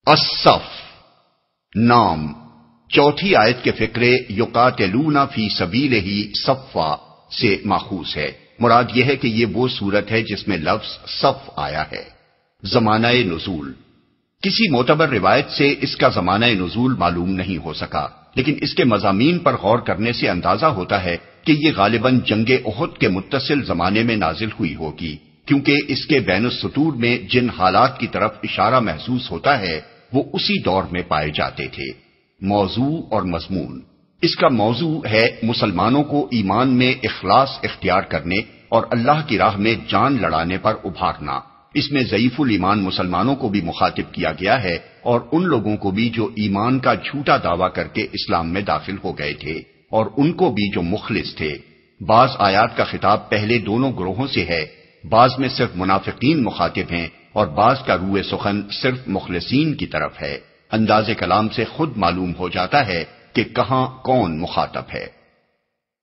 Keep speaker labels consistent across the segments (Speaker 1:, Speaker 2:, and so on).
Speaker 1: الصف نام چوتھی آیت کے فقرے یقاتلون فی سبیلہ صفا سے ماخوذ ہے۔ مراد یہ ہے کہ یہ وہ صورت ہے جس میں لفظ صف آیا ہے۔ زمانہ نزول، کسی معتبر روایت سے اس کا زمانہ نزول معلوم نہیں ہو سکا، لیکن اس کے مضامین پر غور کرنے سے اندازہ ہوتا ہے کہ یہ غالباً جنگ احد کے متصل زمانے میں نازل ہوئی ہوگی، کیونکہ اس کے بین السطور میں جن حالات کی طرف اشارہ محسوس ہوتا ہے وہ اسی دور میں پائے جاتے تھے۔ موضوع اور مضمون، اس کا موضوع ہے مسلمانوں کو ایمان میں اخلاص اختیار کرنے اور اللہ کی راہ میں جان لڑانے پر ابھارنا۔ اس میں ضعیف الایمان مسلمانوں کو بھی مخاطب کیا گیا ہے اور ان لوگوں کو بھی جو ایمان کا جھوٹا دعویٰ کر کے اسلام میں داخل ہو گئے تھے اور ان کو بھی جو مخلص تھے۔ بعض آیات کا خطاب پہلے دونوں گروہوں سے ہے، بعض میں صرف منافقین مخاطب ہیں اور بعض کا روئے سخن صرف مخلصین کی طرف ہے۔ انداز کلام سے خود معلوم ہو جاتا ہے کہ کہاں کون مخاطب ہے۔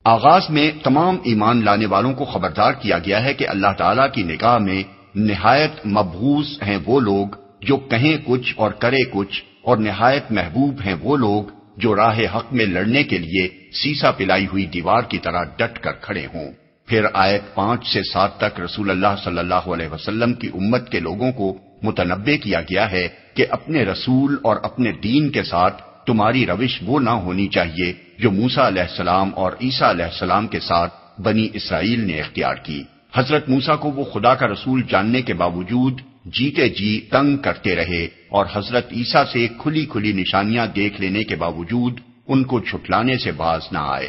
Speaker 1: آغاز میں تمام ایمان لانے والوں کو خبردار کیا گیا ہے کہ اللہ تعالیٰ کی نگاہ میں نہایت مبغوض ہیں وہ لوگ جو کہیں کچھ اور کرے کچھ، اور نہایت محبوب ہیں وہ لوگ جو راہ حق میں لڑنے کے لیے سیسا پلائی ہوئی دیوار کی طرح ڈٹ کر کھڑے ہوں۔ پھر آیت 5 سے 7 تک رسول اللہ صلی اللہ علیہ وسلم کی امت کے لوگوں کو متنبہ کیا گیا ہے کہ اپنے رسول اور اپنے دین کے ساتھ تمہاری روش وہ نہ ہونی چاہیے جو موسیٰ علیہ السلام اور عیسیٰ علیہ السلام کے ساتھ بنی اسرائیل نے اختیار کی۔ حضرت موسیٰ کو وہ خدا کا رسول جاننے کے باوجود جیتے جی تنگ کرتے رہے اور حضرت عیسیٰ سے کھلی کھلی نشانیاں دیکھ لینے کے باوجود ان کو چھٹلانے سے باز نہ آئے۔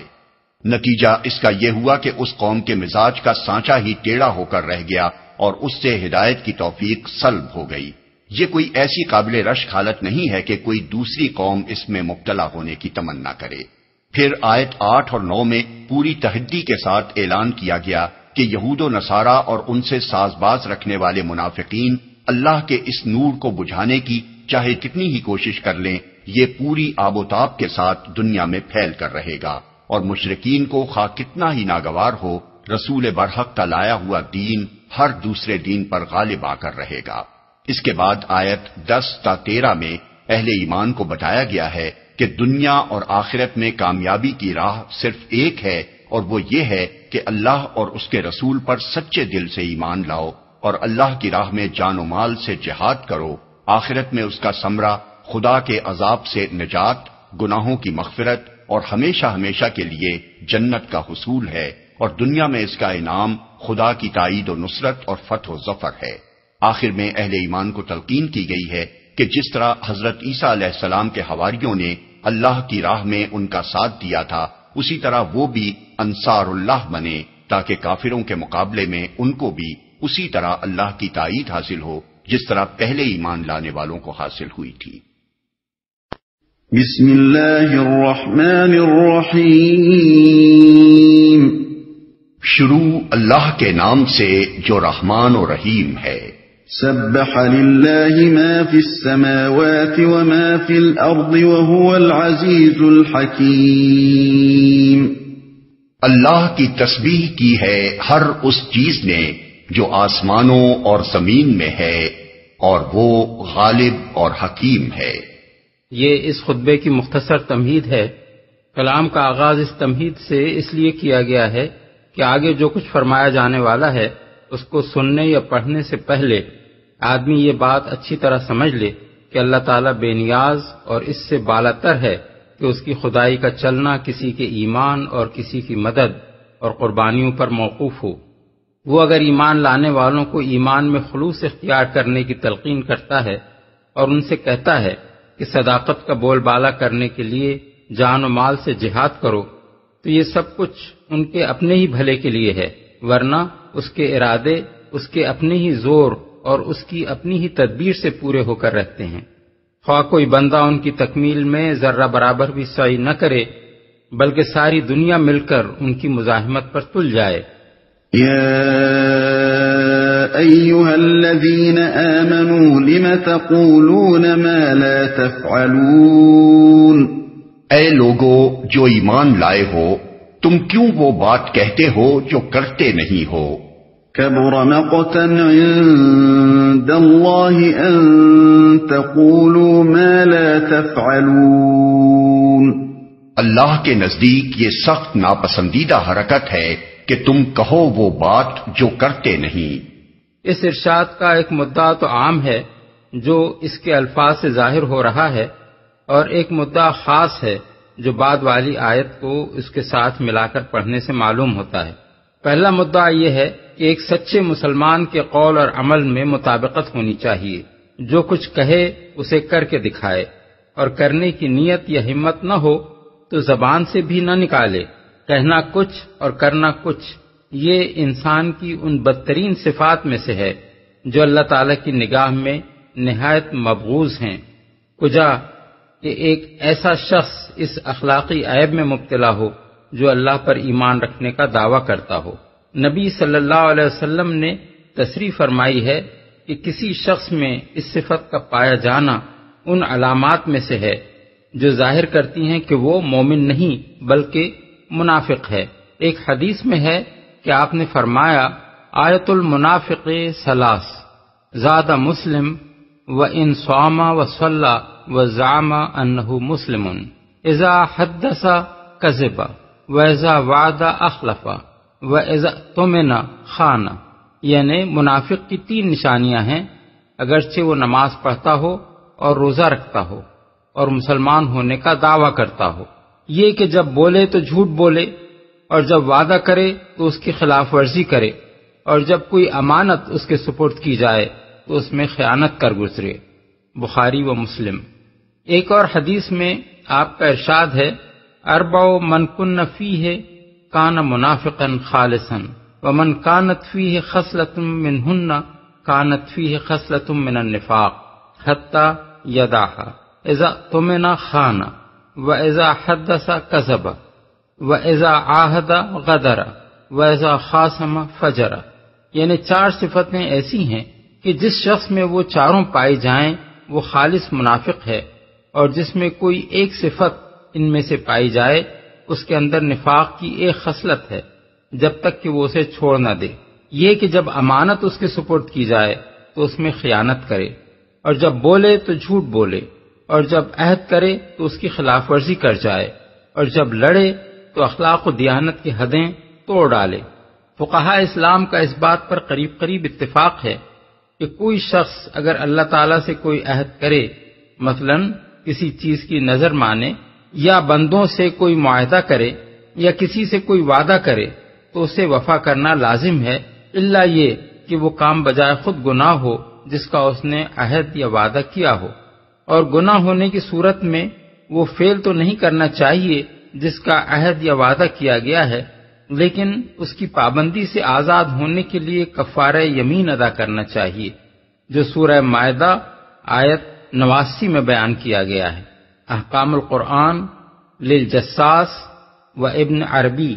Speaker 1: نتیجہ اس کا یہ ہوا کہ اس قوم کے مزاج کا سانچہ ہی ٹیڑھا ہو کر رہ گیا اور اس سے ہدایت کی توفیق سلب ہو گئی۔ یہ کوئی ایسی قابل رشک حالت نہیں ہے کہ کوئی دوسری قوم اس میں مبتلا ہونے کی تمنا کرے۔ پھر آیت 8 اور 9 میں پوری تحدی کے ساتھ اعلان کیا گیا کہ یہود و نصارہ اور ان سے ساز باز رکھنے والے منافقین اللہ کے اس نور کو بجھانے کی چاہے کتنی ہی کوشش کر لیں، یہ پوری آب و تاب کے ساتھ دنیا میں پھیل کر رہے گا، اور مشرکین کو خواہ کتنا ہی ناگوار ہو، رسول برحق کا لایا ہوا دین ہر دوسرے دین پر غالب آ کر رہے گا۔ اس کے بعد آیت 10 تا 13 میں اہل ایمان کو بتایا گیا ہے کہ دنیا اور آخرت میں کامیابی کی راہ صرف ایک ہے، اور وہ یہ ہے کہ اللہ اور اس کے رسول پر سچے دل سے ایمان لاؤ اور اللہ کی راہ میں جان و مال سے جہاد کرو۔ آخرت میں اس کا ثمرہ خدا کے عذاب سے نجات، گناہوں کی مغفرت اور ہمیشہ ہمیشہ کے لیے جنت کا حصول ہے، اور دنیا میں اس کا انعام خدا کی تائید و نصرت اور فتح و ظفر ہے۔ آخر میں اہل ایمان کو تلقین کی گئی ہے کہ جس طرح حضرت عیسیٰ علیہ السلام کے حواریوں نے اللہ کی راہ میں ان کا ساتھ دیا تھا، اسی طرح وہ بھی انصار اللہ بنے تاکہ کافروں کے مقابلے میں ان کو بھی اسی طرح اللہ کی تائید حاصل ہو جس طرح پہلے ایمان لانے والوں کو حاصل ہوئی تھی۔
Speaker 2: بسم اللہ الرحمن الرحیم،
Speaker 1: شروع اللہ کے نام سے جو رحمان و رحیم ہے۔
Speaker 2: سبح للہ ما فی السماوات وما فی الارض وهو العزیز الحکیم۔
Speaker 1: اللہ کی تسبیح کی ہے ہر اس چیز نے جو آسمانوں اور زمین میں ہے، اور وہ غالب اور حکیم ہے۔
Speaker 3: یہ اس خطبے کی مختصر تمہید ہے۔ کلام کا آغاز اس تمہید سے اس لیے کیا گیا ہے کہ آگے جو کچھ فرمایا جانے والا ہے اس کو سننے یا پڑھنے سے پہلے آدمی یہ بات اچھی طرح سمجھ لے کہ اللہ تعالیٰ بے نیاز اور اس سے بالاتر ہے کہ اس کی خدائی کا چلنا کسی کے ایمان اور کسی کی مدد اور قربانیوں پر موقوف ہو۔ وہ اگر ایمان لانے والوں کو ایمان میں خلوص اختیار کرنے کی تلقین کرتا ہے اور ان سے کہتا ہے کہ صداقت کا بول بالا کرنے کے لیے جان و مال سے جہاد کرو، تو یہ سب کچھ ان کے اپنے ہی بھلے کے لیے ہے، ورنہ اس کے ارادے اس کے اپنے ہی زور اور اس کی اپنی ہی تدبیر سے پورے ہو کر رہتے ہیں۔ خواہ کوئی بندہ ان کی تکمیل میں ذرہ برابر بھی سعی نہ کرے بلکہ ساری دنیا مل کر ان کی مزاحمت پر تل جائے۔
Speaker 2: یا ایھا الذین آمنوا لم تقولون ما لا تفعلون،
Speaker 1: اے لوگو جو ایمان لائے ہو، تم کیوں وہ بات کہتے ہو جو کرتے نہیں ہو؟
Speaker 2: کبر مقتا عند اللہ ان تقولوا ما لا تفعلون۔
Speaker 1: اللہ کے نزدیک یہ سخت ناپسندیدہ حرکت ہے کہ تم کہو وہ بات جو کرتے نہیں۔
Speaker 3: اس ارشاد کا ایک مدعا تو عام ہے جو اس کے الفاظ سے ظاہر ہو رہا ہے، اور ایک مدعا خاص ہے جو بعد والی آیت کو اس کے ساتھ ملا کر پڑھنے سے معلوم ہوتا ہے۔ پہلا مدعا یہ ہے کہ ایک سچے مسلمان کے قول اور عمل میں مطابقت ہونی چاہیے، جو کچھ کہے اسے کر کے دکھائے، اور کرنے کی نیت یا ہمت نہ ہو تو زبان سے بھی نہ نکالے۔ کہنا کچھ اور کرنا کچھ، یہ انسان کی ان بدترین صفات میں سے ہے جو اللہ تعالی کی نگاہ میں نہایت مبغوض ہیں۔ کجا کہ ایک ایسا شخص اس اخلاقی عیب میں مبتلا ہو جو اللہ پر ایمان رکھنے کا دعویٰ کرتا ہو۔ نبی صلی اللہ علیہ وسلم نے تصریح فرمائی ہے کہ کسی شخص میں اس صفت کا پایا جانا ان علامات میں سے ہے جو ظاہر کرتی ہیں کہ وہ مومن نہیں بلکہ منافق ہے۔ ایک حدیث میں ہے کہ آپ نے فرمایا، آیت المنافق ثلاث، زاد مسلم و ان صام و صلی و زعم انہ مسلم، اذا حدث کذب و اذا وعد اخلف و اذا اؤتمن خان۔ یعنی منافق کی 3 نشانیاں ہیں، اگرچہ وہ نماز پڑھتا ہو اور روزہ رکھتا ہو اور مسلمان ہونے کا دعویٰ کرتا ہو، یہ کہ جب بولے تو جھوٹ بولے، اور جب وعدہ کرے تو اس کی خلاف ورزی کرے، اور جب کوئی امانت اس کے سپرد کی جائے تو اس میں خیانت کر گزرے۔ بخاری و مسلم۔ ایک اور حدیث میں آپ کا ارشاد ہے، اربع من کن فیہ کان منافقا خالصا ومن کانت فیہ خصلۃ منہن کانت فیہ خصلۃ من النفاق حتی یدعها اذا اؤتمن خان واذا حدث کذب واذا عاہد غدر واذا خاصم فجر۔ یعنی 4 صفتیں ایسی ہیں کہ جس شخص میں وہ چاروں پائی جائیں وہ خالص منافق ہے، اور جس میں کوئی ایک صفت ان میں سے پائی جائے اس کے اندر نفاق کی ایک خصلت ہے جب تک کہ وہ اسے چھوڑ نہ دے، یہ کہ جب امانت اس کے سپرد کی جائے تو اس میں خیانت کرے، اور جب بولے تو جھوٹ بولے، اور جب عہد کرے تو اس کی خلاف ورزی کر جائے، اور جب لڑے تو اخلاق و دیانت کی حدیں توڑ ڈالے۔ فقہاء اسلام کا اس بات پر قریب قریب اتفاق ہے کہ کوئی شخص اگر اللہ تعالیٰ سے کوئی عہد کرے، مثلا کسی چیز کی نظر مانے، یا بندوں سے کوئی معاہدہ کرے، یا کسی سے کوئی وعدہ کرے، تو اسے وفا کرنا لازم ہے، الا یہ کہ وہ کام بجائے خود گناہ ہو جس کا اس نے عہد یا وعدہ کیا ہو، اور گناہ ہونے کی صورت میں وہ فعل تو نہیں کرنا چاہیے جس کا عہد یا وعدہ کیا گیا ہے، لیکن اس کی پابندی سے آزاد ہونے کے لیے کفارہ یمین ادا کرنا چاہیے، جو سورہ مائدہ آیت 89 میں بیان کیا گیا ہے۔ احکام القرآن للجساس و ابن عربی۔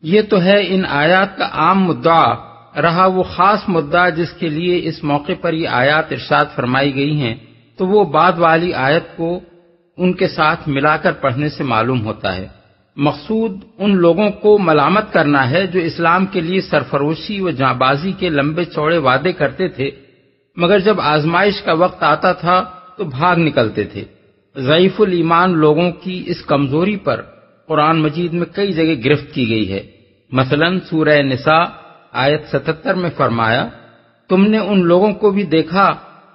Speaker 3: یہ تو ہے ان آیات کا عام مدعا، رہا وہ خاص مدعا جس کے لیے اس موقع پر یہ آیات ارشاد فرمائی گئی ہیں، تو وہ بعد والی آیت کو ان کے ساتھ ملا کر پڑھنے سے معلوم ہوتا ہے۔ مقصود ان لوگوں کو ملامت کرنا ہے جو اسلام کے لیے سرفروشی و جانبازی کے لمبے چوڑے وعدے کرتے تھے، مگر جب آزمائش کا وقت آتا تھا تو بھاگ نکلتے تھے۔ ضعیف الایمان لوگوں کی اس کمزوری پر قرآن مجید میں کئی جگہ گرفت کی گئی ہے۔ مثلا سورہ نساء آیت 77 میں فرمایا، تم نے ان لوگوں کو بھی دیکھا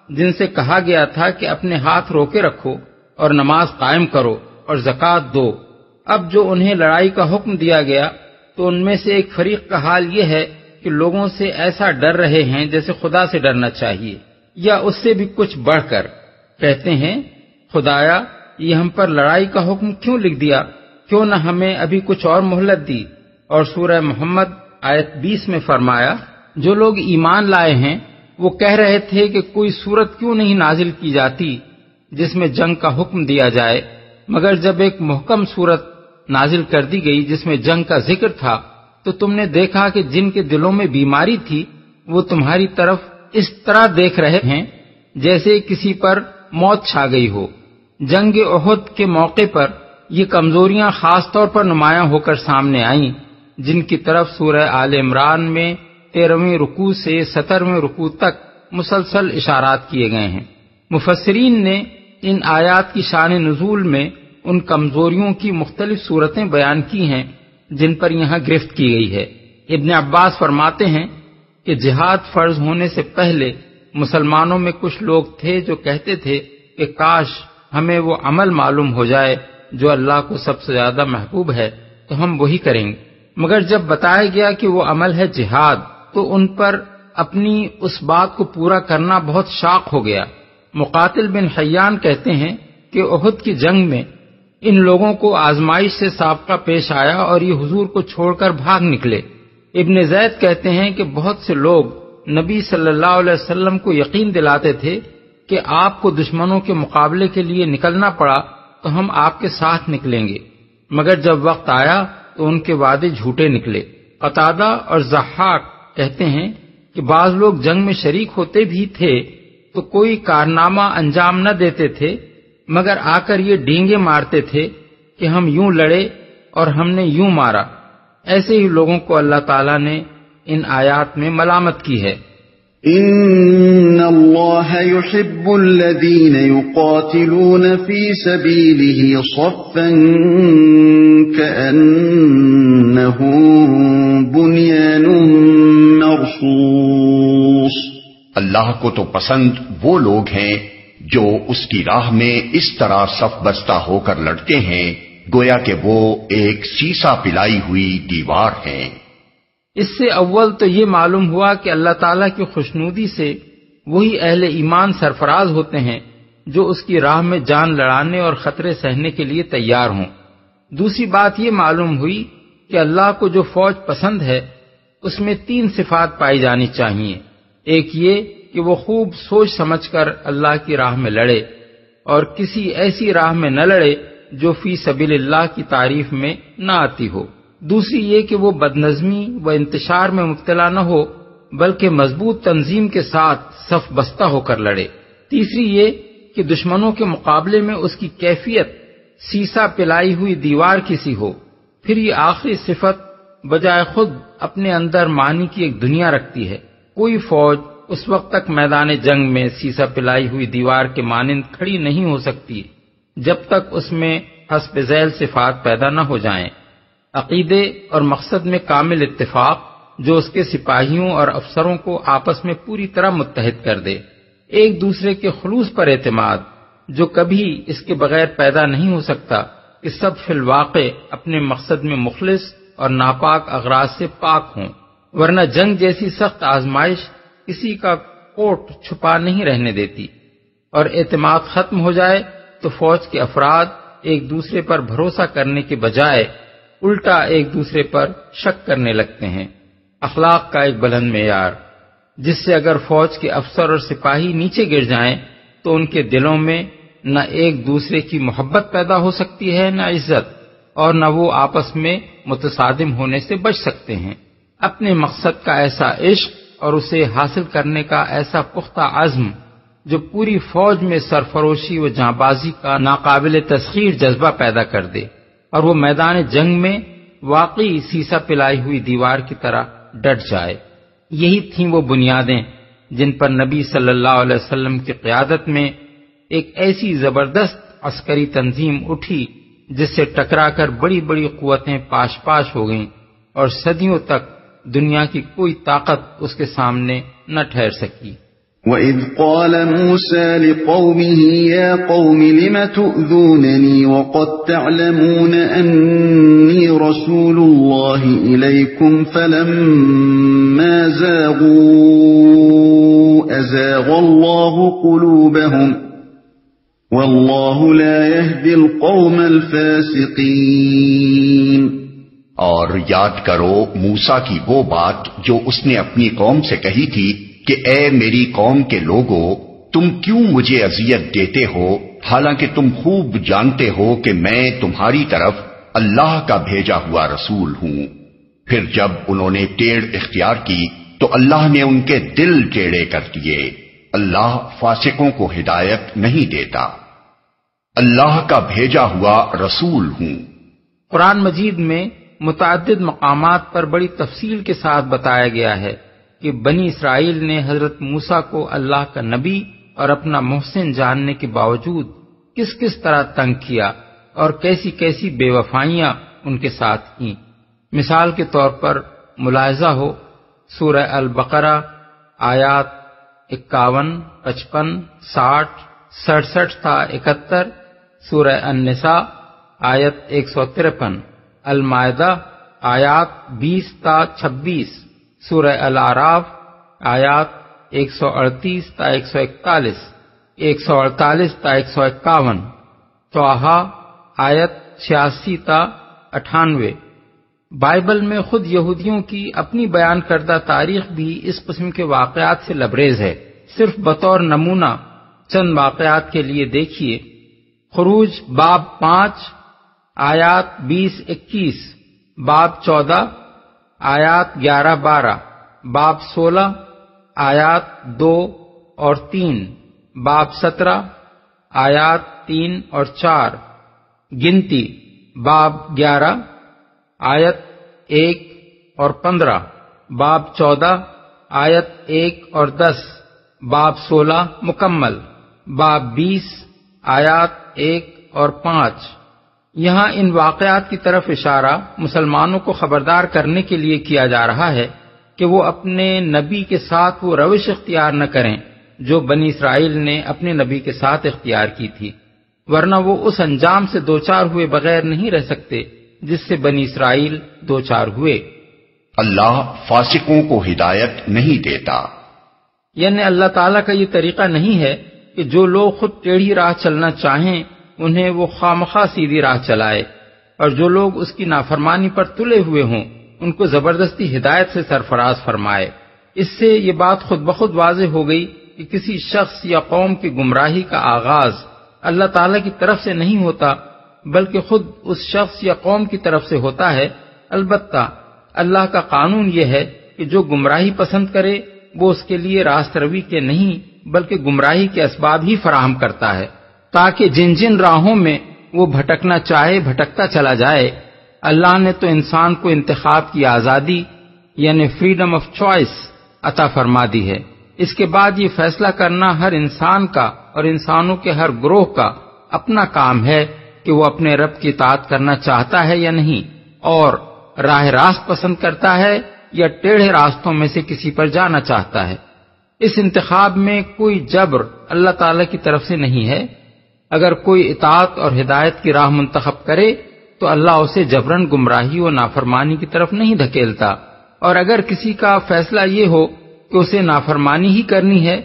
Speaker 3: جن سے کہا گیا تھا کہ اپنے ہاتھ روکے رکھو اور نماز قائم کرو اور زکوٰۃ دو، اب جو انہیں لڑائی کا حکم دیا گیا تو ان میں سے ایک فریق کا حال یہ ہے کہ لوگوں سے ایسا ڈر رہے ہیں جیسے خدا سے ڈرنا چاہیے، یا اس سے بھی کچھ بڑھ کر کہتے ہیں، خدایا یہ ہم پر لڑائی کا حکم کیوں لکھ دیا، کیوں نہ ہمیں ابھی کچھ اور مہلت دی۔ اور سورہ محمد آیت 20 میں فرمایا، جو لوگ ایمان لائے ہیں وہ کہہ رہے تھے کہ کوئی سورت کیوں نہیں نازل کی جاتی جس میں جنگ کا حکم دیا جائے، مگر جب ایک محکم سورت نازل کر دی گئی جس میں جنگ کا ذکر تھا تو تم نے دیکھا کہ جن کے دلوں میں بیماری تھی وہ تمہاری طرف اس طرح دیکھ رہے ہیں جیسے کسی پر موت چھا گئی ہو۔ جنگ احد کے موقع پر یہ کمزوریاں خاص طور پر نمایاں ہو کر سامنے آئیں، جن کی طرف سورہ آل عمران میں 13ویں رکوع سے 17ویں رکوع تک مسلسل اشارات کیے گئے ہیں۔ مفسرین نے ان آیات کی شان نزول میں ان کمزوریوں کی مختلف صورتیں بیان کی ہیں جن پر یہاں گرفت کی گئی ہے۔ ابن عباس فرماتے ہیں کہ جہاد فرض ہونے سے پہلے مسلمانوں میں کچھ لوگ تھے جو کہتے تھے کہ کاش ہمیں وہ عمل معلوم ہو جائے جو اللہ کو سب سے زیادہ محبوب ہے تو ہم وہی کریں گے، مگر جب بتایا گیا کہ وہ عمل ہے جہاد تو ان پر اپنی اس بات کو پورا کرنا بہت شاق ہو گیا۔ مقاتل بن حیان کہتے ہیں کہ احد کی جنگ میں ان لوگوں کو آزمائش سے سابقہ پیش آیا اور یہ حضور کو چھوڑ کر بھاگ نکلے۔ ابن زید کہتے ہیں کہ بہت سے لوگ نبی صلی اللہ علیہ وسلم کو یقین دلاتے تھے کہ آپ کو دشمنوں کے مقابلے کے لیے نکلنا پڑا تو ہم آپ کے ساتھ نکلیں گے، مگر جب وقت آیا تو ان کے وعدے جھوٹے نکلے۔ قتادہ اور ضحاک کہتے ہیں کہ بعض لوگ جنگ میں شریک ہوتے بھی تھے تو کوئی کارنامہ انجام نہ دیتے تھے مگر آ کر یہ ڈینگے مارتے تھے کہ ہم یوں لڑے اور ہم نے یوں مارا۔ ایسے ہی لوگوں کو اللہ تعالیٰ نے ان آیات میں ملامت کی ہے۔
Speaker 2: ان اللہ يحب الذین یقاتلون فی سبیلہ صفا کأنہم بنیان مرصوص۔
Speaker 1: اللہ کو تو پسند وہ لوگ ہیں جو اس کی راہ میں اس طرح صف بستہ ہو کر لڑتے ہیں گویا کہ وہ ایک سیسا پلائی ہوئی دیوار ہیں۔
Speaker 3: اس سے اول تو یہ معلوم ہوا کہ اللہ تعالیٰ کی خوشنودی سے وہی اہل ایمان سرفراز ہوتے ہیں جو اس کی راہ میں جان لڑانے اور خطرے سہنے کے لیے تیار ہوں۔ دوسری بات یہ معلوم ہوئی کہ اللہ کو جو فوج پسند ہے اس میں 3 صفات پائی جانی چاہیے۔ ایک یہ کہ وہ خوب سوچ سمجھ کر اللہ کی راہ میں لڑے اور کسی ایسی راہ میں نہ لڑے جو فی سبیل اللہ کی تعریف میں نہ آتی ہو۔ دوسری یہ کہ وہ بدنظمی و انتشار میں مبتلا نہ ہو بلکہ مضبوط تنظیم کے ساتھ صف بستہ ہو کر لڑے۔ تیسری یہ کہ دشمنوں کے مقابلے میں اس کی کیفیت سیسا پلائی ہوئی دیوار کی سی ہو۔ پھر یہ آخری صفت بجائے خود اپنے اندر معنی کی ایک دنیا رکھتی ہے۔ کوئی فوج اس وقت تک میدان جنگ میں سیسا پلائی ہوئی دیوار کے مانند کھڑی نہیں ہو سکتی جب تک اس میں حسب ذیل صفات پیدا نہ ہو جائیں۔ عقیدے اور مقصد میں کامل اتفاق جو اس کے سپاہیوں اور افسروں کو آپس میں پوری طرح متحد کر دے، ایک دوسرے کے خلوص پر اعتماد جو کبھی اس کے بغیر پیدا نہیں ہو سکتا کہ سب فی الواقع اپنے مقصد میں مخلص اور ناپاک اغراض سے پاک ہوں، ورنہ جنگ جیسی سخت آزمائش کسی کا کوٹ چھپا نہیں رہنے دیتی، اور اعتماد ختم ہو جائے تو فوج کے افراد ایک دوسرے پر بھروسہ کرنے کے بجائے الٹا ایک دوسرے پر شک کرنے لگتے ہیں۔ اخلاق کا ایک بلند معیار جس سے اگر فوج کے افسر اور سپاہی نیچے گر جائیں تو ان کے دلوں میں نہ ایک دوسرے کی محبت پیدا ہو سکتی ہے، نہ عزت، اور نہ وہ آپس میں متصادم ہونے سے بچ سکتے ہیں۔ اپنے مقصد کا ایسا عشق اور اسے حاصل کرنے کا ایسا پختہ عزم جو پوری فوج میں سرفروشی و جانبازی کا ناقابل تسخیر جذبہ پیدا کر دے اور وہ میدان جنگ میں واقعی سیسا پلائی ہوئی دیوار کی طرح ڈٹ جائے۔ یہی تھیں وہ بنیادیں جن پر نبی صلی اللہ علیہ وسلم کی قیادت میں ایک ایسی زبردست عسکری تنظیم اٹھی جس سے ٹکرا کر بڑی بڑی قوتیں پاش پاش ہو گئیں اور صدیوں تک دنیا کی کوئی طاقت اس کے سامنے نہ ٹھہر سکی۔
Speaker 2: وَإِذْ قَالَ مُوسَىٰ لِقَوْمِهِ يَا قَوْمِ لِمَ تُؤْذُونَنِي وَقَدْ تَعْلَمُونَ أَنِّي رَسُولُ اللَّهِ إِلَيْكُمْ فَلَمَّا زَاغُوا أَزَاغَ اللَّهُ قُلُوبَهُمْ وَاللَّهُ لَا يَهْدِي الْقَوْمَ الْفَاسِقِينَ۔
Speaker 1: اور یاد کرو موسیٰ کی وہ بات جو اس نے اپنی قوم سے کہی تھی کہ اے میری قوم کے لوگو، تم کیوں مجھے اذیت دیتے ہو حالانکہ تم خوب جانتے ہو کہ میں تمہاری طرف اللہ کا بھیجا ہوا رسول ہوں۔ پھر جب انہوں نے ٹیڑھ اختیار کی تو اللہ نے ان کے دل ٹیڑھے کر دیے۔ اللہ فاسقوں کو ہدایت نہیں دیتا۔ اللہ کا بھیجا ہوا رسول ہوں۔
Speaker 3: قرآن مجید میں متعدد مقامات پر بڑی تفصیل کے ساتھ بتایا گیا ہے کہ بنی اسرائیل نے حضرت موسیٰ کو اللہ کا نبی اور اپنا محسن جاننے کے باوجود کس کس طرح تنگ کیا اور کیسی کیسی بے وفائیاں ان کے ساتھ کی۔ مثال کے طور پر ملاحظہ ہو سورہ البقرہ آیات 51، 55، 60، 67 تا 71، سورہ النساء آیت 153، المائدہ آیات 20 تا 26، سورہ الاعراف آیات 138 تا 141، 148 تا 151، طٰہٰ آیت 86 تا 98۔ بائبل میں خود یہودیوں کی اپنی بیان کردہ تاریخ بھی اس قسم کے واقعات سے لبریز ہے۔ صرف بطور نمونہ چند واقعات کے لیے دیکھیے، خروج باب 5 آیات 20-21، باب 14 آیات 11-12، باب 16 آیات 2 اور 3، باب 17 آیات 3 اور 4، گنتی باب 11 آیت 1 اور 15، باب 14 آیت 1 اور 10، باب 16 مکمل، باب 20 آیات 1 اور 5۔ یہاں ان واقعات کی طرف اشارہ مسلمانوں کو خبردار کرنے کے لیے کیا جا رہا ہے کہ وہ اپنے نبی کے ساتھ وہ روش اختیار نہ کریں جو بنی اسرائیل نے اپنے نبی کے ساتھ اختیار کی تھی، ورنہ وہ اس انجام سے دوچار ہوئے بغیر نہیں رہ سکتے جس سے بنی اسرائیل دوچار ہوئے۔
Speaker 1: اللہ فاسقوں کو ہدایت نہیں دیتا،
Speaker 3: یعنی اللہ تعالیٰ کا یہ طریقہ نہیں ہے کہ جو لوگ خود ٹیڑھی راہ چلنا چاہیں انہیں وہ خوامخواہ سیدھی راہ چلائے، اور جو لوگ اس کی نافرمانی پر تلے ہوئے ہوں ان کو زبردستی ہدایت سے سرفراز فرمائے۔ اس سے یہ بات خود بخود واضح ہو گئی کہ کسی شخص یا قوم کی گمراہی کا آغاز اللہ تعالیٰ کی طرف سے نہیں ہوتا بلکہ خود اس شخص یا قوم کی طرف سے ہوتا ہے۔ البتہ اللہ کا قانون یہ ہے کہ جو گمراہی پسند کرے وہ اس کے لیے راست روی کے نہیں بلکہ گمراہی کے اسباب ہی فراہم کرتا ہے، تاکہ جن جن راہوں میں وہ بھٹکنا چاہے بھٹکتا چلا جائے۔ اللہ نے تو انسان کو انتخاب کی آزادی یعنی فریڈم آف چوائس عطا فرما دی ہے۔ اس کے بعد یہ فیصلہ کرنا ہر انسان کا اور انسانوں کے ہر گروہ کا اپنا کام ہے کہ وہ اپنے رب کی اطاعت کرنا چاہتا ہے یا نہیں، اور راہ راست پسند کرتا ہے یا ٹیڑھے راستوں میں سے کسی پر جانا چاہتا ہے۔ اس انتخاب میں کوئی جبر اللہ تعالی کی طرف سے نہیں ہے۔ اگر کوئی اطاعت اور ہدایت کی راہ منتخب کرے تو اللہ اسے جبراً گمراہی و نافرمانی کی طرف نہیں دھکیلتا، اور اگر کسی کا فیصلہ یہ ہو کہ اسے نافرمانی ہی کرنی ہے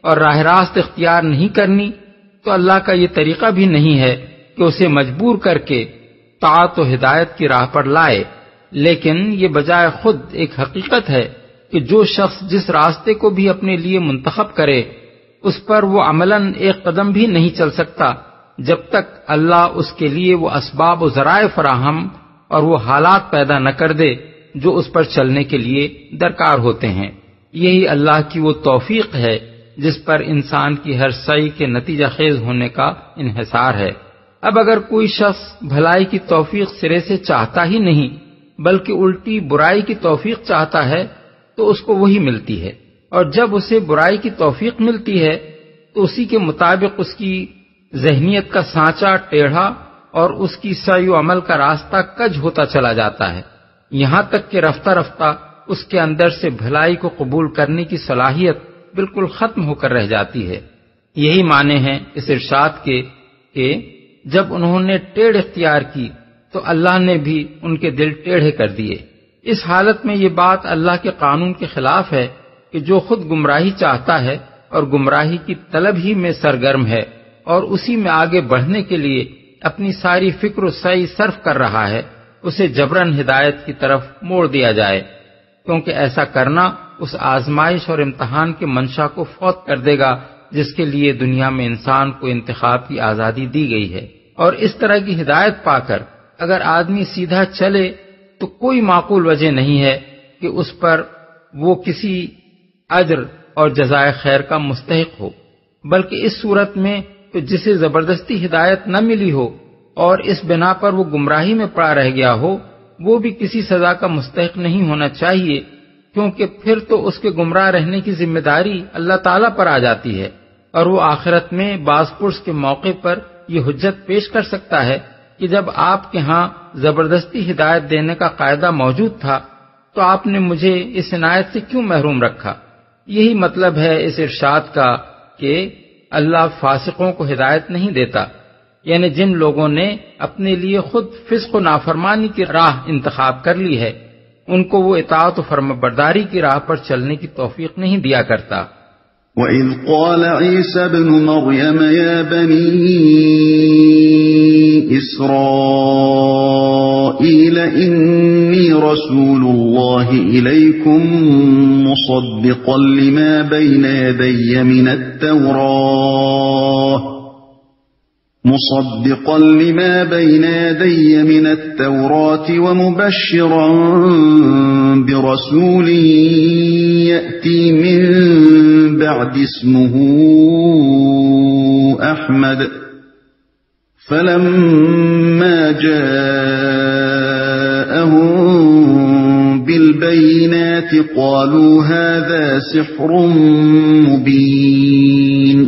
Speaker 3: اور راہ راست اختیار نہیں کرنی تو اللہ کا یہ طریقہ بھی نہیں ہے کہ اسے مجبور کر کے طاعت و ہدایت کی راہ پر لائے، لیکن یہ بجائے خود ایک حقیقت ہے کہ جو شخص جس راستے کو بھی اپنے لیے منتخب کرے اس پر وہ عملاً ایک قدم بھی نہیں چل سکتا جب تک اللہ اس کے لیے وہ اسباب و ذرائع فراہم اور وہ حالات پیدا نہ کر دے جو اس پر چلنے کے لیے درکار ہوتے ہیں۔ یہی اللہ کی وہ توفیق ہے جس پر انسان کی ہر سعی کے نتیجہ خیز ہونے کا انحصار ہے۔ اب اگر کوئی شخص بھلائی کی توفیق سرے سے چاہتا ہی نہیں بلکہ الٹی برائی کی توفیق چاہتا ہے تو اس کو وہی ملتی ہے، اور جب اسے برائی کی توفیق ملتی ہے تو اسی کے مطابق اس کی ذہنیت کا سانچہ ٹیڑھا اور اس کی سعی و عمل کا راستہ کج ہوتا چلا جاتا ہے، یہاں تک کہ رفتہ رفتہ اس کے اندر سے بھلائی کو قبول کرنے کی صلاحیت بالکل ختم ہو کر رہ جاتی ہے۔ یہی معنی ہیں اس ارشاد کے کہ جب انہوں نے ٹیڑھ اختیار کی تو اللہ نے بھی ان کے دل ٹیڑھے کر دیے۔ اس حالت میں یہ بات اللہ کے قانون کے خلاف ہے کہ جو خود گمراہی چاہتا ہے اور گمراہی کی طلب ہی میں سرگرم ہے اور اسی میں آگے بڑھنے کے لیے اپنی ساری فکر و سعی صرف کر رہا ہے، اسے جبراً ہدایت کی طرف موڑ دیا جائے، کیونکہ ایسا کرنا اس آزمائش اور امتحان کے منشا کو فوت کر دے گا جس کے لیے دنیا میں انسان کو انتخاب کی آزادی دی گئی ہے۔ اور اس طرح کی ہدایت پا کر اگر آدمی سیدھا چلے تو کوئی معقول وجہ نہیں ہے کہ اس پر وہ کسی اجر اور جزائے خیر کا مستحق ہو، بلکہ اس صورت میں تو جسے زبردستی ہدایت نہ ملی ہو اور اس بنا پر وہ گمراہی میں پڑا رہ گیا ہو وہ بھی کسی سزا کا مستحق نہیں ہونا چاہیے، کیونکہ پھر تو اس کے گمراہ رہنے کی ذمہ داری اللہ تعالیٰ پر آ جاتی ہے۔ اور وہ آخرت میں باز پرس کے موقع پر یہ حجت پیش کر سکتا ہے کہ جب آپ کے ہاں زبردستی ہدایت دینے کا قاعدہ موجود تھا تو آپ نے مجھے اس عنایت سے کیوں محروم رکھا؟ یہی مطلب ہے اس ارشاد کا کہ اللہ فاسقوں کو ہدایت نہیں دیتا، یعنی جن لوگوں نے اپنے لیے خود فسق و نافرمانی کی راہ انتخاب کر لی ہے ان کو وہ اطاعت و فرمانبرداری کی راہ پر چلنے کی توفیق نہیں دیا کرتا۔
Speaker 2: وَإِذْ قَالَ عِيسَى ابْنُ مَرْيَمَ يَا بَنِي إِسْرَائِيلَ إِنِّي رَسُولُ اللَّهِ إِلَيْكُمْ مُصَدِّقًا لِمَا بَيْنَ يَدَيَّ مِنَ التَّوْرَاةِ وَمُبَشِّرًا بِرَسُولٍ يَأْتِي مِن بَعْدِ اسْمُهُ أَحْمَدُ فَلَمَّا جَاءَهُم بِالْبَيِّنَاتِ قَالُوا هَذَا سِحْرٌ مُبِينٌ۔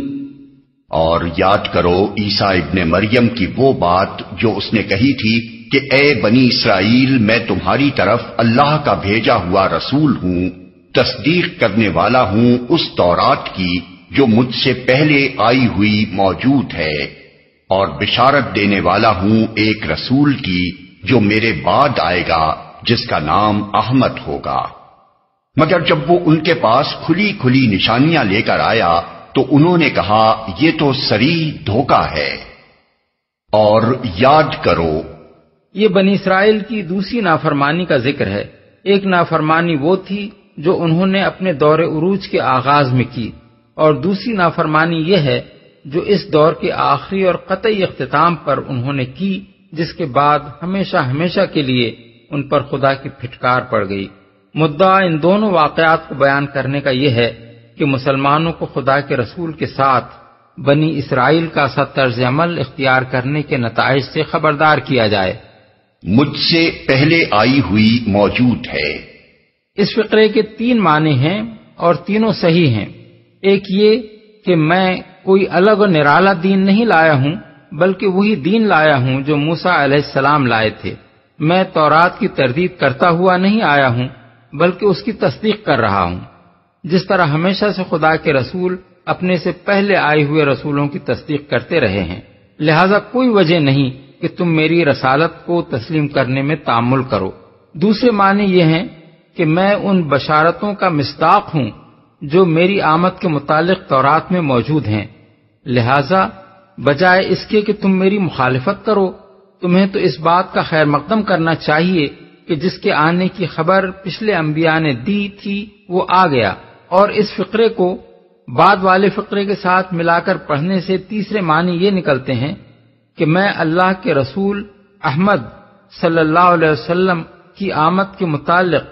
Speaker 1: اور یاد کرو عیسیٰ ابن مریم کی وہ بات جو اس نے کہی تھی کہ اے بنی اسرائیل، میں تمہاری طرف اللہ کا بھیجا ہوا رسول ہوں، تصدیق کرنے والا ہوں اس تورات کی جو مجھ سے پہلے آئی ہوئی موجود ہے، اور بشارت دینے والا ہوں ایک رسول کی جو میرے بعد آئے گا جس کا نام احمد ہوگا۔ مگر جب وہ ان کے پاس کھلی کھلی نشانیاں لے کر آیا تو انہوں نے کہا یہ تو صریح دھوکہ ہے۔ اور یاد کرو،
Speaker 3: یہ بنی اسرائیل کی دوسری نافرمانی کا ذکر ہے۔ ایک نافرمانی وہ تھی جو انہوں نے اپنے دور عروج کے آغاز میں کی، اور دوسری نافرمانی یہ ہے جو اس دور کے آخری اور قطعی اختتام پر انہوں نے کی، جس کے بعد ہمیشہ ہمیشہ کے لیے ان پر خدا کی پھٹکار پڑ گئی۔ مدعا ان دونوں واقعات کو بیان کرنے کا یہ ہے کہ مسلمانوں کو خدا کے رسول کے ساتھ بنی اسرائیل کا سا طرز عمل اختیار کرنے کے نتائج سے خبردار کیا جائے۔
Speaker 1: مجھ سے پہلے آئی ہوئی موجود ہے۔
Speaker 3: اس فقرے کے 3 معنی ہیں اور تینوں صحیح ہیں۔ ایک یہ کہ میں کوئی الگ و نرالا دین نہیں لایا ہوں، بلکہ وہی دین لایا ہوں جو موسیٰ علیہ السلام لائے تھے۔ میں تورات کی تردید کرتا ہوا نہیں آیا ہوں، بلکہ اس کی تصدیق کر رہا ہوں۔ جس طرح ہمیشہ سے خدا کے رسول اپنے سے پہلے آئے ہوئے رسولوں کی تصدیق کرتے رہے ہیں، لہذا کوئی وجہ نہیں کہ تم میری رسالت کو تسلیم کرنے میں تامل کرو۔ دوسرے معنی یہ ہیں کہ میں ان بشارتوں کا مصداق ہوں جو میری آمد کے متعلق تورات میں موجود ہیں، لہذا بجائے اس کے کہ تم میری مخالفت کرو، تمہیں تو اس بات کا خیر مقدم کرنا چاہیے کہ جس کے آنے کی خبر پچھلے انبیاء نے دی تھی وہ آ گیا۔ اور اس فقرے کو بعد والے فقرے کے ساتھ ملا کر پڑھنے سے تیسرے معنی یہ نکلتے ہیں کہ میں اللہ کے رسول احمد صلی اللہ علیہ وسلم کی آمد کے متعلق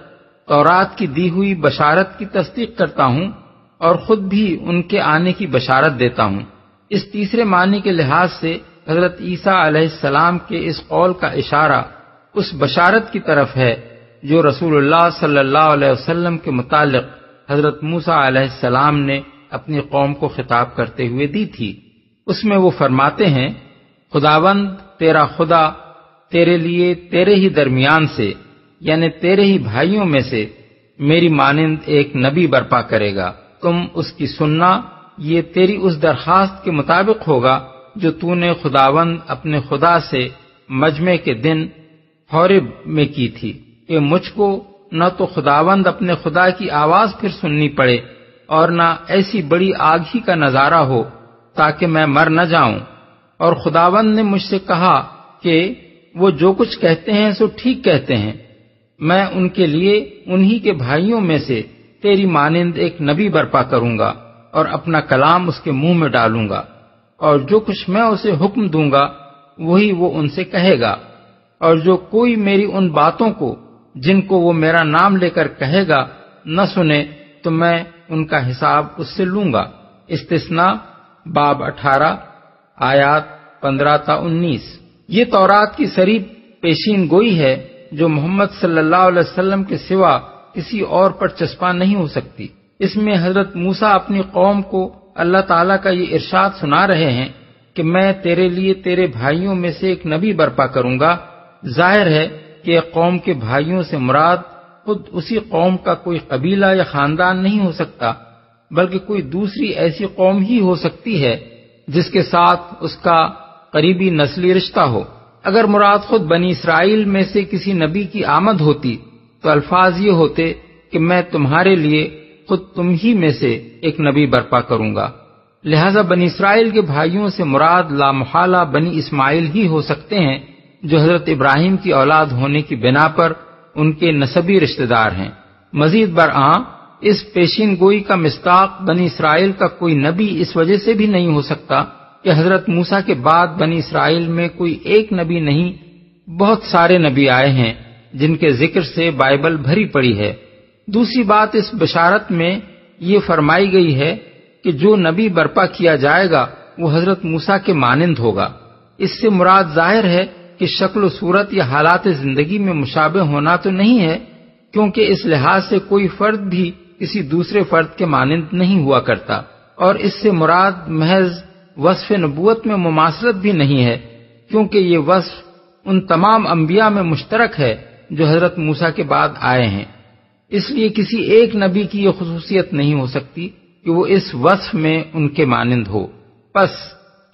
Speaker 3: تورات کی دی ہوئی بشارت کی تصدیق کرتا ہوں اور خود بھی ان کے آنے کی بشارت دیتا ہوں۔ اس تیسرے معنی کے لحاظ سے حضرت عیسیٰ علیہ السلام کے اس قول کا اشارہ اس بشارت کی طرف ہے جو رسول اللہ صلی اللہ علیہ وسلم کے متعلق حضرت موسیٰ علیہ السلام نے اپنی قوم کو خطاب کرتے ہوئے دی تھی۔ اس میں وہ فرماتے ہیں، خداوند تیرا خدا تیرے لیے تیرے ہی درمیان سے، یعنی تیرے ہی بھائیوں میں سے میری مانند ایک نبی برپا کرے گا، تم اس کی سننا، یہ تیری اس درخواست کے مطابق ہوگا جو تو نے خداوند اپنے خدا سے مجمع کے دن حورب میں کی تھی کہ مجھ کو نہ تو خداوند اپنے خدا کی آواز پھر سننی پڑے اور نہ ایسی بڑی آگ ہی کا نظارہ ہو تاکہ میں مر نہ جاؤں، اور خداوند نے مجھ سے کہا کہ وہ جو کچھ کہتے ہیں سو ٹھیک کہتے ہیں، میں ان کے لیے انہی کے بھائیوں میں سے تیری مانند ایک نبی برپا کروں گا اور اپنا کلام اس کے منہ میں ڈالوں گا، اور جو کچھ میں اسے حکم دوں گا وہی وہ ان سے کہے گا، اور جو کوئی میری ان باتوں کو جن کو وہ میرا نام لے کر کہے گا نہ سنے تو میں ان کا حساب اس سے لوں گا۔ استثناء باب 18 آیات 15 تا 19۔ یہ تورات کی صریح پیشین گوئی ہے جو محمد صلی اللہ علیہ وسلم کے سوا کسی اور پر چسپاں نہیں ہو سکتی۔ اس میں حضرت موسیٰ اپنی قوم کو اللہ تعالیٰ کا یہ ارشاد سنا رہے ہیں کہ میں تیرے لیے تیرے بھائیوں میں سے ایک نبی برپا کروں گا، ظاہر ہے کہ قوم کے بھائیوں سے مراد خود اسی قوم کا کوئی قبیلہ یا خاندان نہیں ہو سکتا، بلکہ کوئی دوسری ایسی قوم ہی ہو سکتی ہے جس کے ساتھ اس کا قریبی نسلی رشتہ ہو۔ اگر مراد خود بنی اسرائیل میں سے کسی نبی کی آمد ہوتی تو الفاظ یہ ہوتے کہ میں تمہارے لیے خود تم ہی میں سے ایک نبی برپا کروں گا۔ لہذا بنی اسرائیل کے بھائیوں سے مراد لامحالہ بنی اسماعیل ہی ہو سکتے ہیں، جو حضرت ابراہیم کی اولاد ہونے کی بنا پر ان کے نسبی رشتہ دار ہیں۔ مزید برآں اس پیشین گوئی کا مصداق بنی اسرائیل کا کوئی نبی اس وجہ سے بھی نہیں ہو سکتا کہ حضرت موسیٰ کے بعد بنی اسرائیل میں کوئی ایک نبی نہیں، بہت سارے نبی آئے ہیں جن کے ذکر سے بائبل بھری پڑی ہے۔ دوسری بات، اس بشارت میں یہ فرمائی گئی ہے کہ جو نبی برپا کیا جائے گا وہ حضرت موسیٰ کے مانند ہوگا۔ اس سے مراد ظاہر ہے کہ شکل و صورت یا حالات زندگی میں مشابہ ہونا تو نہیں ہے، کیونکہ اس لحاظ سے کوئی فرد بھی کسی دوسرے فرد کے مانند نہیں ہوا کرتا، اور اس سے مراد محض وصف نبوت میں مماثلت بھی نہیں ہے، کیونکہ یہ وصف ان تمام انبیاء میں مشترک ہے جو حضرت موسیٰ کے بعد آئے ہیں۔ اس لیے کسی ایک نبی کی یہ خصوصیت نہیں ہو سکتی کہ وہ اس وصف میں ان کے مانند ہو۔ پس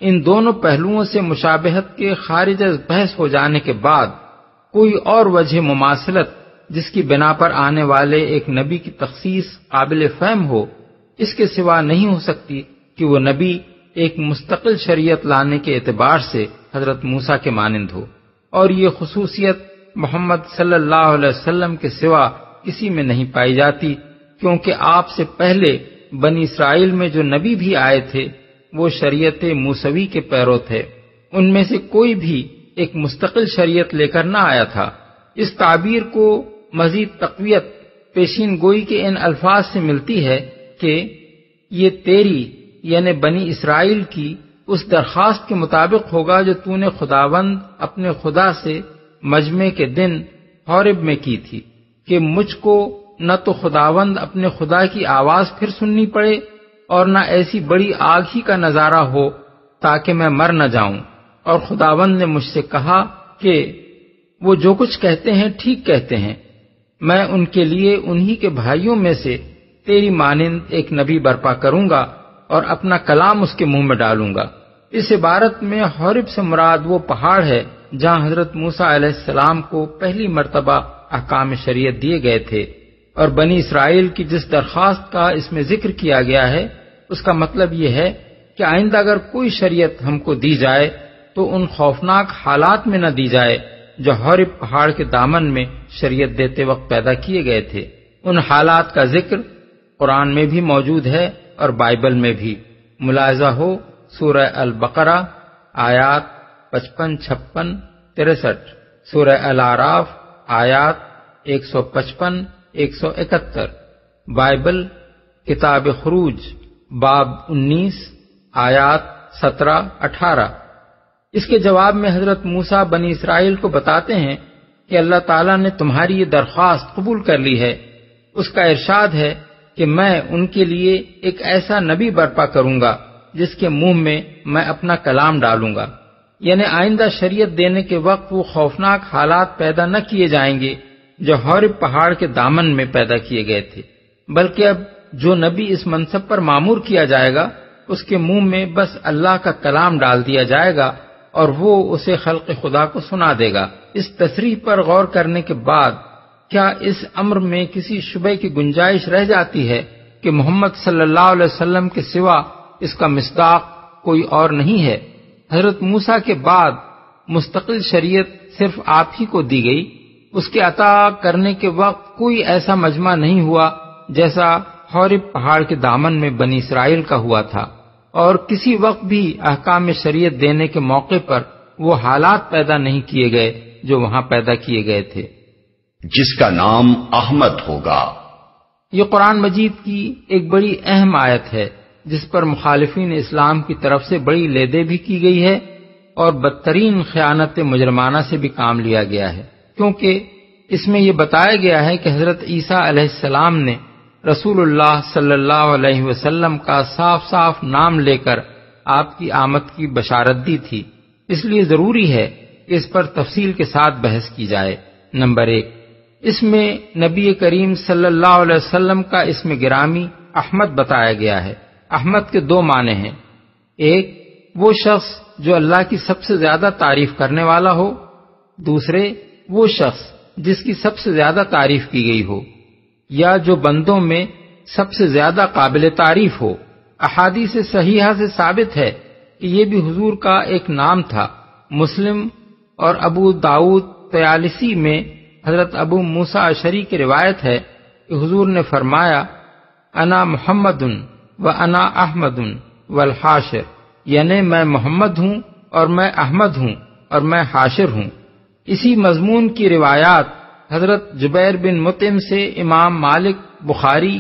Speaker 3: ان دونوں پہلوؤں سے مشابہت کے خارج از بحث ہو جانے کے بعد کوئی اور وجہ مماثلت جس کی بنا پر آنے والے ایک نبی کی تخصیص قابل فہم ہو، اس کے سوا نہیں ہو سکتی کہ وہ نبی ایک مستقل شریعت لانے کے اعتبار سے حضرت موسیٰ کے مانند ہو، اور یہ خصوصیت محمد صلی اللہ علیہ وسلم کے سوا کسی میں نہیں پائی جاتی، کیونکہ آپ سے پہلے بنی اسرائیل میں جو نبی بھی آئے تھے وہ شریعت موسوی کے پیرو تھے، ان میں سے کوئی بھی ایک مستقل شریعت لے کر نہ آیا تھا۔ اس تعبیر کو مزید تقویت پیشین گوئی کے ان الفاظ سے ملتی ہے کہ یہ تیری یعنی بنی اسرائیل کی اس درخواست کے مطابق ہوگا جو تو نے خداوند اپنے خدا سے مجمع کے دن حورب میں کی تھی، کہ مجھ کو نہ تو خداوند اپنے خدا کی آواز پھر سننی پڑے اور نہ ایسی بڑی آگ ہی کا نظارہ ہو تاکہ میں مر نہ جاؤں، اور خداوند نے مجھ سے کہا کہ وہ جو کچھ کہتے ہیں ٹھیک کہتے ہیں، میں ان کے لیے انہی کے بھائیوں میں سے تیری مانند ایک نبی برپا کروں گا اور اپنا کلام اس کے منہ میں ڈالوں گا۔ اس عبارت میں حورب سے مراد وہ پہاڑ ہے جہاں حضرت موسیٰ علیہ السلام کو پہلی مرتبہ احکام شریعت دیے گئے تھے، اور بنی اسرائیل کی جس درخواست کا اس میں ذکر کیا گیا ہے اس کا مطلب یہ ہے کہ آئندہ اگر کوئی شریعت ہم کو دی جائے تو ان خوفناک حالات میں نہ دی جائے جو حورب پہاڑ کے دامن میں شریعت دیتے وقت پیدا کیے گئے تھے۔ ان حالات کا ذکر قرآن میں بھی موجود ہے اور بائبل میں بھی، ملاحظہ ہو سورہ البقرہ آیات 55، 56، 63، سورہ الاعراف آیات 155، 171، بائبل کتاب خروج باب 19 آیات 17، 18۔ اس کے جواب میں حضرت موسیٰ بنی اسرائیل کو بتاتے ہیں کہ اللہ تعالیٰ نے تمہاری یہ درخواست قبول کر لی ہے۔ اس کا ارشاد ہے کہ میں ان کے لیے ایک ایسا نبی برپا کروں گا جس کے منہ میں اپنا کلام ڈالوں گا، یعنی آئندہ شریعت دینے کے وقت وہ خوفناک حالات پیدا نہ کیے جائیں گے جو حورب پہاڑ کے دامن میں پیدا کیے گئے تھے، بلکہ اب جو نبی اس منصب پر مامور کیا جائے گا اس کے منہ میں بس اللہ کا کلام ڈال دیا جائے گا اور وہ اسے خلق خدا کو سنا دے گا۔ اس تصریح پر غور کرنے کے بعد کیا اس امر میں کسی شبہ کی گنجائش رہ جاتی ہے کہ محمد صلی اللہ علیہ وسلم کے سوا اس کا مصداق کوئی اور نہیں ہے؟ حضرت موسیٰ کے بعد مستقل شریعت صرف آپ ہی کو دی گئی، اس کے عطا کرنے کے وقت کوئی ایسا مجمع نہیں ہوا جیسا حورب پہاڑ کے دامن میں بنی اسرائیل کا ہوا تھا، اور کسی وقت بھی احکام شریعت دینے کے موقع پر وہ حالات پیدا نہیں کیے گئے جو وہاں پیدا کیے گئے تھے۔
Speaker 1: جس کا نام احمد ہوگا۔
Speaker 3: یہ قرآن مجید کی ایک بڑی اہم آیت ہے جس پر مخالفین اسلام کی طرف سے بڑی لیدے بھی کی گئی ہے اور بدترین خیانت مجرمانہ سے بھی کام لیا گیا ہے، کیونکہ اس میں یہ بتایا گیا ہے کہ حضرت عیسیٰ علیہ السلام نے رسول اللہ صلی اللہ علیہ وسلم کا صاف صاف نام لے کر آپ کی آمد کی بشارت دی تھی، اس لیے ضروری ہے کہ اس پر تفصیل کے ساتھ بحث کی جائے۔ نمبر 1، اس میں نبی کریم صلی اللہ علیہ وسلم کا اسم گرامی احمد بتایا گیا ہے۔ احمد کے 2 معنی ہیں، ایک وہ شخص جو اللہ کی سب سے زیادہ تعریف کرنے والا ہو، دوسرے وہ شخص جس کی سب سے زیادہ تعریف کی گئی ہو یا جو بندوں میں سب سے زیادہ قابل تعریف ہو۔ احادیث صحیحہ سے ثابت ہے کہ یہ بھی حضور کا ایک نام تھا۔ مسلم اور ابو داؤد طیالسی میں حضرت ابو موسیٰ اشعری کی روایت ہے کہ حضور نے فرمایا، انا محمد و انا احمد والحاشر، یعنی میں محمد ہوں اور میں احمد ہوں اور میں حاشر ہوں۔ اسی مضمون کی روایات حضرت جبیر بن مطعم سے امام مالک، بخاری،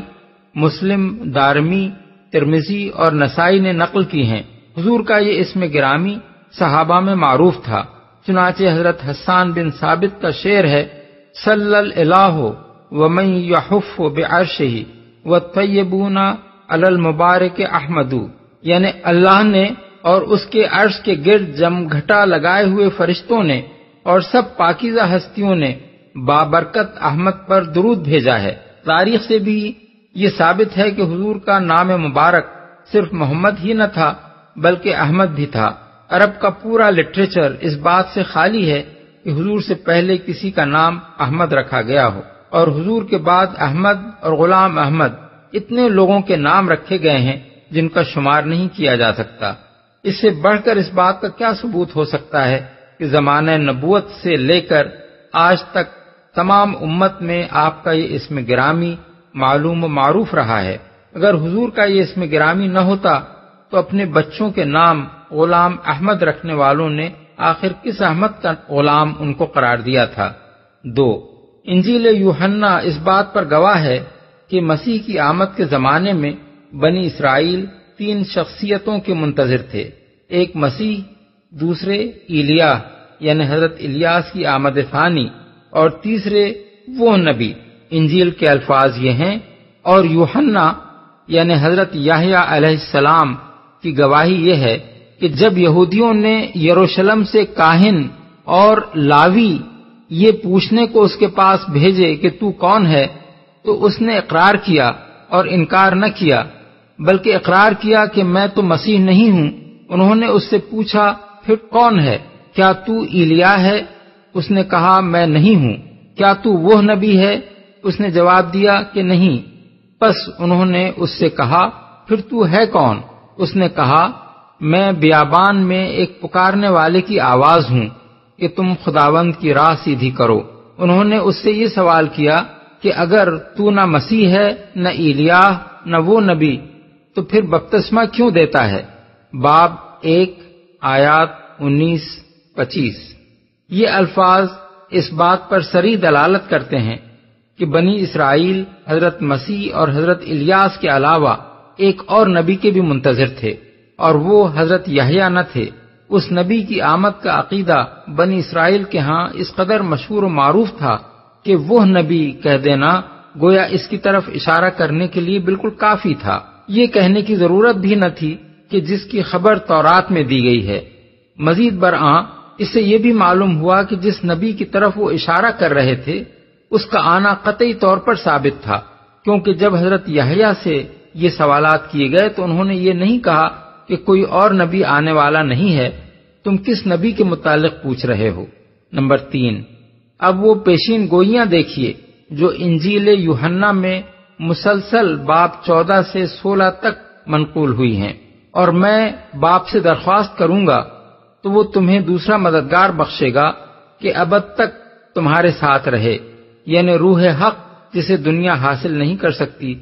Speaker 3: مسلم، دارمی، ترمذی اور نسائی نے نقل کی ہیں۔ حضور کا یہ اسم گرامی صحابہ میں معروف تھا، چنانچہ حضرت حسان بن ثابت کا شعر ہے، صلی الالہ ومن یحف بعرشہ والطیبون علی المبارک احمد، یعنی اللہ نے اور اس کے عرش کے گرد جمگھٹا لگائے ہوئے فرشتوں نے اور سب پاکیزہ ہستیوں نے بابرکت احمد پر درود بھیجا ہے۔ تاریخ سے بھی یہ ثابت ہے کہ حضور کا نام مبارک صرف محمد ہی نہ تھا بلکہ احمد بھی تھا۔ عرب کا پورا لٹریچر اس بات سے خالی ہے کہ حضور سے پہلے کسی کا نام احمد رکھا گیا ہو، اور حضور کے بعد احمد اور غلام احمد اتنے لوگوں کے نام رکھے گئے ہیں جن کا شمار نہیں کیا جا سکتا۔ اس سے بڑھ کر اس بات کا کیا ثبوت ہو سکتا ہے کہ زمانہ نبوت سے لے کر آج تک تمام امت میں آپ کا یہ اسم گرامی معلوم و معروف رہا ہے۔ اگر حضور کا یہ اسم گرامی نہ ہوتا تو اپنے بچوں کے نام غلام احمد رکھنے والوں نے آخر کس احمد کا غلام ان کو قرار دیا تھا؟ 2، انجیل یوحنا اس بات پر گواہ ہے کہ مسیح کی آمد کے زمانے میں بنی اسرائیل 3 شخصیتوں کے منتظر تھے، ایک مسیح، دوسرے ایلیا یعنی حضرت الیاس کی آمد ثانی، اور تیسرے وہ نبی۔ انجیل کے الفاظ یہ ہیں، اور یوحنا یعنی حضرت یحییٰ علیہ السلام کی گواہی یہ ہے کہ جب یہودیوں نے یروشلم سے کاہن اور لاوی یہ پوچھنے کو اس کے پاس بھیجے کہ تو کون ہے، تو اس نے اقرار کیا اور انکار نہ کیا، بلکہ اقرار کیا کہ میں تو مسیح نہیں ہوں۔ انہوں نے اس سے پوچھا، پھر کون ہے؟ کیا تو ایلیا ہے؟ اس نے کہا، میں نہیں ہوں۔ کیا تو وہ نبی ہے؟ اس نے جواب دیا کہ نہیں۔ پس انہوں نے اس سے کہا، پھر تو ہے کون؟ اس نے کہا، میں بیابان میں ایک پکارنے والے کی آواز ہوں کہ تم خداوند کی راہ سیدھی کرو۔ انہوں نے اس سے یہ سوال کیا کہ اگر تو نہ مسیح ہے، نہ ایلیا، نہ وہ نبی، تو پھر بپتسمہ کیوں دیتا ہے؟ باب 1 آیات 19-25۔ یہ الفاظ اس بات پر صریح دلالت کرتے ہیں کہ بنی اسرائیل حضرت مسیح اور حضرت الیاس کے علاوہ ایک اور نبی کے بھی منتظر تھے، اور وہ حضرت یحییٰ نہ تھے۔ اس نبی کی آمد کا عقیدہ بنی اسرائیل کے ہاں اس قدر مشہور و معروف تھا کہ وہ نبی کہہ دینا گویا اس کی طرف اشارہ کرنے کے لیے بالکل کافی تھا۔ یہ کہنے کی ضرورت بھی نہ تھی کہ جس کی خبر تورات میں دی گئی ہے۔ مزید برآں اس سے یہ بھی معلوم ہوا کہ جس نبی کی طرف وہ اشارہ کر رہے تھے اس کا آنا قطعی طور پر ثابت تھا، کیونکہ جب حضرت یحییٰ سے یہ سوالات کیے گئے تو انہوں نے یہ نہیں کہا کہ کوئی اور نبی آنے والا نہیں ہے، تم کس نبی کے متعلق پوچھ رہے ہو؟ نمبر 3، اب وہ پیشین گوئیاں دیکھیے جو انجیل یوحنا میں مسلسل باب 14 سے 16 تک منقول ہوئی ہیں، اور میں باپ سے درخواست کروں گا تو وہ تمہیں دوسرا مددگار بخشے گا کہ ابد تک تمہارے ساتھ رہے، یعنی روح حق جسے دنیا حاصل نہیں کر سکتی،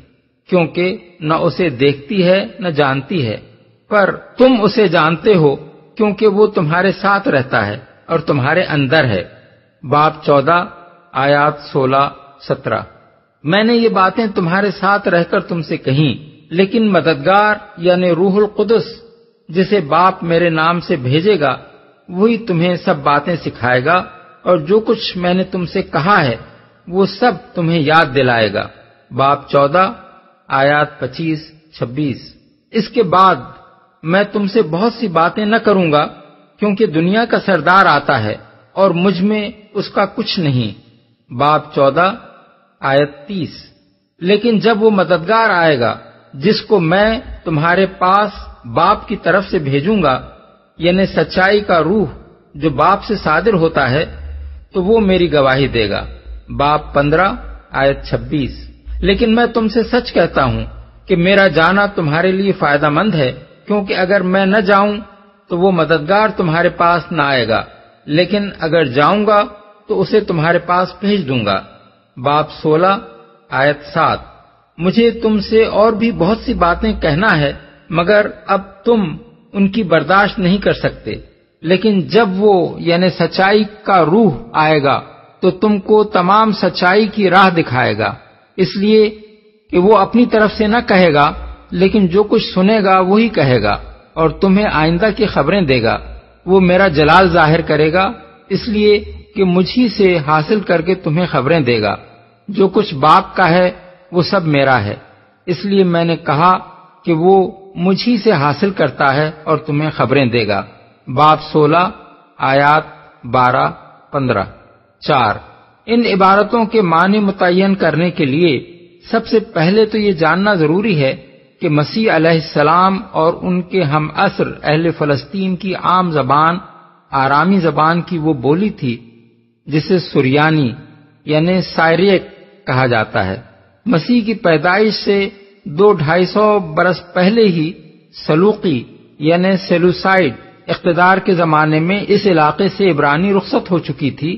Speaker 3: کیونکہ نہ اسے دیکھتی ہے نہ جانتی ہے، پر تم اسے جانتے ہو کیونکہ وہ تمہارے ساتھ رہتا ہے اور تمہارے اندر ہے۔ باب 14 آیات 16-17۔ میں نے یہ باتیں تمہارے ساتھ رہ کر تم سے کہیں، لیکن مددگار یعنی روح القدس جسے باپ میرے نام سے بھیجے گا وہی تمہیں سب باتیں سکھائے گا، اور جو کچھ میں نے تم سے کہا ہے وہ سب تمہیں یاد دلائے گا۔ باب 14 آیات 25-26۔ اس کے بعد میں تم سے بہت سی باتیں نہ کروں گا، کیونکہ دنیا کا سردار آتا ہے اور مجھ میں اس کا کچھ نہیں۔ باب 14 آیت 30۔ لیکن جب وہ مددگار آئے گا جس کو میں تمہارے پاس باپ کی طرف سے بھیجوں گا، یعنی سچائی کا روح جو باپ سے صادر ہوتا ہے، تو وہ میری گواہی دے گا۔ باب 15 آیت 26۔ لیکن میں تم سے سچ کہتا ہوں کہ میرا جانا تمہارے لیے فائدہ مند ہے، کیونکہ اگر میں نہ جاؤں تو وہ مددگار تمہارے پاس نہ آئے گا، لیکن اگر جاؤں گا تو اسے تمہارے پاس بھیج دوں گا۔ باب 16 آیت 7۔ مجھے تم سے اور بھی بہت سی باتیں کہنا ہے، مگر اب تم ان کی برداشت نہیں کر سکتے، لیکن جب وہ یعنی سچائی کا روح آئے گا تو تم کو تمام سچائی کی راہ دکھائے گا، اس لیے کہ وہ اپنی طرف سے نہ کہے گا، لیکن جو کچھ سنے گا وہی کہے گا اور تمہیں آئندہ کی خبریں دے گا۔ وہ میرا جلال ظاہر کرے گا، اس لیے کہ مجھی سے حاصل کر کے تمہیں خبریں دے گا۔ جو کچھ باپ کا ہے وہ سب میرا ہے، اس لیے میں نے کہا کہ وہ مجھی سے حاصل کرتا ہے اور تمہیں خبریں دے گا۔ باب 16 آیات 12-15۔ 4۔ ان عبارتوں کے معنی متعین کرنے کے لیے سب سے پہلے تو یہ جاننا ضروری ہے کہ مسیح علیہ السلام اور ان کے ہم عصر اہل فلسطین کی عام زبان آرامی زبان کی وہ بولی تھی جسے سریانی یعنی سائریک کہا جاتا ہے۔ مسیح کی پیدائش سے 200-250 برس پہلے ہی سلوقی یعنی سیلوسائڈ اقتدار کے زمانے میں اس علاقے سے عبرانی رخصت ہو چکی تھی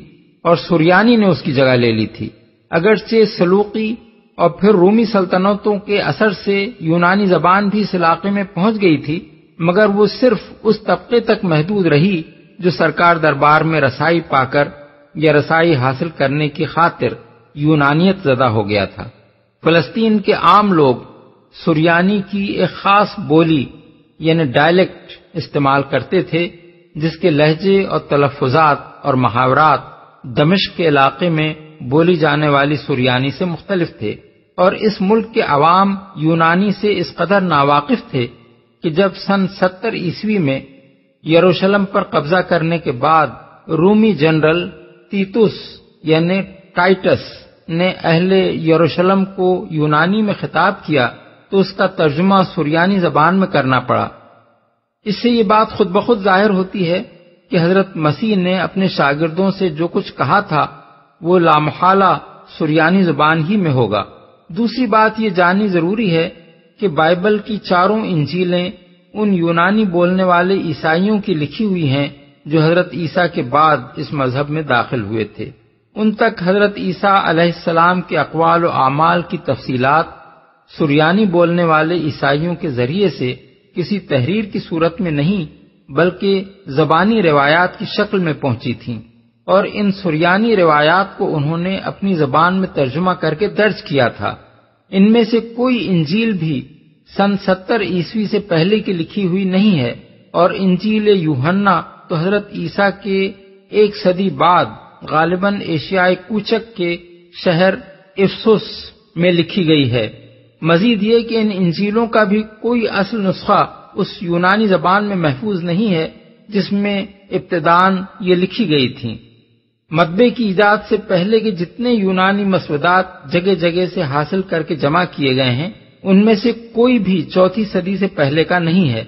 Speaker 3: اور سریانی نے اس کی جگہ لے لی تھی۔ اگرچہ سلوقی اور پھر رومی سلطنتوں کے اثر سے یونانی زبان بھی اس علاقے میں پہنچ گئی تھی، مگر وہ صرف اس طبقے تک محدود رہی جو سرکار دربار میں رسائی پا کر یا رسائی حاصل کرنے کی خاطر یونانیت زدہ ہو گیا تھا۔ فلسطین کے عام لوگ سریانی کی ایک خاص بولی یعنی ڈائلیکٹ استعمال کرتے تھے، جس کے لہجے اور تلفظات اور محاورات دمشق کے علاقے میں بولی جانے والی سریانی سے مختلف تھے، اور اس ملک کے عوام یونانی سے اس قدر ناواقف تھے کہ جب سن 70 عیسوی میں یروشلم پر قبضہ کرنے کے بعد رومی جنرل تیتوس یعنی ٹائٹس نے اہل یروشلم کو یونانی میں خطاب کیا تو اس کا ترجمہ سریانی زبان میں کرنا پڑا۔ اس سے یہ بات خود بخود ظاہر ہوتی ہے کہ حضرت مسیح نے اپنے شاگردوں سے جو کچھ کہا تھا وہ لامحالہ سریانی زبان ہی میں ہوگا۔ دوسری بات یہ جاننی ضروری ہے کہ بائبل کی 4 انجیلیں ان یونانی بولنے والے عیسائیوں کی لکھی ہوئی ہیں جو حضرت عیسیٰ کے بعد اس مذہب میں داخل ہوئے تھے۔ ان تک حضرت عیسیٰ علیہ السلام کے اقوال و اعمال کی تفصیلات سریانی بولنے والے عیسائیوں کے ذریعے سے کسی تحریر کی صورت میں نہیں بلکہ زبانی روایات کی شکل میں پہنچی تھیں، اور ان سریانی روایات کو انہوں نے اپنی زبان میں ترجمہ کر کے درج کیا تھا۔ ان میں سے کوئی انجیل بھی سن 70 عیسوی سے پہلے کی لکھی ہوئی نہیں ہے، اور انجیل یوحنا تو حضرت عیسیٰ کے 1 صدی بعد غالباً ایشیائے کوچک کے شہر افسس میں لکھی گئی ہے۔ مزید یہ کہ ان انجیلوں کا بھی کوئی اصل نسخہ اس یونانی زبان میں محفوظ نہیں ہے جس میں ابتداً یہ لکھی گئی تھیں۔ مطبعے کی ایجاد سے پہلے کے جتنے یونانی مسودات جگہ جگہ سے حاصل کر کے جمع کیے گئے ہیں ان میں سے کوئی بھی 4 صدی سے پہلے کا نہیں ہے،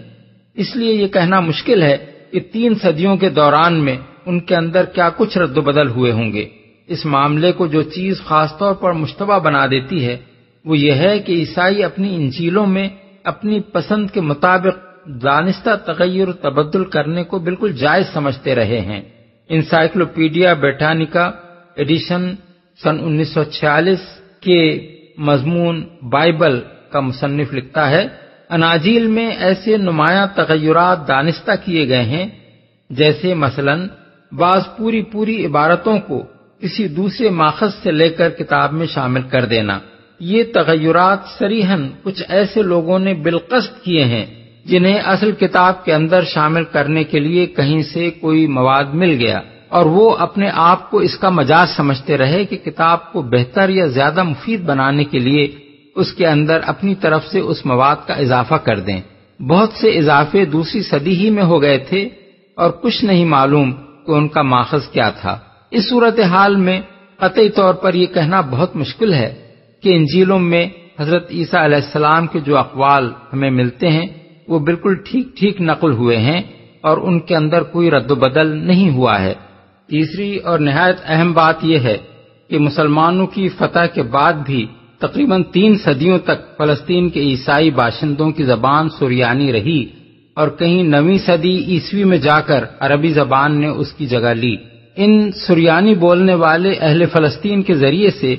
Speaker 3: اس لیے یہ کہنا مشکل ہے کہ 3 صدیوں کے دوران میں ان کے اندر کیا کچھ رد و بدل ہوئے ہوں گے۔ اس معاملے کو جو چیز خاص طور پر مشتبہ بنا دیتی ہے وہ یہ ہے کہ عیسائی اپنی انجیلوں میں اپنی پسند کے مطابق دانستہ تغیر و تبدل کرنے کو بالکل جائز سمجھتے رہے ہیں۔ انسائکلوپیڈیا بریٹانیکا ایڈیشن سن 1946 کے مضمون بائبل کا مصنف لکھتا ہے، اناجیل میں ایسے نمایاں تغیرات دانستہ کیے گئے ہیں جیسے مثلاً بعض پوری عبارتوں کو کسی دوسرے ماخذ سے لے کر کتاب میں شامل کر دینا۔ یہ تغیرات صریحاً کچھ ایسے لوگوں نے بالقصد کیے ہیں جنہیں اصل کتاب کے اندر شامل کرنے کے لیے کہیں سے کوئی مواد مل گیا اور وہ اپنے آپ کو اس کا مجاز سمجھتے رہے کہ کتاب کو بہتر یا زیادہ مفید بنانے کے لیے اس کے اندر اپنی طرف سے اس مواد کا اضافہ کر دیں۔ بہت سے اضافے دوسری صدی ہی میں ہو گئے تھے اور کچھ نہیں معلوم کہ ان کا ماخذ کیا تھا۔ اس صورتحال میں قطعی طور پر یہ کہنا بہت مشکل ہے کہ انجیلوں میں حضرت عیسیٰ علیہ السلام کے جو اقوال ہمیں ملتے ہیں وہ بالکل ٹھیک نقل ہوئے ہیں اور ان کے اندر کوئی رد و بدل نہیں ہوا ہے۔ تیسری اور نہایت اہم بات یہ ہے کہ مسلمانوں کی فتح کے بعد بھی تقریباً 3 صدیوں تک فلسطین کے عیسائی باشندوں کی زبان سریانی رہی اور کہیں 9ویں صدی عیسوی میں جا کر عربی زبان نے اس کی جگہ لی۔ ان سریانی بولنے والے اہل فلسطین کے ذریعے سے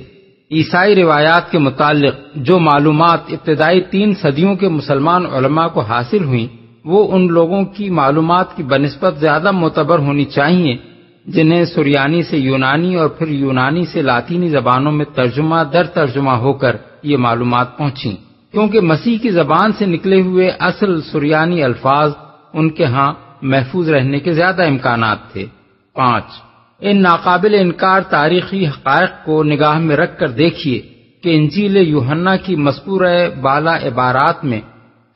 Speaker 3: عیسائی روایات کے متعلق جو معلومات ابتدائی 3 صدیوں کے مسلمان علماء کو حاصل ہوئیں وہ ان لوگوں کی معلومات کی بنسبت زیادہ معتبر ہونی چاہیے جنہیں سریانی سے یونانی اور پھر یونانی سے لاطینی زبانوں میں ترجمہ در ترجمہ ہو کر یہ معلومات پہنچیں، کیونکہ مسیح کی زبان سے نکلے ہوئے اصل سریانی الفاظ ان کے ہاں محفوظ رہنے کے زیادہ امکانات تھے۔ 5 ان ناقابل انکار تاریخی حقائق کو نگاہ میں رکھ کر دیکھیے کہ انجیل یوحنا کی مذکورہ بالا عبارات میں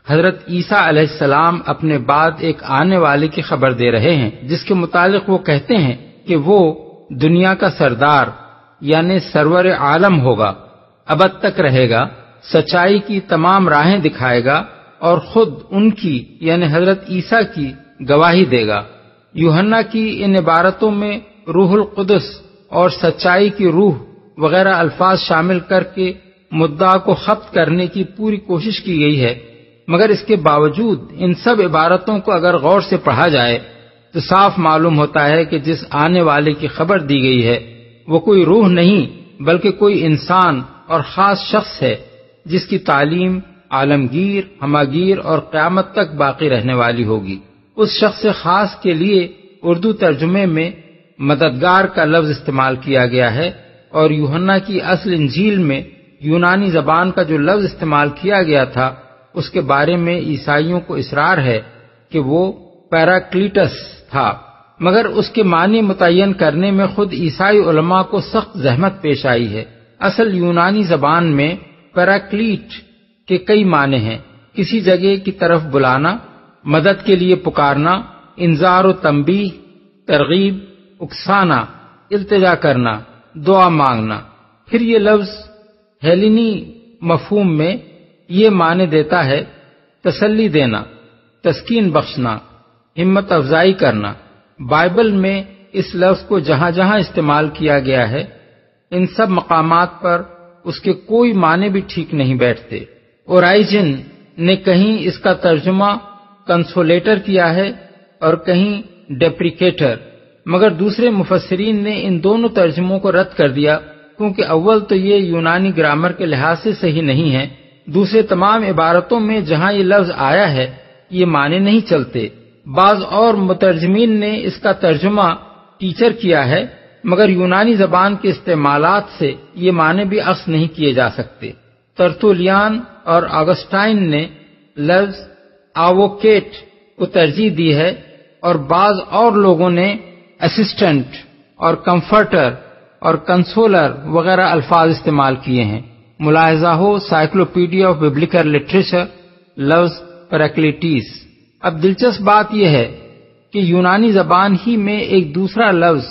Speaker 3: حضرت عیسیٰ علیہ السلام اپنے بعد ایک آنے والے کی خبر دے رہے ہیں جس کے متعلق وہ کہتے ہیں کہ وہ دنیا کا سردار یعنی سرور عالم ہوگا، ابد تک رہے گا، سچائی کی تمام راہیں دکھائے گا اور خود ان کی یعنی حضرت عیسیٰ کی گواہی دے گا۔ یوحنا کی ان عبارتوں میں روح القدس اور سچائی کی روح وغیرہ الفاظ شامل کر کے مدعا کو خفت کرنے کی پوری کوشش کی گئی ہے، مگر اس کے باوجود ان سب عبارتوں کو اگر غور سے پڑھا جائے تو صاف معلوم ہوتا ہے کہ جس آنے والے کی خبر دی گئی ہے وہ کوئی روح نہیں بلکہ کوئی انسان اور خاص شخص ہے جس کی تعلیم عالمگیر، ہماگیر اور قیامت تک باقی رہنے والی ہوگی۔ اس شخص خاص کے لیے اردو ترجمے میں مددگار کا لفظ استعمال کیا گیا ہے اور یوحنا کی اصل انجیل میں یونانی زبان کا جو لفظ استعمال کیا گیا تھا اس کے بارے میں عیسائیوں کو اصرار ہے کہ وہ پیراکلیٹس تھا، مگر اس کے معنی متعین کرنے میں خود عیسائی علماء کو سخت زحمت پیش آئی ہے۔ اصل یونانی زبان میں پیراکلیٹ کے کئی معنی ہیں، کسی جگہ کی طرف بلانا، مدد کے لیے پکارنا، انذار و تنبیہ، ترغیب، اکسانا، التجا کرنا، دعا مانگنا۔ پھر یہ لفظ ہیلینی مفہوم میں یہ معنی دیتا ہے تسلی دینا، تسکین بخشنا، ہمت افزائی کرنا۔ بائبل میں اس لفظ کو جہاں جہاں استعمال کیا گیا ہے ان سب مقامات پر اس کے کوئی معنی بھی ٹھیک نہیں بیٹھتے۔ اوریجن نے کہیں اس کا ترجمہ کنسولیٹر کیا ہے اور کہیں ڈیپریکیٹر، مگر دوسرے مفسرین نے ان دونوں ترجموں کو رد کر دیا کیونکہ اول تو یہ یونانی گرامر کے لحاظ سے صحیح نہیں ہے، دوسرے تمام عبارتوں میں جہاں یہ لفظ آیا ہے یہ معنی نہیں چلتے۔ بعض اور مترجمین نے اس کا ترجمہ ٹیچر کیا ہے، مگر یونانی زبان کے استعمالات سے یہ معنی بھی اخذ نہیں کیے جا سکتے۔ ترتولیان اور آگسٹائن نے لفظ آووکیٹ کو ترجیح دی ہے اور بعض اور لوگوں نے اسسٹنٹ اور کمفرٹر اور کنسولر وغیرہ الفاظ استعمال کیے ہیں۔ ملاحظہ ہو سائیکلوپیڈیا آف ببلیکل لٹریچر لفظ پیراکلیٹیس۔ اب دلچسپ بات یہ ہے کہ یونانی زبان ہی میں ایک دوسرا لفظ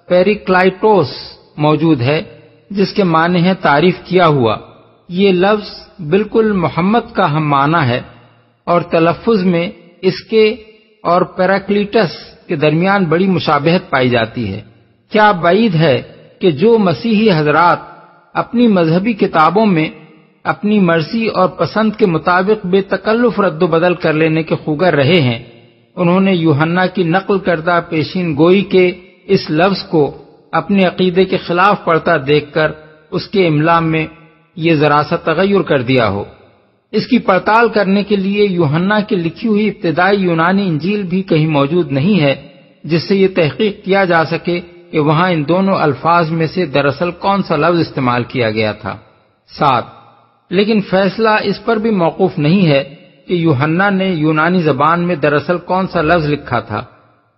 Speaker 3: پیریکلائٹوس موجود ہے جس کے معنی ہے تعریف کیا ہوا۔ یہ لفظ بالکل محمد کا ہم معنی ہے اور تلفظ میں اس کے اور پیراکلیٹس کے درمیان بڑی مشابہت پائی جاتی ہے۔ کیا بعید ہے کہ جو مسیحی حضرات اپنی مذہبی کتابوں میں اپنی مرضی اور پسند کے مطابق بے تکلف رد و بدل کر لینے کے خوگر رہے ہیں، انہوں نے یوحنا کی نقل کردہ پیشین گوئی کے اس لفظ کو اپنے عقیدے کے خلاف پڑھتا دیکھ کر اس کے املا میں یہ ذرا سا تغیر کر دیا ہو۔ اس کی پڑتال کرنے کے لیے یوحنا کی لکھی ہوئی ابتدائی یونانی انجیل بھی کہیں موجود نہیں ہے جس سے یہ تحقیق کیا جا سکے کہ وہاں ان دونوں الفاظ میں سے دراصل کون سا لفظ استعمال کیا گیا تھا۔ 7 لیکن فیصلہ اس پر بھی موقوف نہیں ہے کہ یوحنا نے یونانی زبان میں دراصل کون سا لفظ لکھا تھا،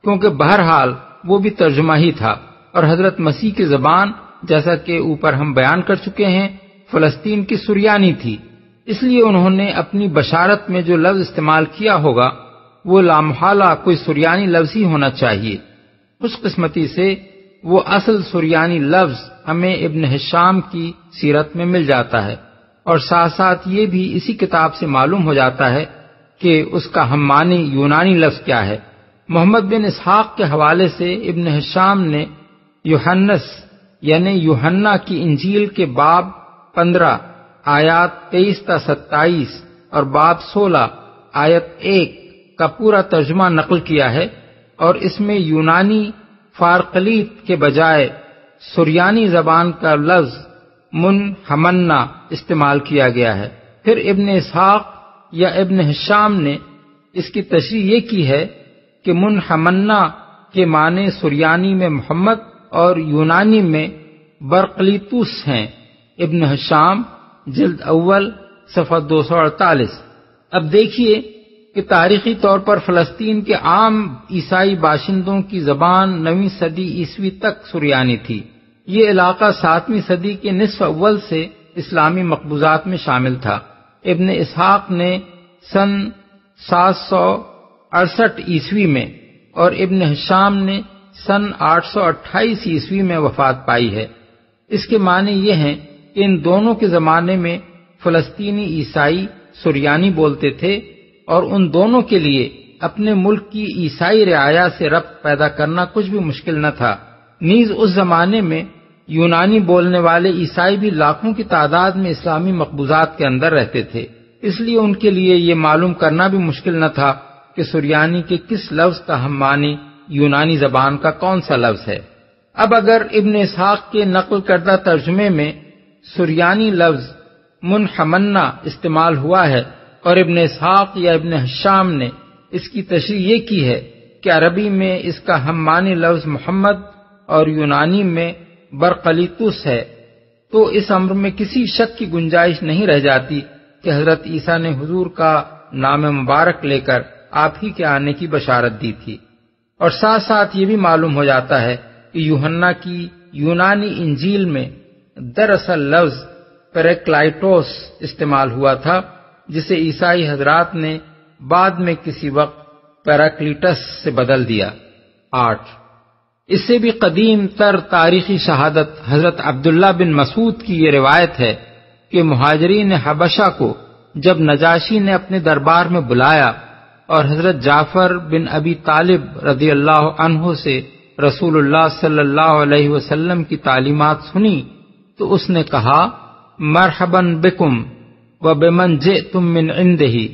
Speaker 3: کیونکہ بہرحال وہ بھی ترجمہ ہی تھا اور حضرت مسیح کی زبان جیسا کہ اوپر ہم بیان کر چکے ہیں فلسطین کی سریانی تھی اس لیے انہوں نے اپنی بشارت میں جو لفظ استعمال کیا ہوگا وہ لامحالہ کوئی سریانی لفظ ہی ہونا چاہیے۔ خوش قسمتی سے وہ اصل سریانی لفظ ہمیں ابن ہشام کی سیرت میں مل جاتا ہے، اور ساتھ ساتھ یہ بھی اسی کتاب سے معلوم ہو جاتا ہے کہ اس کا ہم معنی یونانی لفظ کیا ہے۔ محمد بن اسحاق کے حوالے سے ابن ہشام نے یوحنس یعنی یوحنا کی انجیل کے باب 15 آیات 23 تا 27 اور باب 16 آیت 1 کا پورا ترجمہ نقل کیا ہے، اور اس میں یونانی فارقلیت کے بجائے سریانی زبان کا لفظ منحمنا استعمال کیا گیا ہے۔ پھر ابن اسحاق یا ابن ہشام نے اس کی تشریح یہ کی ہے کہ منحمنا کے معنی سریانی میں محمد اور یونانی میں برقلیتوس ہیں۔ ابن ہشام جلد اول صفحہ 248۔ اب دیکھیے کہ تاریخی طور پر فلسطین کے عام عیسائی باشندوں کی زبان 9ویں صدی عیسوی تک سریانی تھی۔ یہ علاقہ 7ویں صدی کے نصف اول سے اسلامی مقبوضات میں شامل تھا۔ ابن اسحاق نے سن 768 عیسوی میں اور ابن ہشام نے سن 828 عیسوی میں وفات پائی ہے۔ اس کے معنی یہ ہیں کہ ان دونوں کے زمانے میں فلسطینی عیسائی سریانی بولتے تھے، اور ان دونوں کے لیے اپنے ملک کی عیسائی رعایا سے ربط پیدا کرنا کچھ بھی مشکل نہ تھا۔ نیز اس زمانے میں یونانی بولنے والے عیسائی بھی لاکھوں کی تعداد میں اسلامی مقبوضات کے اندر رہتے تھے، اس لیے ان کے لیے یہ معلوم کرنا بھی مشکل نہ تھا کہ سریانی کے کس لفظ کا ہم معنی یونانی زبان کا کون سا لفظ ہے۔ اب اگر ابن اسحاق کے نقل کردہ ترجمے میں سریانی لفظ منحمنا استعمال ہوا ہے اور ابن اسحاق یا ابن ہشام نے اس کی تشریح یہ کی ہے کہ عربی میں اس کا ہم معنی لفظ محمد اور یونانی میں برقلیتوس ہے، تو اس امر میں کسی شک کی گنجائش نہیں رہ جاتی کہ حضرت عیسیٰ نے حضور کا نام مبارک لے کر آپ ہی کے آنے کی بشارت دی تھی۔ اور ساتھ ساتھ یہ بھی معلوم ہو جاتا ہے کہ یوحنا کی یونانی انجیل میں دراصل لفظ پیریکلائٹوس استعمال ہوا تھا، جسے عیسائی حضرات نے بعد میں کسی وقت پیراکلیٹس سے بدل دیا۔ 8 اس سے بھی قدیم تر تاریخی شہادت حضرت عبداللہ بن مسعود کی یہ روایت ہے کہ مہاجرین حبشہ کو جب نجاشی نے اپنے دربار میں بلایا اور حضرت جعفر بن ابی طالب رضی اللہ عنہ سے رسول اللہ صلی اللہ علیہ وسلم کی تعلیمات سنی تو اس نے کہا، مرحباً بکم وبمن جئتم من عنده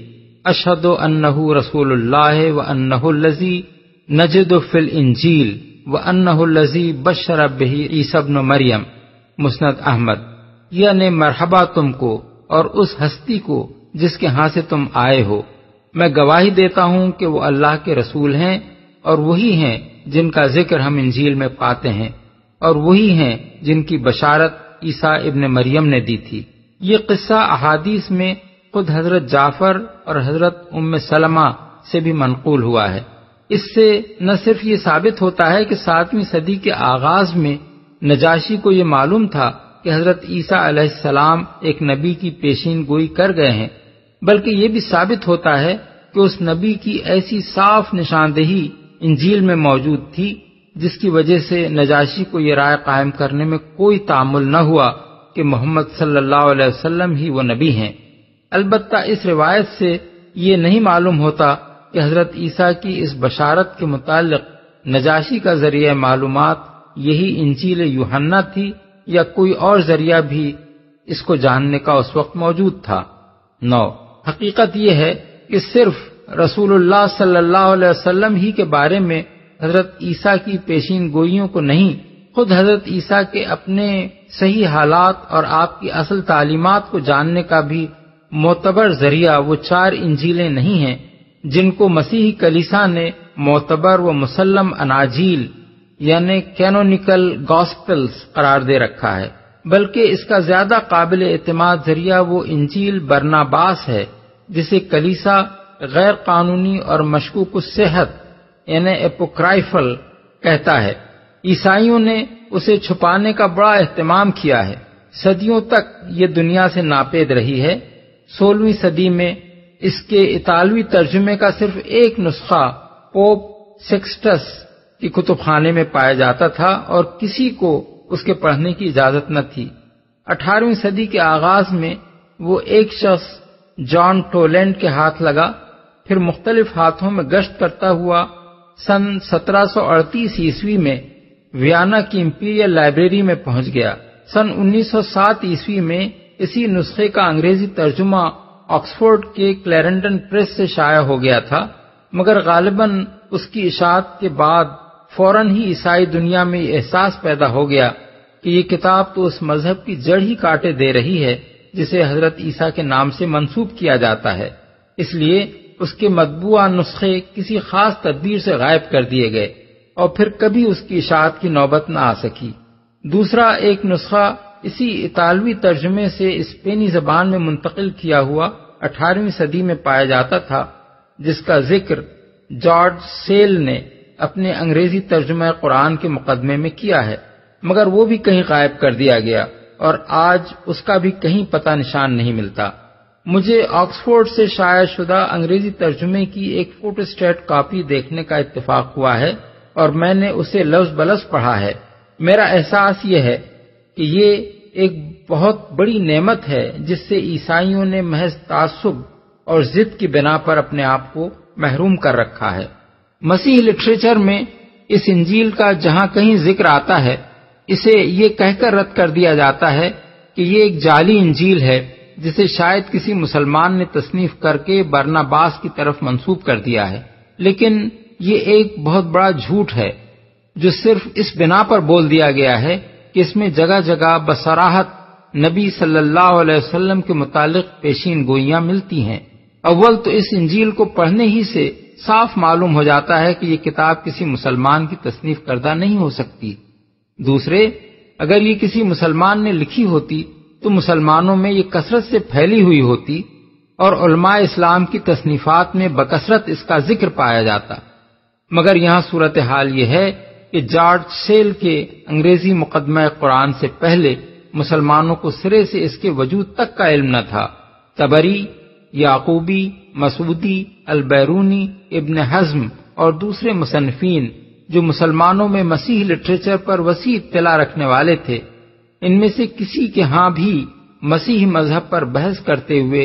Speaker 3: اشہد انہ رسول اللہ وانہ الذی نجد فی الانجیل وانہ الذی بشر بہ عیسی ابن مریم، مسند احمد، یعنی مرحبا تم کو اور اس ہستی کو جس کے ہاں سے تم آئے ہو۔ میں گواہی دیتا ہوں کہ وہ اللہ کے رسول ہیں، اور وہی ہیں جن کا ذکر ہم انجیل میں پاتے ہیں، اور وہی ہیں جن کی بشارت عیسیٰ ابن مریم نے دی تھی۔ یہ قصہ احادیث میں خود حضرت جعفر اور حضرت ام سلمہ سے بھی منقول ہوا ہے۔ اس سے نہ صرف یہ ثابت ہوتا ہے کہ 7ویں صدی کے آغاز میں نجاشی کو یہ معلوم تھا کہ حضرت عیسیٰ علیہ السلام ایک نبی کی پیشین گوئی کر گئے ہیں، بلکہ یہ بھی ثابت ہوتا ہے کہ اس نبی کی ایسی صاف نشاندہی انجیل میں موجود تھی جس کی وجہ سے نجاشی کو یہ رائے قائم کرنے میں کوئی تعامل نہ ہوا کہ محمد صلی اللہ علیہ وسلم ہی وہ نبی ہیں۔ البتہ اس روایت سے یہ نہیں معلوم ہوتا کہ حضرت عیسیٰ کی اس بشارت کے متعلق نجاشی کا ذریعہ معلومات یہی انجیل یوحنا تھی یا کوئی اور ذریعہ بھی اس کو جاننے کا اس وقت موجود تھا۔ 9 حقیقت یہ ہے کہ صرف رسول اللہ صلی اللہ علیہ وسلم ہی کے بارے میں حضرت عیسیٰ کی پیشین گوئیوں کو نہیں، خود حضرت عیسیٰ کے اپنے صحیح حالات اور آپ کی اصل تعلیمات کو جاننے کا بھی معتبر ذریعہ وہ 4 انجیلیں نہیں ہیں جن کو مسیحی کلیسا نے معتبر و مسلم اناجیل یعنی کینونیکل گاسپلز قرار دے رکھا ہے، بلکہ اس کا زیادہ قابل اعتماد ذریعہ وہ انجیل برناباس ہے جسے کلیسا غیر قانونی اور مشکوک الصحت یعنی اپوکرائفل کہتا ہے۔ عیسائیوں نے اسے چھپانے کا بڑا اہتمام کیا ہے، صدیوں تک یہ دنیا سے ناپید رہی ہے۔ 16ویں صدی میں اس کے اطالوی ترجمے کا صرف ایک نسخہ پوپ سیکسٹس کی کتب خانے میں پایا جاتا تھا اور کسی کو اس کے پڑھنے کی اجازت نہ تھی۔ 18ویں صدی کے آغاز میں وہ ایک شخص جان ٹولینڈ کے ہاتھ لگا، پھر مختلف ہاتھوں میں گشت کرتا ہوا سن 1738 عیسوی میں ویانا کی امپیریل لائبریری میں پہنچ گیا۔ سن 1907 عیسوی میں اسی نسخے کا انگریزی ترجمہ آکسفورڈ کے کلیرنڈن پریس سے شائع ہو گیا تھا، مگر غالباً اس کی اشاعت کے بعد فوراً ہی عیسائی دنیا میں یہ احساس پیدا ہو گیا کہ یہ کتاب تو اس مذہب کی جڑ ہی کاٹے دے رہی ہے جسے حضرت عیسیٰ کے نام سے منسوب کیا جاتا ہے، اس لیے اس کے مطبوعہ نسخے کسی خاص تدبیر سے غائب کر دیے گئے اور پھر کبھی اس کی اشاعت کی نوبت نہ آ سکی۔ دوسرا ایک نسخہ اسی اطالوی ترجمے سے اسپینی زبان میں منتقل کیا ہوا 18ویں صدی میں پایا جاتا تھا، جس کا ذکر جارج سیل نے اپنے انگریزی ترجمہ قرآن کے مقدمے میں کیا ہے، مگر وہ بھی کہیں غائب کر دیا گیا اور آج اس کا بھی کہیں پتہ نشان نہیں ملتا۔ مجھے آکسفورڈ سے شائع شدہ انگریزی ترجمے کی ایک فوٹوسٹیٹ کاپی دیکھنے کا اتفاق ہوا ہے اور میں نے اسے لفظ بلفظ پڑھا ہے۔ میرا احساس یہ ہے کہ یہ ایک بہت بڑی نعمت ہے جس سے عیسائیوں نے محض تعصب اور ضد کی بنا پر اپنے آپ کو محروم کر رکھا ہے۔ مسیح لٹریچر میں اس انجیل کا جہاں کہیں ذکر آتا ہے اسے یہ کہہ کر رد کر دیا جاتا ہے کہ یہ ایک جعلی انجیل ہے جسے شاید کسی مسلمان نے تصنیف کر کے برناباس کی طرف منسوب کر دیا ہے، لیکن یہ ایک بہت بڑا جھوٹ ہے جو صرف اس بنا پر بول دیا گیا ہے کہ اس میں جگہ جگہ بصراحت نبی صلی اللہ علیہ وسلم کے متعلق پیشین گوئیاں ملتی ہیں۔ اول تو اس انجیل کو پڑھنے ہی سے صاف معلوم ہو جاتا ہے کہ یہ کتاب کسی مسلمان کی تصنیف کردہ نہیں ہو سکتی۔ دوسرے، اگر یہ کسی مسلمان نے لکھی ہوتی تو مسلمانوں میں یہ کثرت سے پھیلی ہوئی ہوتی اور علماء اسلام کی تصنیفات میں بکثرت اس کا ذکر پایا جاتا، مگر یہاں صورتحال یہ ہے کہ جارج سیل کے انگریزی مقدمہ قرآن سے پہلے مسلمانوں کو سرے سے اس کے وجود تک کا علم نہ تھا۔ طبری، یعقوبی، مسعودی، البیرونی، ابن حزم اور دوسرے مصنفین جو مسلمانوں میں مسیح لٹریچر پر وسیع اطلاع رکھنے والے تھے، ان میں سے کسی کے ہاں بھی مسیح مذہب پر بحث کرتے ہوئے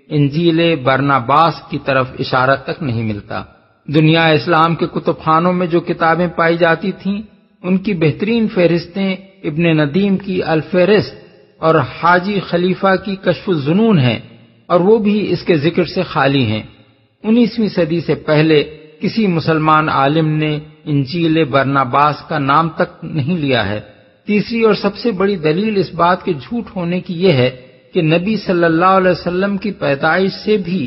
Speaker 3: انجیل برناباس کی طرف اشارہ تک نہیں ملتا۔ دنیا اسلام کے کتب خانوں میں جو کتابیں پائی جاتی تھیں ان کی بہترین فہرستیں ابن ندیم کی الفہرست اور حاجی خلیفہ کی کشف الظنون ہیں، اور وہ بھی اس کے ذکر سے خالی ہیں۔ 19ویں صدی سے پہلے کسی مسلمان عالم نے انجیل برناباس کا نام تک نہیں لیا ہے۔ تیسری اور سب سے بڑی دلیل اس بات کے جھوٹ ہونے کی یہ ہے کہ نبی صلی اللہ علیہ وسلم کی پیدائش سے بھی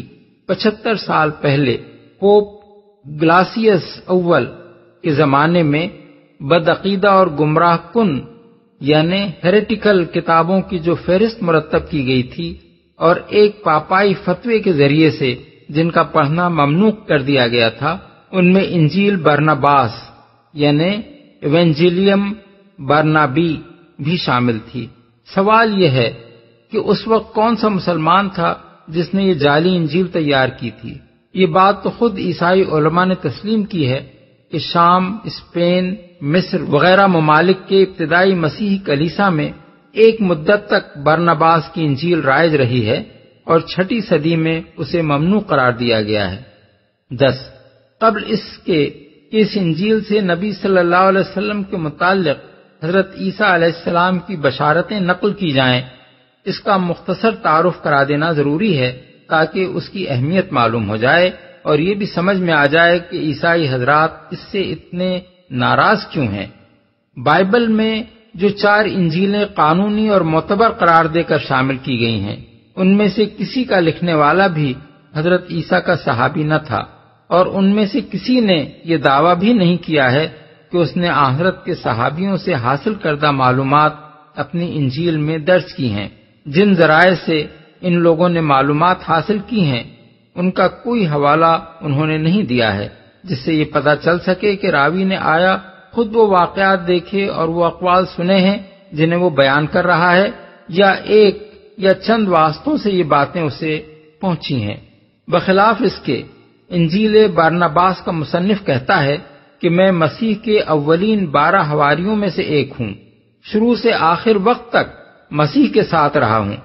Speaker 3: 75 سال پہلے پوپ گلاسیس اول کے زمانے میں بدعقیدہ اور گمراہ کن یعنی ہیریٹیکل کتابوں کی جو فہرست مرتب کی گئی تھی اور ایک پاپائی فتوے کے ذریعے سے جن کا پڑھنا ممنوع کر دیا گیا تھا، ان میں انجیل برناباس یعنی ایونجیلیم برنابی بھی شامل تھی۔ سوال یہ ہے کہ اس وقت کون سا مسلمان تھا جس نے یہ جعلی انجیل تیار کی تھی؟ یہ بات تو خود عیسائی علماء نے تسلیم کی ہے کہ شام، اسپین، مصر وغیرہ ممالک کے ابتدائی مسیحی کلیسا میں ایک مدت تک برناباس کی انجیل رائج رہی ہے اور 6 صدی میں اسے ممنوع قرار دیا گیا ہے۔ 10 قبل اس کے کہ اس انجیل سے نبی صلی اللہ علیہ وسلم کے متعلق حضرت عیسیٰ علیہ السلام کی بشارتیں نقل کی جائیں، اس کا مختصر تعارف کرا دینا ضروری ہے تاکہ اس کی اہمیت معلوم ہو جائے اور یہ بھی سمجھ میں آ جائے کہ عیسائی حضرات اس سے اتنے ناراض کیوں ہیں۔ بائبل میں جو 4 انجیلیں قانونی اور معتبر قرار دے کر شامل کی گئی ہیں، ان میں سے کسی کا لکھنے والا بھی حضرت عیسیٰ کا صحابی نہ تھا، اور ان میں سے کسی نے یہ دعویٰ بھی نہیں کیا ہے کہ اس نے حضرت کے صحابیوں سے حاصل کردہ معلومات اپنی انجیل میں درج کی ہیں۔ جن ذرائع سے ان لوگوں نے معلومات حاصل کی ہیں ان کا کوئی حوالہ انہوں نے نہیں دیا ہے جس سے یہ پتہ چل سکے کہ راوی نے آیا خود وہ واقعات دیکھے اور وہ اقوال سنے ہیں جنہیں وہ بیان کر رہا ہے، یا ایک یا چند واسطوں سے یہ باتیں اسے پہنچی ہیں۔ بخلاف اس کے انجیل برناباس کا مصنف کہتا ہے کہ میں مسیح کے اولین 12 حواریوں میں سے ایک ہوں، شروع سے آخر وقت تک مسیح کے ساتھ رہا ہوں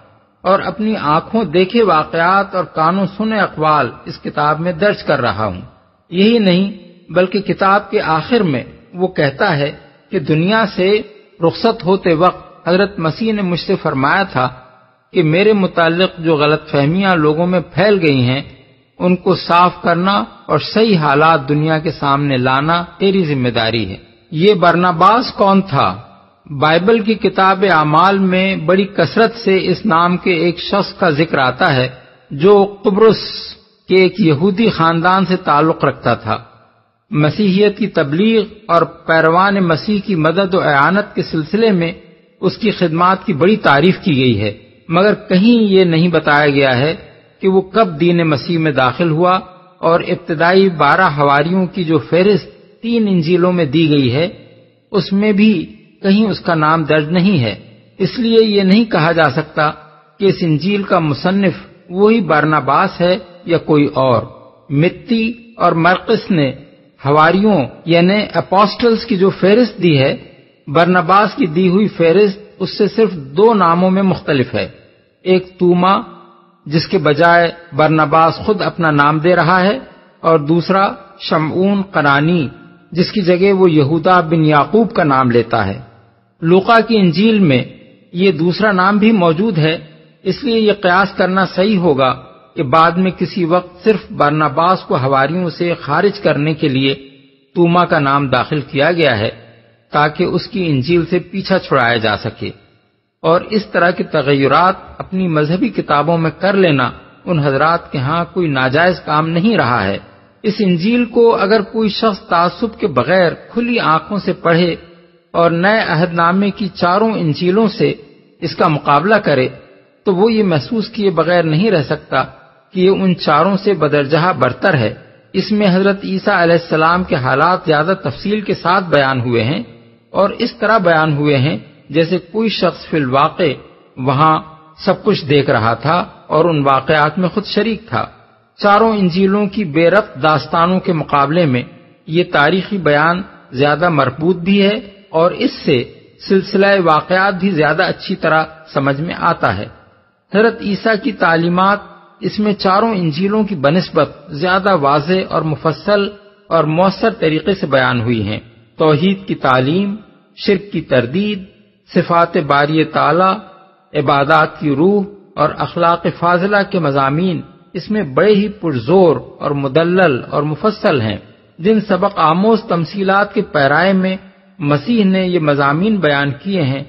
Speaker 3: اور اپنی آنکھوں دیکھے واقعات اور کانوں سنے اقوال اس کتاب میں درج کر رہا ہوں۔ یہی نہیں بلکہ کتاب کے آخر میں وہ کہتا ہے کہ دنیا سے رخصت ہوتے وقت حضرت مسیح نے مجھ سے فرمایا تھا کہ میرے متعلق جو غلط فہمیاں لوگوں میں پھیل گئی ہیں ان کو صاف کرنا اور صحیح حالات دنیا کے سامنے لانا تیری ذمہ داری ہے۔ یہ برناباس کون تھا؟ بائبل کی کتاب اعمال میں بڑی کثرت سے اس نام کے ایک شخص کا ذکر آتا ہے جو قبرص کے ایک یہودی خاندان سے تعلق رکھتا تھا۔ مسیحیت کی تبلیغ اور پیروان مسیح کی مدد و اعانت کے سلسلے میں اس کی خدمات کی بڑی تعریف کی گئی ہے، مگر کہیں یہ نہیں بتایا گیا ہے کہ وہ کب دین مسیح میں داخل ہوا، اور ابتدائی 12 حواریوں کی جو فہرست 3 انجیلوں میں دی گئی ہے اس میں بھی کہیں اس کا نام درج نہیں ہے۔ اس لیے یہ نہیں کہا جا سکتا کہ اس انجیل کا مصنف وہی برناباس ہے یا کوئی اور۔ متی اور مرقس نے حواریوں یعنی اپوسٹلز کی جو فہرست دی ہے، برناباس کی دی ہوئی فہرست اس سے صرف 2 ناموں میں مختلف ہے، ایک توما جس کے بجائے برناباس خود اپنا نام دے رہا ہے، اور دوسرا شمعون قرانی جس کی جگہ وہ یہودا بن یعقوب کا نام لیتا ہے۔ لوقا کی انجیل میں یہ دوسرا نام بھی موجود ہے، اس لیے یہ قیاس کرنا صحیح ہوگا کہ بعد میں کسی وقت صرف برناباس کو حواریوں سے خارج کرنے کے لیے توما کا نام داخل کیا گیا ہے تاکہ اس کی انجیل سے پیچھا چھڑایا جا سکے، اور اس طرح کے تغیرات اپنی مذہبی کتابوں میں کر لینا ان حضرات کے ہاں کوئی ناجائز کام نہیں رہا ہے۔ اس انجیل کو اگر کوئی شخص تعصب کے بغیر کھلی آنکھوں سے پڑھے اور نئے عہد نامے کی 4 انجیلوں سے اس کا مقابلہ کرے تو وہ یہ محسوس کیے بغیر نہیں رہ سکتا کہ یہ ان 4 سے بدرجہ برتر ہے۔ اس میں حضرت عیسیٰ علیہ السلام کے حالات زیادہ تفصیل کے ساتھ بیان ہوئے ہیں اور اس طرح بیان ہوئے ہیں جیسے کوئی شخص فی الواقع وہاں سب کچھ دیکھ رہا تھا اور ان واقعات میں خود شریک تھا۔ 4 انجیلوں کی بے ربط داستانوں کے مقابلے میں یہ تاریخی بیان زیادہ مربوط بھی ہے اور اس سے سلسلہ واقعات بھی زیادہ اچھی طرح سمجھ میں آتا ہے۔ حضرت عیسیٰ کی تعلیمات اس میں 4 انجیلوں کی بنسبت زیادہ واضح اور مفصل اور مؤثر طریقے سے بیان ہوئی ہیں۔ توحید کی تعلیم، شرک کی تردید، صفات باری تعالی، عبادات کی روح اور اخلاق فاضلہ کے مضامین اس میں بڑے ہی پرزور اور مدلل اور مفصل ہیں۔ جن سبق آموز تمثیلات کے پیرائے میں مسیح نے یہ مضامین بیان کیے ہیں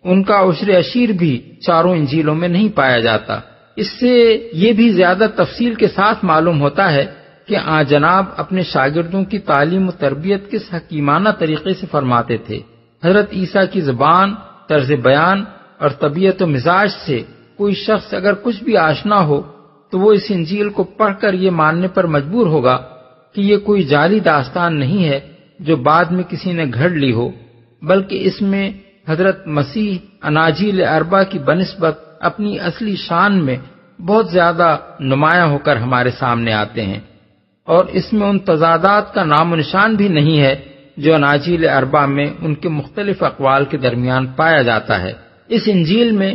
Speaker 3: ان کا عشر اشیر بھی 4 انجیلوں میں نہیں پایا جاتا۔ اس سے یہ بھی زیادہ تفصیل کے ساتھ معلوم ہوتا ہے کہ جناب اپنے شاگردوں کی تعلیم و تربیت کس حکیمانہ طریقے سے فرماتے تھے۔ حضرت عیسیٰ کی زبان، طرز بیان اور طبیعت و مزاج سے کوئی شخص اگر کچھ بھی آشنا ہو تو وہ اس انجیل کو پڑھ کر یہ ماننے پر مجبور ہوگا کہ یہ کوئی جعلی داستان نہیں ہے جو بعد میں کسی نے گھڑ لی ہو، بلکہ اس میں حضرت مسیح اناجیل اربع کی بنسبت اپنی اصلی شان میں بہت زیادہ نمایاں ہو کر ہمارے سامنے آتے ہیں، اور اس میں ان تضادات کا نام و نشان بھی نہیں ہے جو اناجیل اربع میں ان کے مختلف اقوال کے درمیان پایا جاتا ہے۔ اس انجیل میں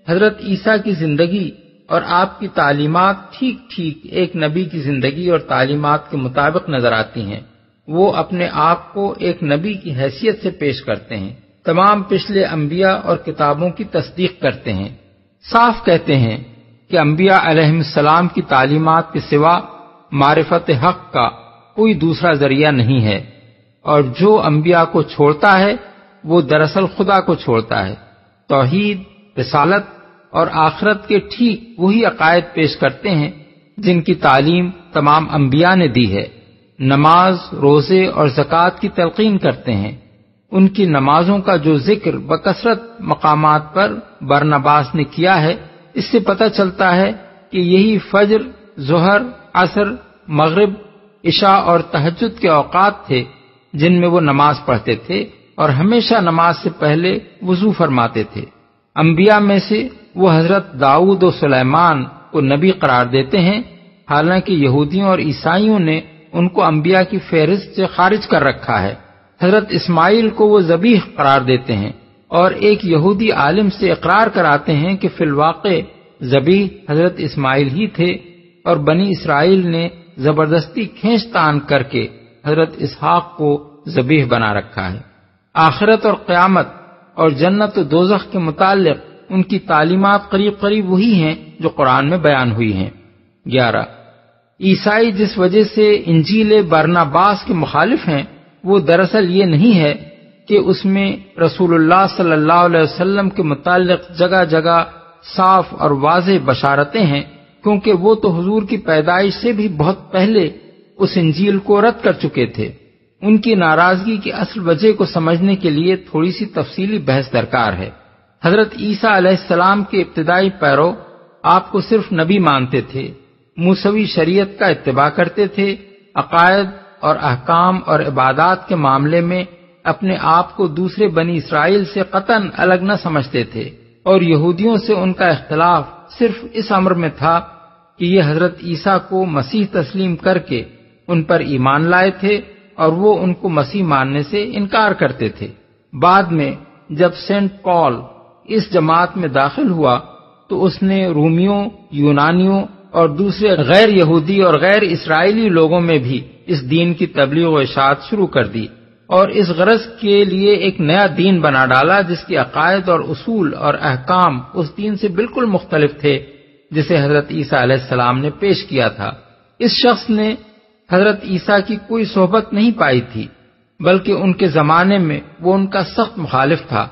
Speaker 3: حضرت عیسیٰ کی زندگی اور آپ کی تعلیمات ٹھیک ٹھیک ایک نبی کی زندگی اور تعلیمات کے مطابق نظر آتی ہیں۔ وہ اپنے آپ کو ایک نبی کی حیثیت سے پیش کرتے ہیں، تمام پچھلے انبیاء اور کتابوں کی تصدیق کرتے ہیں، صاف کہتے ہیں کہ انبیاء علیہم السلام کی تعلیمات کے سوا معرفت حق کا کوئی دوسرا ذریعہ نہیں ہے، اور جو انبیاء کو چھوڑتا ہے وہ دراصل خدا کو چھوڑتا ہے۔ توحید، رسالت اور آخرت کے ٹھیک وہی عقائد پیش کرتے ہیں جن کی تعلیم تمام انبیاء نے دی ہے۔ نماز، روزے اور زکوٰۃ کی تلقین کرتے ہیں۔ ان کی نمازوں کا جو ذکر بکثرت مقامات پر برناباس نے کیا ہے، اس سے پتہ چلتا ہے کہ یہی فجر، ظہر، عصر، مغرب، عشاء اور تہجد کے اوقات تھے جن میں وہ نماز پڑھتے تھے اور ہمیشہ نماز سے پہلے وضو فرماتے تھے۔ انبیاء میں سے وہ حضرت داؤد و سلیمان کو نبی قرار دیتے ہیں، حالانکہ یہودیوں اور عیسائیوں نے ان کو انبیاء کی فہرست سے خارج کر رکھا ہے۔ حضرت اسماعیل کو وہ ذبیح قرار دیتے ہیں اور ایک یہودی عالم سے اقرار کراتے ہیں کہ فی الواقع ذبیح حضرت اسماعیل ہی تھے، اور بنی اسرائیل نے زبردستی کھینچ تان کر کے حضرت اسحاق کو ذبیح بنا رکھا ہے۔ آخرت اور قیامت اور جنت و دوزخ کے متعلق ان کی تعلیمات قریب قریب وہی ہیں جو قرآن میں بیان ہوئی ہیں۔ 11 عیسائی جس وجہ سے انجیل برناباس کے مخالف ہیں وہ دراصل یہ نہیں ہے کہ اس میں رسول اللہ صلی اللہ علیہ وسلم کے متعلق جگہ جگہ صاف اور واضح بشارتیں ہیں، کیونکہ وہ تو حضور کی پیدائش سے بھی بہت پہلے اس انجیل کو رد کر چکے تھے۔ ان کی ناراضگی کی اصل وجہ کو سمجھنے کے لیے تھوڑی سی تفصیلی بحث درکار ہے۔ حضرت عیسیٰ علیہ السلام کے ابتدائی پیرو آپ کو صرف نبی مانتے تھے، موسوی شریعت کا اتباع کرتے تھے، عقائد اور احکام اور عبادات کے معاملے میں اپنے آپ کو دوسرے بنی اسرائیل سے قطعاً الگ نہ سمجھتے تھے، اور یہودیوں سے ان کا اختلاف صرف اس امر میں تھا کہ یہ حضرت عیسیٰ کو مسیح تسلیم کر کے ان پر ایمان لائے تھے اور وہ ان کو مسیح ماننے سے انکار کرتے تھے۔ بعد میں جب سینٹ پال اس جماعت میں داخل ہوا تو اس نے رومیوں، یونانیوں اور دوسرے غیر یہودی اور غیر اسرائیلی لوگوں میں بھی اس دین کی تبلیغ و اشاعت شروع کر دی، اور اس غرض کے لیے ایک نیا دین بنا ڈالا جس کے عقائد اور اصول اور احکام اس دین سے بالکل مختلف تھے جسے حضرت عیسیٰ علیہ السلام نے پیش کیا تھا۔ اس شخص نے حضرت عیسیٰ کی کوئی صحبت نہیں پائی تھی، بلکہ ان کے زمانے میں وہ ان کا سخت مخالف تھا،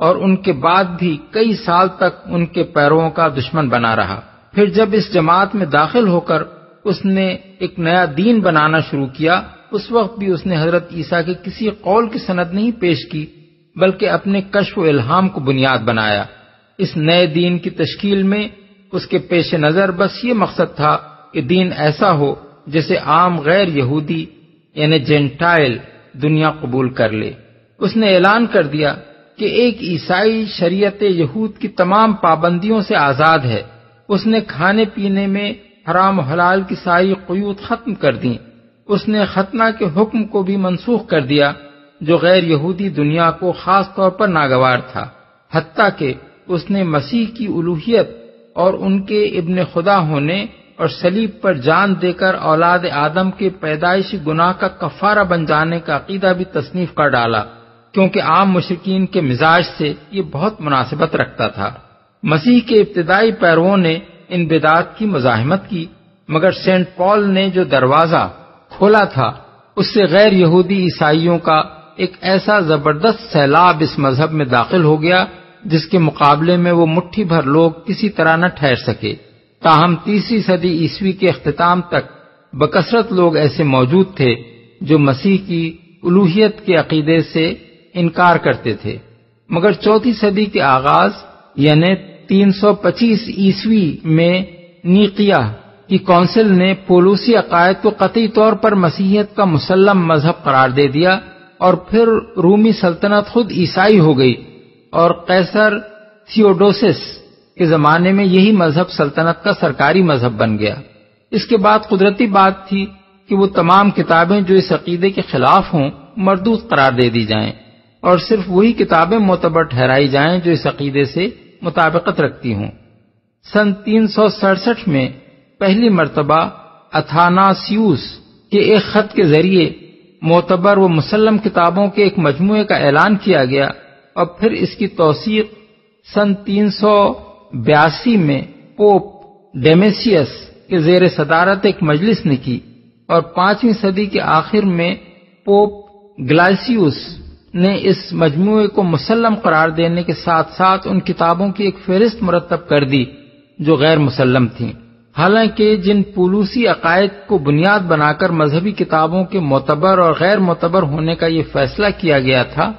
Speaker 3: اور ان کے بعد بھی کئی سال تک ان کے پیرووں کا دشمن بنا رہا۔ پھر جب اس جماعت میں داخل ہو کر اس نے ایک نیا دین بنانا شروع کیا، اس وقت بھی اس نے حضرت عیسیٰ کے کسی قول کی سند نہیں پیش کی، بلکہ اپنے کشف و الہام کو بنیاد بنایا۔ اس نئے دین کی تشکیل میں اس کے پیش نظر بس یہ مقصد تھا کہ دین ایسا ہو جسے عام غیر یہودی یعنی جینٹائل دنیا قبول کر لے۔ اس نے اعلان کر دیا کہ ایک عیسائی شریعت یہود کی تمام پابندیوں سے آزاد ہے۔ اس نے کھانے پینے میں حرام و حلال کی ساری قیود ختم کر دیں۔ اس نے ختنہ کے حکم کو بھی منسوخ کر دیا جو غیر یہودی دنیا کو خاص طور پر ناگوار تھا، حتیٰ کہ اس نے مسیح کی الوہیت اور ان کے ابن خدا ہونے اور صلیب پر جان دے کر اولاد آدم کے پیدائشی گناہ کا کفارہ بن جانے کا عقیدہ بھی تصنیف کر ڈالا، کیونکہ عام مشرکین کے مزاج سے یہ بہت مناسبت رکھتا تھا۔ مسیح کے ابتدائی پیرووں نے ان بدعات کی مزاحمت کی، مگر سینٹ پال نے جو دروازہ کھولا تھا اس سے غیر یہودی عیسائیوں کا ایک ایسا زبردست سیلاب اس مذہب میں داخل ہو گیا جس کے مقابلے میں وہ مٹھی بھر لوگ کسی طرح نہ ٹھہر سکے۔ تاہم تیسری صدی عیسوی کے اختتام تک بکثرت لوگ ایسے موجود تھے جو مسیح کی الوہیت کے عقیدے سے انکار کرتے تھے، مگر چوتھی صدی کے آغاز یعنی 325 عیسوی میں نیقیہ کی کونسل نے پولوسی عقائد کو قطعی طور پر مسیحیت کا مسلم مذہب قرار دے دیا، اور پھر رومی سلطنت خود عیسائی ہو گئی، اور قیصر تھیوڈوسس کے زمانے میں یہی مذہب سلطنت کا سرکاری مذہب بن گیا۔ اس کے بعد قدرتی بات تھی کہ وہ تمام کتابیں جو اس عقیدے کے خلاف ہوں مردود قرار دے دی جائیں، اور صرف وہی کتابیں معتبر ٹھہرائی جائیں جو اس عقیدے سے مطابقت رکھتی ہوں۔ سن 367 میں پہلی مرتبہ اتھاناسیوس کے ایک خط کے ذریعے معتبر و مسلم کتابوں کے ایک مجموعے کا اعلان کیا گیا، اور پھر اس کی توثیق سن 382 میں پوپ ڈیمیسیس کے زیر صدارت ایک مجلس نے کی، اور 5ویں صدی کے آخر میں پوپ گلاسیوس نے اس مجموعے کو مسلم قرار دینے کے ساتھ ساتھ ان کتابوں کی ایک فہرست مرتب کر دی جو غیر مسلم تھیں۔ حالانکہ جن پولوسی عقائد کو بنیاد بنا کر مذہبی کتابوں کے معتبر اور غیر معتبر ہونے کا یہ فیصلہ کیا گیا تھا،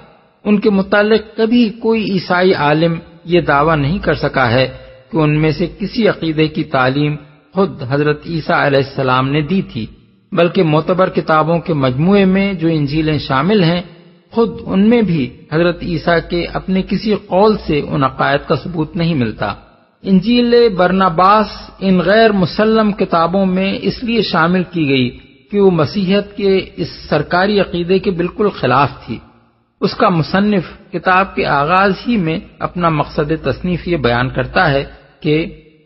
Speaker 3: ان کے متعلق کبھی کوئی عیسائی عالم یہ دعویٰ نہیں کر سکا ہے کہ ان میں سے کسی عقیدے کی تعلیم خود حضرت عیسیٰ علیہ السلام نے دی تھی، بلکہ معتبر کتابوں کے مجموعے میں جو انجیلیں شامل ہیں خود ان میں بھی حضرت عیسیٰ کے اپنے کسی قول سے ان عقائد کا ثبوت نہیں ملتا۔ انجیل برناباس ان غیر مسلم کتابوں میں اس لیے شامل کی گئی کہ وہ مسیحیت کے اس سرکاری عقیدے کے بالکل خلاف تھی۔ اس کا مصنف کتاب کے آغاز ہی میں اپنا مقصد تصنیف یہ بیان کرتا ہے کہ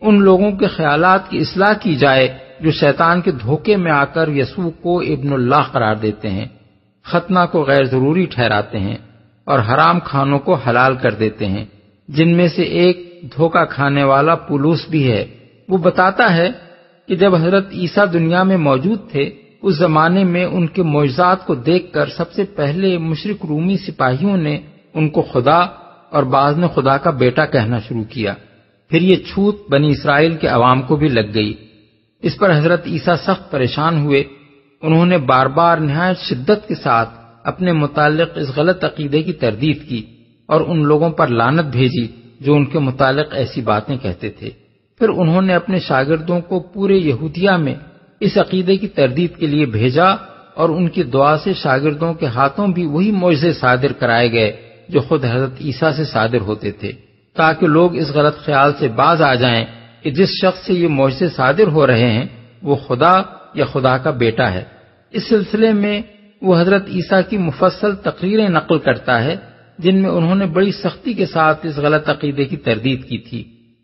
Speaker 3: ان لوگوں کے خیالات کی اصلاح کی جائے جو شیطان کے دھوکے میں آ کر یسوع کو ابن اللہ قرار دیتے ہیں، ختنہ کو غیر ضروری ٹھہراتے ہیں اور حرام کھانوں کو حلال کر دیتے ہیں، جن میں سے ایک دھوکہ کھانے والا پولوس بھی ہے۔ وہ بتاتا ہے کہ جب حضرت عیسیٰ دنیا میں موجود تھے اس زمانے میں ان کے معجزات کو دیکھ کر سب سے پہلے مشرک رومی سپاہیوں نے ان کو خدا اور بعض نے خدا کا بیٹا کہنا شروع کیا۔ پھر یہ چھوت بنی اسرائیل کے عوام کو بھی لگ گئی۔ اس پر حضرت عیسیٰ سخت پریشان ہوئے۔ انہوں نے بار بار نہایت شدت کے ساتھ اپنے متعلق اس غلط عقیدے کی تردید کی اور ان لوگوں پر لعنت بھیجی جو ان کے متعلق ایسی باتیں کہتے تھے۔ پھر انہوں نے اپنے شاگردوں کو پورے یہودیہ میں اس عقیدے کی تردید کے لیے بھیجا اور ان کی دعا سے شاگردوں کے ہاتھوں بھی وہی معجزے صادر کرائے گئے جو خود حضرت عیسیٰ سے صادر ہوتے تھے، تاکہ لوگ اس غلط خیال سے باز آ جائیں کہ جس شخص سے یہ معجزے صادر ہو رہے ہیں وہ خدا یا خدا کا بیٹا ہے۔ اس سلسلے میں وہ حضرت عیسیٰ کی مفصل تقریریں نقل کرتا ہے جن میں انہوں نے بڑی سختی کے ساتھ اس غلط عقیدے کی تردید کی تھی،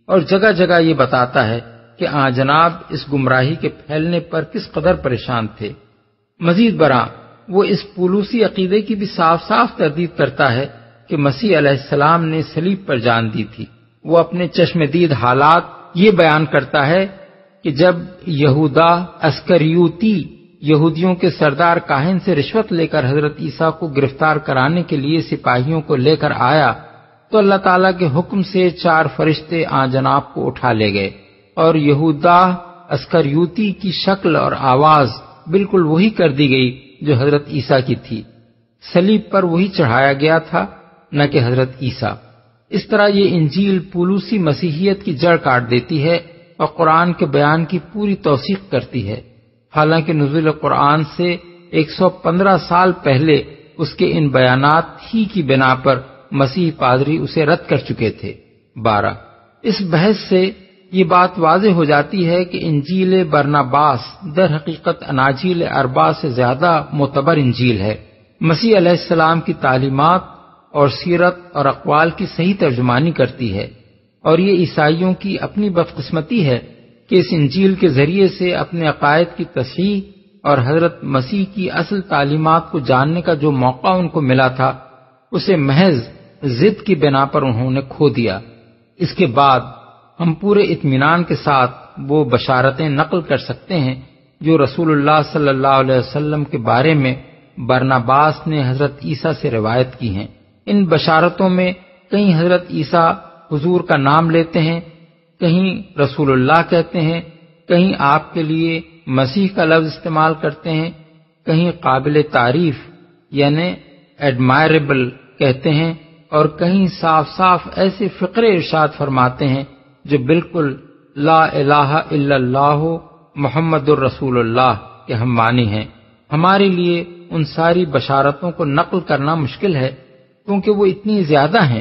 Speaker 3: اور جگہ جگہ یہ بتاتا ہے کہ جناب اس گمراہی کے پھیلنے پر کس قدر پریشان تھے۔ مزید برآں وہ اس پولوسی عقیدے کی بھی صاف صاف تردید کرتا ہے کہ مسیح علیہ السلام نے صلیب پر جان دی تھی۔ وہ اپنے چشم دید حالات یہ بیان کرتا ہے کہ جب یہودا اسکریوتی یہودیوں کے سردار کاہن سے رشوت لے کر حضرت عیسیٰ کو گرفتار کرانے کے لیے سپاہیوں کو لے کر آیا تو اللہ تعالیٰ کے حکم سے 4 فرشتے جناب کو اٹھا لے گئے، اور یہودا اسکریوتی کی شکل اور آواز بالکل وہی کر دی گئی جو حضرت عیسیٰ کی تھی۔ صلیب پر وہی چڑھایا گیا تھا، نہ کہ حضرت عیسیٰ۔ اس طرح یہ انجیل پولوسی مسیحیت کی جڑ کاٹ دیتی ہے اور قرآن کے بیان کی پوری توثیق کرتی ہے، حالانکہ نزول قرآن سے 115 سال پہلے اس کے ان بیانات ہی کی بنا پر مسیح پادری اسے رد کر چکے تھے۔ 12 اس بحث سے یہ بات واضح ہو جاتی ہے کہ انجیل برناباس در حقیقت اناجیل 4 سے زیادہ معتبر انجیل ہے۔ مسیح علیہ السلام کی تعلیمات اور سیرت اور اقوال کی صحیح ترجمانی کرتی ہے، اور یہ عیسائیوں کی اپنی بدقسمتی ہے کہ اس انجیل کے ذریعے سے اپنے عقائد کی تصحیح اور حضرت مسیح کی اصل تعلیمات کو جاننے کا جو موقع ان کو ملا تھا اسے محض ضد کی بنا پر انہوں نے کھو دیا۔ اس کے بعد ہم پورے اطمینان کے ساتھ وہ بشارتیں نقل کر سکتے ہیں جو رسول اللہ صلی اللہ علیہ وسلم کے بارے میں برناباس نے حضرت عیسیٰ سے روایت کی ہیں۔ ان بشارتوں میں کہیں حضرت عیسیٰ حضور کا نام لیتے ہیں، کہیں رسول اللہ کہتے ہیں، کہیں آپ کے لیے مسیح کا لفظ استعمال کرتے ہیں، کہیں قابل تعریف یعنی ایڈمائربل کہتے ہیں، اور کہیں صاف صاف ایسے فقرے ارشاد فرماتے ہیں جو بالکل لا الہ الا اللہ محمد الرسول اللہ کے ہم معنی ہیں۔ ہمارے لیے ان ساری بشارتوں کو نقل کرنا مشکل ہے کیونکہ وہ اتنی زیادہ ہیں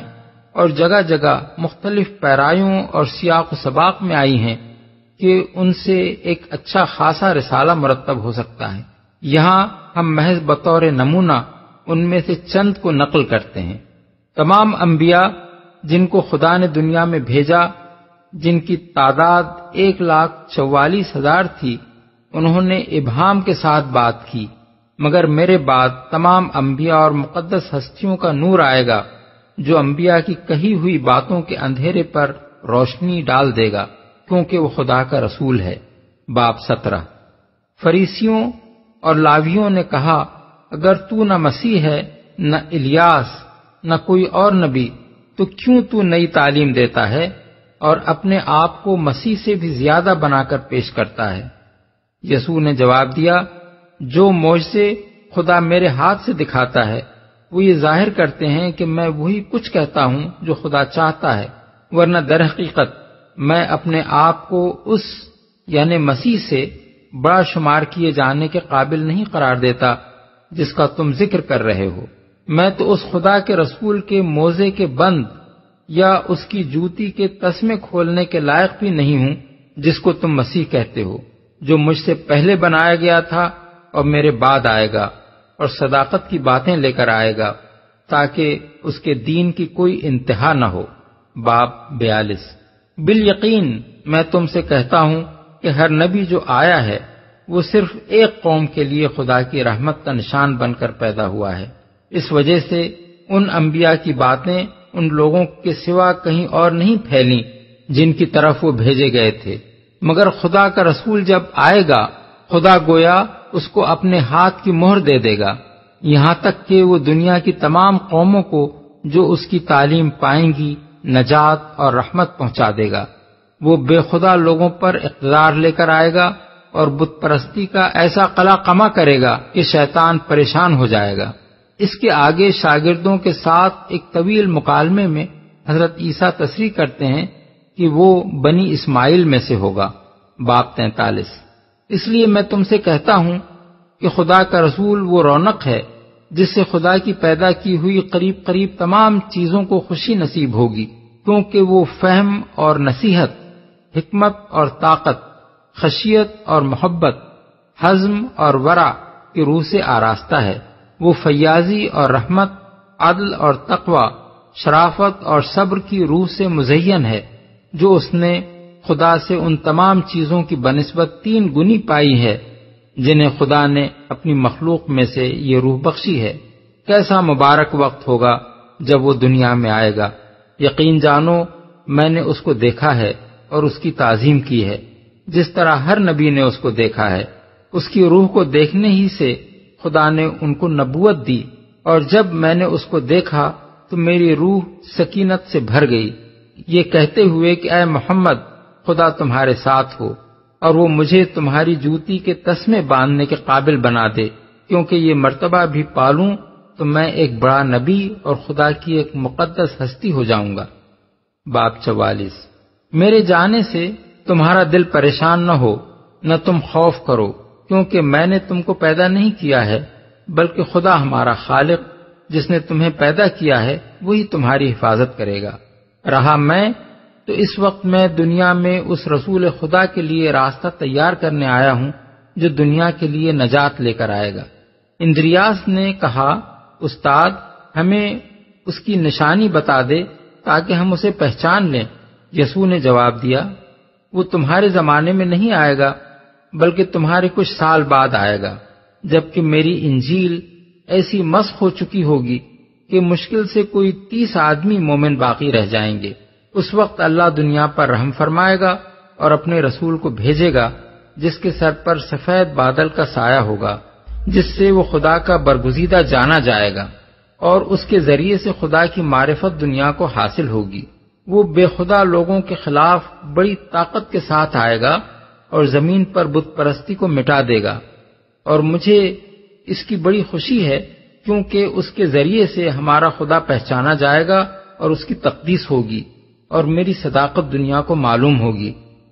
Speaker 3: اور جگہ جگہ مختلف پیرایوں اور سیاق و سباق میں آئی ہیں کہ ان سے ایک اچھا خاصا رسالہ مرتب ہو سکتا ہے۔ یہاں ہم محض بطور نمونہ ان میں سے چند کو نقل کرتے ہیں۔ تمام انبیاء جن کو خدا نے دنیا میں بھیجا، جن کی تعداد 1,44,000 تھی، انہوں نے ابہام کے ساتھ بات کی، مگر میرے بعد تمام انبیاء اور مقدس ہستیوں کا نور آئے گا جو انبیاء کی کہی ہوئی باتوں کے اندھیرے پر روشنی ڈال دے گا، کیونکہ وہ خدا کا رسول ہے۔ باب 17 فریسیوں اور لاویوں نے کہا، اگر تو نہ مسیح ہے، نہ الیاس، نہ کوئی اور نبی، تو کیوں تو نئی تعلیم دیتا ہے اور اپنے آپ کو مسیح سے بھی زیادہ بنا کر پیش کرتا ہے؟ یسوع نے جواب دیا، جو معجزے خدا میرے ہاتھ سے دکھاتا ہے وہ یہ ظاہر کرتے ہیں کہ میں وہی کچھ کہتا ہوں جو خدا چاہتا ہے، ورنہ در حقیقت میں اپنے آپ کو اس یعنی مسیح سے بڑا شمار کیے جانے کے قابل نہیں قرار دیتا جس کا تم ذکر کر رہے ہو۔ میں تو اس خدا کے رسول کے موزے کے بند یا اس کی جوتی کے تسمے کھولنے کے لائق بھی نہیں ہوں جس کو تم مسیح کہتے ہو، جو مجھ سے پہلے بنایا گیا تھا اور میرے بعد آئے گا اور صداقت کی باتیں لے کر آئے گا تاکہ اس کے دین کی کوئی انتہا نہ ہو۔ باب 42۔ بالیقین میں تم سے کہتا ہوں کہ ہر نبی جو آیا ہے وہ صرف ایک قوم کے لیے خدا کی رحمت کا نشان بن کر پیدا ہوا ہے۔ اس وجہ سے ان انبیاء کی باتیں ان لوگوں کے سوا کہیں اور نہیں پھیلیں جن کی طرف وہ بھیجے گئے تھے، مگر خدا کا رسول جب آئے گا خدا گویا اس کو اپنے ہاتھ کی مہر دے دے گا، یہاں تک کہ وہ دنیا کی تمام قوموں کو جو اس کی تعلیم پائیں گی نجات اور رحمت پہنچا دے گا۔ وہ بے خدا لوگوں پر اقتدار لے کر آئے گا اور بت پرستی کا ایسا قلع قمع کرے گا کہ شیطان پریشان ہو جائے گا۔ اس کے آگے شاگردوں کے ساتھ ایک طویل مکالمے میں حضرت عیسیٰ تصریح کرتے ہیں کہ وہ بنی اسماعیل میں سے ہوگا۔ باب 43۔ اس لیے میں تم سے کہتا ہوں کہ خدا کا رسول وہ رونق ہے جس سے خدا کی پیدا کی ہوئی قریب قریب تمام چیزوں کو خوشی نصیب ہوگی، کیونکہ وہ فہم اور نصیحت، حکمت اور طاقت، خشیت اور محبت، حزم اور ورع کی روح سے آراستہ ہے۔ وہ فیاضی اور رحمت، عدل اور تقوی، شرافت اور صبر کی روح سے مزین ہے، جو اس نے خدا سے ان تمام چیزوں کی بنسبت 3 گنی پائی ہے جنہیں خدا نے اپنی مخلوق میں سے یہ روح بخشی ہے۔ کیسا مبارک وقت ہوگا جب وہ دنیا میں آئے گا۔ یقین جانو میں نے اس کو دیکھا ہے اور اس کی تعظیم کی ہے، جس طرح ہر نبی نے اس کو دیکھا ہے۔ اس کی روح کو دیکھنے ہی سے خدا نے ان کو نبوت دی، اور جب میں نے اس کو دیکھا تو میری روح سکینت سے بھر گئی، یہ کہتے ہوئے کہ اے محمد خدا تمہارے ساتھ ہو، اور وہ مجھے تمہاری جوتی کے تسمے باندھنے کے قابل بنا دے، کیونکہ یہ مرتبہ بھی پالوں تو میں ایک بڑا نبی اور خدا کی ایک مقدس ہستی ہو جاؤں گا۔ باب 44۔ میرے جانے سے تمہارا دل پریشان نہ ہو، نہ تم خوف کرو، کیونکہ میں نے تم کو پیدا نہیں کیا ہے، بلکہ خدا ہمارا خالق جس نے تمہیں پیدا کیا ہے وہی تمہاری حفاظت کرے گا۔ رہا میں تو اس وقت میں دنیا میں اس رسول خدا کے لیے راستہ تیار کرنے آیا ہوں جو دنیا کے لیے نجات لے کر آئے گا۔ اندریاس نے کہا، استاد ہمیں اس کی نشانی بتا دے تاکہ ہم اسے پہچان لیں۔ یسوع نے جواب دیا، وہ تمہارے زمانے میں نہیں آئے گا بلکہ تمہارے کچھ سال بعد آئے گا، جبکہ میری انجیل ایسی مسخ ہو چکی ہوگی کہ مشکل سے کوئی 30 آدمی مومن باقی رہ جائیں گے۔ اس وقت اللہ دنیا پر رحم فرمائے گا اور اپنے رسول کو بھیجے گا جس کے سر پر سفید بادل کا سایہ ہوگا، جس سے وہ خدا کا برگزیدہ جانا جائے گا، اور اس کے ذریعے سے خدا کی معرفت دنیا کو حاصل ہوگی۔ وہ بے خدا لوگوں کے خلاف بڑی طاقت کے ساتھ آئے گا اور زمین پر بت پرستی کو مٹا دے گا، اور مجھے اس کی بڑی خوشی ہے کیونکہ اس کے ذریعے سے ہمارا خدا پہچانا جائے گا اور اس کی تقدیس ہوگی، اور میری صداقت دنیا کو معلوم ہوگی،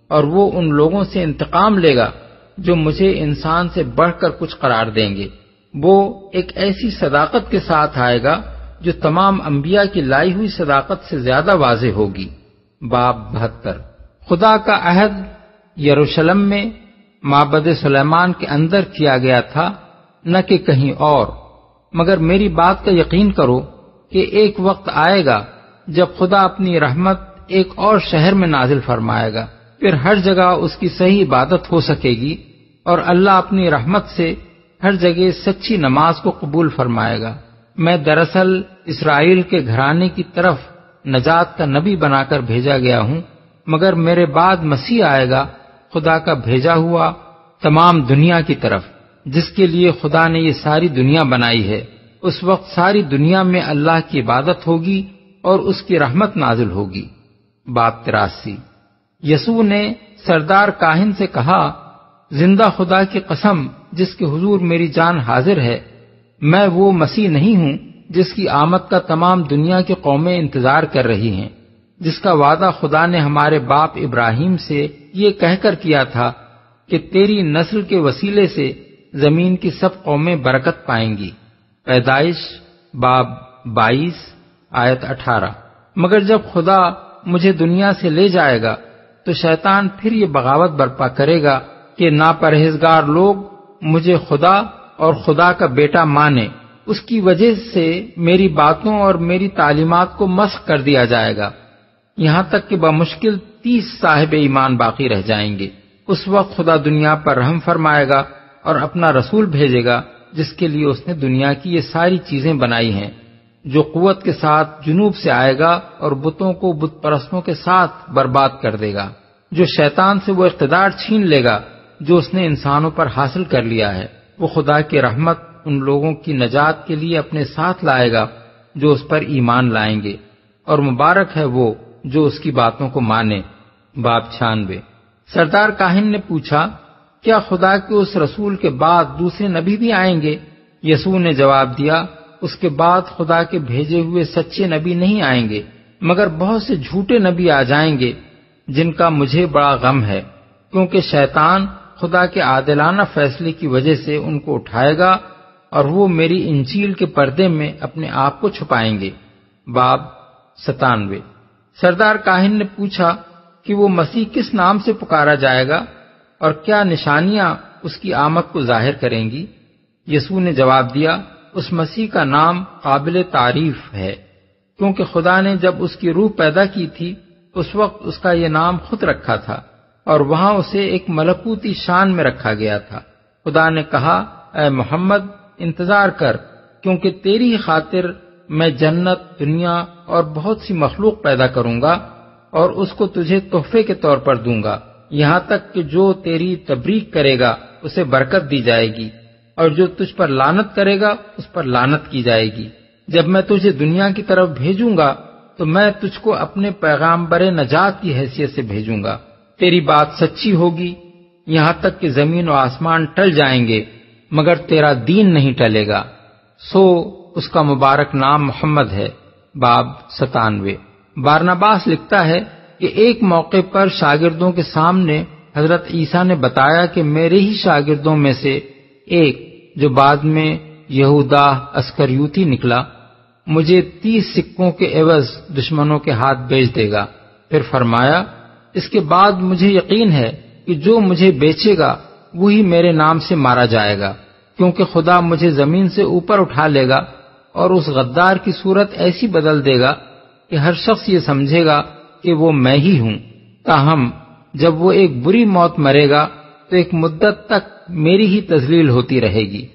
Speaker 3: اور وہ ان لوگوں سے انتقام لے گا جو مجھے انسان سے بڑھ کر کچھ قرار دیں گے۔ وہ ایک ایسی صداقت کے ساتھ آئے گا جو تمام انبیاء کی لائی ہوئی صداقت سے زیادہ واضح ہوگی۔ باب 72۔ خدا کا عہد یروشلم میں معبد سلیمان کے اندر کیا گیا تھا، نہ کہ کہیں اور، مگر میری بات کا یقین کرو کہ ایک وقت آئے گا جب خدا اپنی رحمت ایک اور شہر میں نازل فرمائے گا، پھر ہر جگہ اس کی صحیح عبادت ہو سکے گی، اور اللہ اپنی رحمت سے ہر جگہ سچی نماز کو قبول فرمائے گا۔ میں دراصل اسرائیل کے گھرانے کی طرف نجات کا نبی بنا کر بھیجا گیا ہوں، مگر میرے بعد مسیح آئے گا، خدا کا بھیجا ہوا تمام دنیا کی طرف، جس کے لیے خدا نے یہ ساری دنیا بنائی ہے۔ اس وقت ساری دنیا میں اللہ کی عبادت ہوگی اور اس کی رحمت نازل ہوگی۔ باب 83۔ یسوع نے سردار کاہن سے کہا، زندہ خدا کی قسم جس کے حضور میری جان حاضر ہے، میں وہ مسیح نہیں ہوں جس کی آمد کا تمام دنیا کی قومیں انتظار کر رہی ہیں، جس کا وعدہ خدا نے ہمارے باپ ابراہیم سے یہ کہہ کر کیا تھا کہ تیری نسل کے وسیلے سے زمین کی سب قومیں برکت پائیں گی۔ پیدائش باب 22 آیت 18۔ مگر جب خدا مجھے دنیا سے لے جائے گا تو شیطان پھر یہ بغاوت برپا کرے گا کہ ناپرہیزگار لوگ مجھے خدا اور خدا کا بیٹا مانے، اس کی وجہ سے میری باتوں اور میری تعلیمات کو مسخ کر دیا جائے گا، یہاں تک کہ بمشکل 30 صاحب ایمان باقی رہ جائیں گے۔ اس وقت خدا دنیا پر رحم فرمائے گا اور اپنا رسول بھیجے گا جس کے لیے اس نے دنیا کی یہ ساری چیزیں بنائی ہیں، جو قوت کے ساتھ جنوب سے آئے گا اور بتوں کو بت پرستوں کے ساتھ برباد کر دے گا، جو شیطان سے وہ اقتدار چھین لے گا جو اس نے انسانوں پر حاصل کر لیا ہے۔ وہ خدا کی رحمت ان لوگوں کی نجات کے لیے اپنے ساتھ لائے گا جو اس پر ایمان لائیں گے، اور مبارک ہے وہ جو اس کی باتوں کو مانے۔ باب 96۔ سردار کاہن نے پوچھا، کیا خدا کے اس رسول کے بعد دوسرے نبی بھی آئیں گے؟ یسوع نے جواب دیا، اس کے بعد خدا کے بھیجے ہوئے سچے نبی نہیں آئیں گے، مگر بہت سے جھوٹے نبی آ جائیں گے جن کا مجھے بڑا غم ہے، کیونکہ شیطان خدا کے عادلانہ فیصلے کی وجہ سے ان کو اٹھائے گا اور وہ میری انجیل کے پردے میں اپنے آپ کو چھپائیں گے۔ باب 97۔ سردار کاہن نے پوچھا کہ وہ مسیح کس نام سے پکارا جائے گا اور کیا نشانیاں اس کی آمد کو ظاہر کریں گی؟ یسوع نے جواب دیا، اس مسیح کا نام قابل تعریف ہے، کیونکہ خدا نے جب اس کی روح پیدا کی تھی اس وقت اس کا یہ نام خود رکھا تھا، اور وہاں اسے ایک ملکوتی شان میں رکھا گیا تھا۔ خدا نے کہا، اے محمد انتظار کر، کیونکہ تیری خاطر میں جنت، دنیا اور بہت سی مخلوق پیدا کروں گا اور اس کو تجھے تحفے کے طور پر دوں گا، یہاں تک کہ جو تیری تبریک کرے گا اسے برکت دی جائے گی، اور جو تجھ پر لعنت کرے گا اس پر لعنت کی جائے گی۔ جب میں تجھے دنیا کی طرف بھیجوں گا تو میں تجھ کو اپنے پیغامبر نجات کی حیثیت سے بھیجوں گا۔ تیری بات سچی ہوگی، یہاں تک کہ زمین و آسمان ٹل جائیں گے مگر تیرا دین نہیں ٹلے گا، سو اس کا مبارک نام محمد ہے۔ باب 97۔ بارنباس لکھتا ہے کہ ایک موقع پر شاگردوں کے سامنے حضرت عیسیٰ نے بتایا کہ میرے ہی شاگردوں میں سے ایک، جو بعد میں یہودا اسکریوتی نکلا، مجھے 30 سکوں کے عوض دشمنوں کے ہاتھ بیچ دے گا۔ پھر فرمایا، اس کے بعد مجھے یقین ہے کہ جو مجھے بیچے گا وہی میرے نام سے مارا جائے گا، کیونکہ خدا مجھے زمین سے اوپر اٹھا لے گا اور اس غدار کی صورت ایسی بدل دے گا کہ ہر شخص یہ سمجھے گا کہ وہ میں ہی ہوں۔ تاہم جب وہ ایک بری موت مرے گا تو ایک مدت تک میری ہی تذلیل ہوتی رہے گی،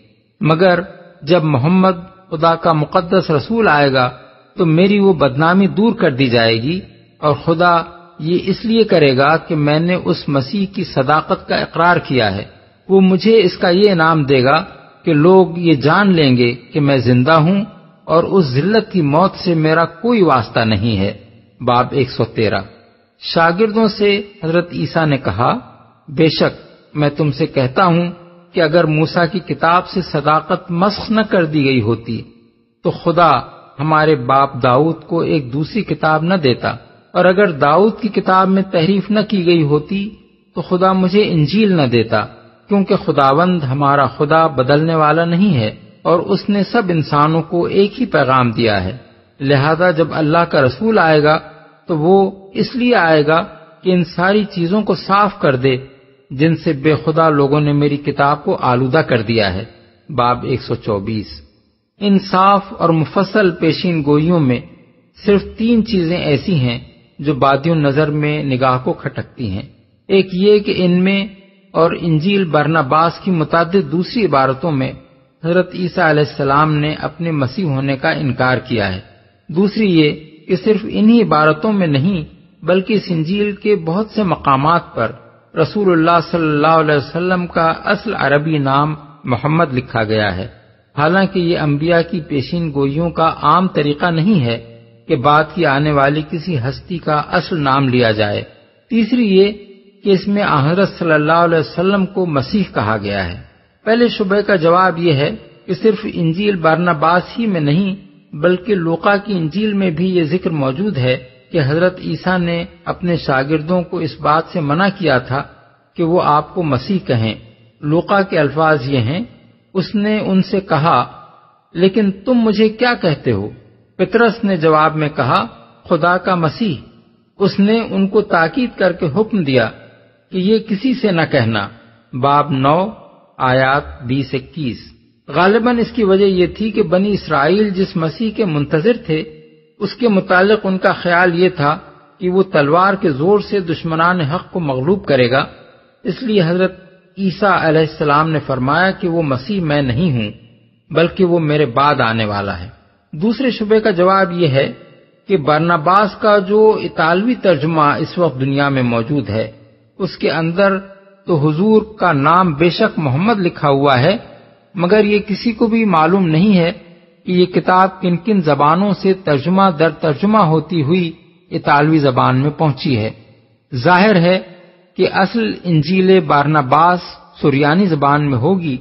Speaker 3: مگر جب محمد خدا کا مقدس رسول آئے گا تو میری وہ بدنامی دور کر دی جائے گی، اور خدا یہ اس لیے کرے گا کہ میں نے اس مسیح کی صداقت کا اقرار کیا ہے۔ وہ مجھے اس کا یہ انعام دے گا کہ لوگ یہ جان لیں گے کہ میں زندہ ہوں اور اس ذلت کی موت سے میرا کوئی واسطہ نہیں ہے۔ باب 113۔ شاگردوں سے حضرت عیسیٰ نے کہا، بے شک میں تم سے کہتا ہوں کہ اگر موسیٰ کی کتاب سے صداقت مسخ نہ کر دی گئی ہوتی تو خدا ہمارے باپ داؤد کو ایک دوسری کتاب نہ دیتا، اور اگر داؤد کی کتاب میں تحریف نہ کی گئی ہوتی تو خدا مجھے انجیل نہ دیتا، کیونکہ خداوند ہمارا خدا بدلنے والا نہیں ہے اور اس نے سب انسانوں کو ایک ہی پیغام دیا ہے۔ لہذا جب اللہ کا رسول آئے گا تو وہ اس لیے آئے گا کہ ان ساری چیزوں کو صاف کر دے جن سے بے خدا لوگوں نے میری کتاب کو آلودہ کر دیا ہے۔ باب 124۔ ان صاف اور مفصل پیشین گوئیوں میں صرف 3 چیزیں ایسی ہیں جو بادی نظر میں نگاہ کو کھٹکتی ہیں۔ ایک یہ کہ ان میں اور انجیل برنباس کی متعدد دوسری عبارتوں میں حضرت عیسیٰ علیہ السلام نے اپنے مسیح ہونے کا انکار کیا ہے۔ دوسری یہ کہ صرف انہی عبارتوں میں نہیں بلکہ اس انجیل کے بہت سے مقامات پر رسول اللہ صلی اللہ علیہ وسلم کا اصل عربی نام محمد لکھا گیا ہے، حالانکہ یہ انبیاء کی پیشین گوئیوں کا عام طریقہ نہیں ہے کہ بعد کی آنے والی کسی ہستی کا اصل نام لیا جائے۔ تیسری یہ کہ اس میں حضرت صلی اللہ علیہ وسلم کو مسیح کہا گیا ہے۔ پہلے شبہ کا جواب یہ ہے کہ صرف انجیل برنباس ہی میں نہیں بلکہ لوقا کی انجیل میں بھی یہ ذکر موجود ہے کہ حضرت عیسیٰ نے اپنے شاگردوں کو اس بات سے منع کیا تھا کہ وہ آپ کو مسیح کہیں۔ لوقا کے الفاظ یہ ہیں، اس نے ان سے کہا، لیکن تم مجھے کیا کہتے ہو؟ پطرس نے جواب میں کہا، خدا کا مسیح، اس نے ان کو تاکید کر کے حکم دیا کہ یہ کسی سے نہ کہنا۔ باب 9 آیات 20-21۔ غالباً اس کی وجہ یہ تھی کہ بنی اسرائیل جس مسیح کے منتظر تھے اس کے متعلق ان کا خیال یہ تھا کہ وہ تلوار کے زور سے دشمنان حق کو مغلوب کرے گا، اس لیے حضرت عیسیٰ علیہ السلام نے فرمایا کہ وہ مسیح میں نہیں ہوں بلکہ وہ میرے بعد آنے والا ہے۔ دوسرے شبے کا جواب یہ ہے کہ برناباس کا جو اطالوی ترجمہ اس وقت دنیا میں موجود ہے اس کے اندر تو حضور کا نام بے شک محمد لکھا ہوا ہے، مگر یہ کسی کو بھی معلوم نہیں ہے کہ یہ کتاب کن کن زبانوں سے ترجمہ در ترجمہ ہوتی ہوئی اطالوی زبان میں پہنچی ہے۔ ظاہر ہے کہ اصل انجیل بارناباس سریانی زبان میں ہوگی،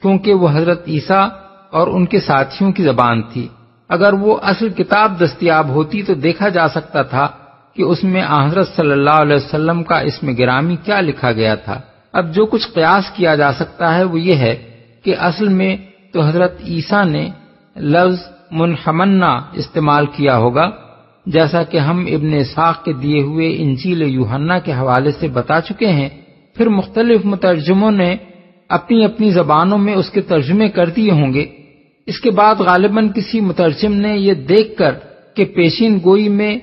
Speaker 3: کیونکہ وہ حضرت عیسیٰ اور ان کے ساتھیوں کی زبان تھی۔ اگر وہ اصل کتاب دستیاب ہوتی تو دیکھا جا سکتا تھا کہ اس میں حضرت صلی اللہ علیہ وسلم کا اسم گرامی کیا لکھا گیا تھا۔ اب جو کچھ قیاس کیا جا سکتا ہے وہ یہ ہے کہ اصل میں تو حضرت عیسیٰ نے لفظ منحمنا استعمال کیا ہوگا، جیسا کہ ہم ابن اسحاق کے دیے ہوئے انجیل یوحنا کے حوالے سے بتا چکے ہیں۔ پھر مختلف مترجموں نے اپنی اپنی زبانوں میں اس کے ترجمے کر دیے ہوں گے۔ اس کے بعد غالباً کسی مترجم نے یہ دیکھ کر کہ پیشین گوئی میں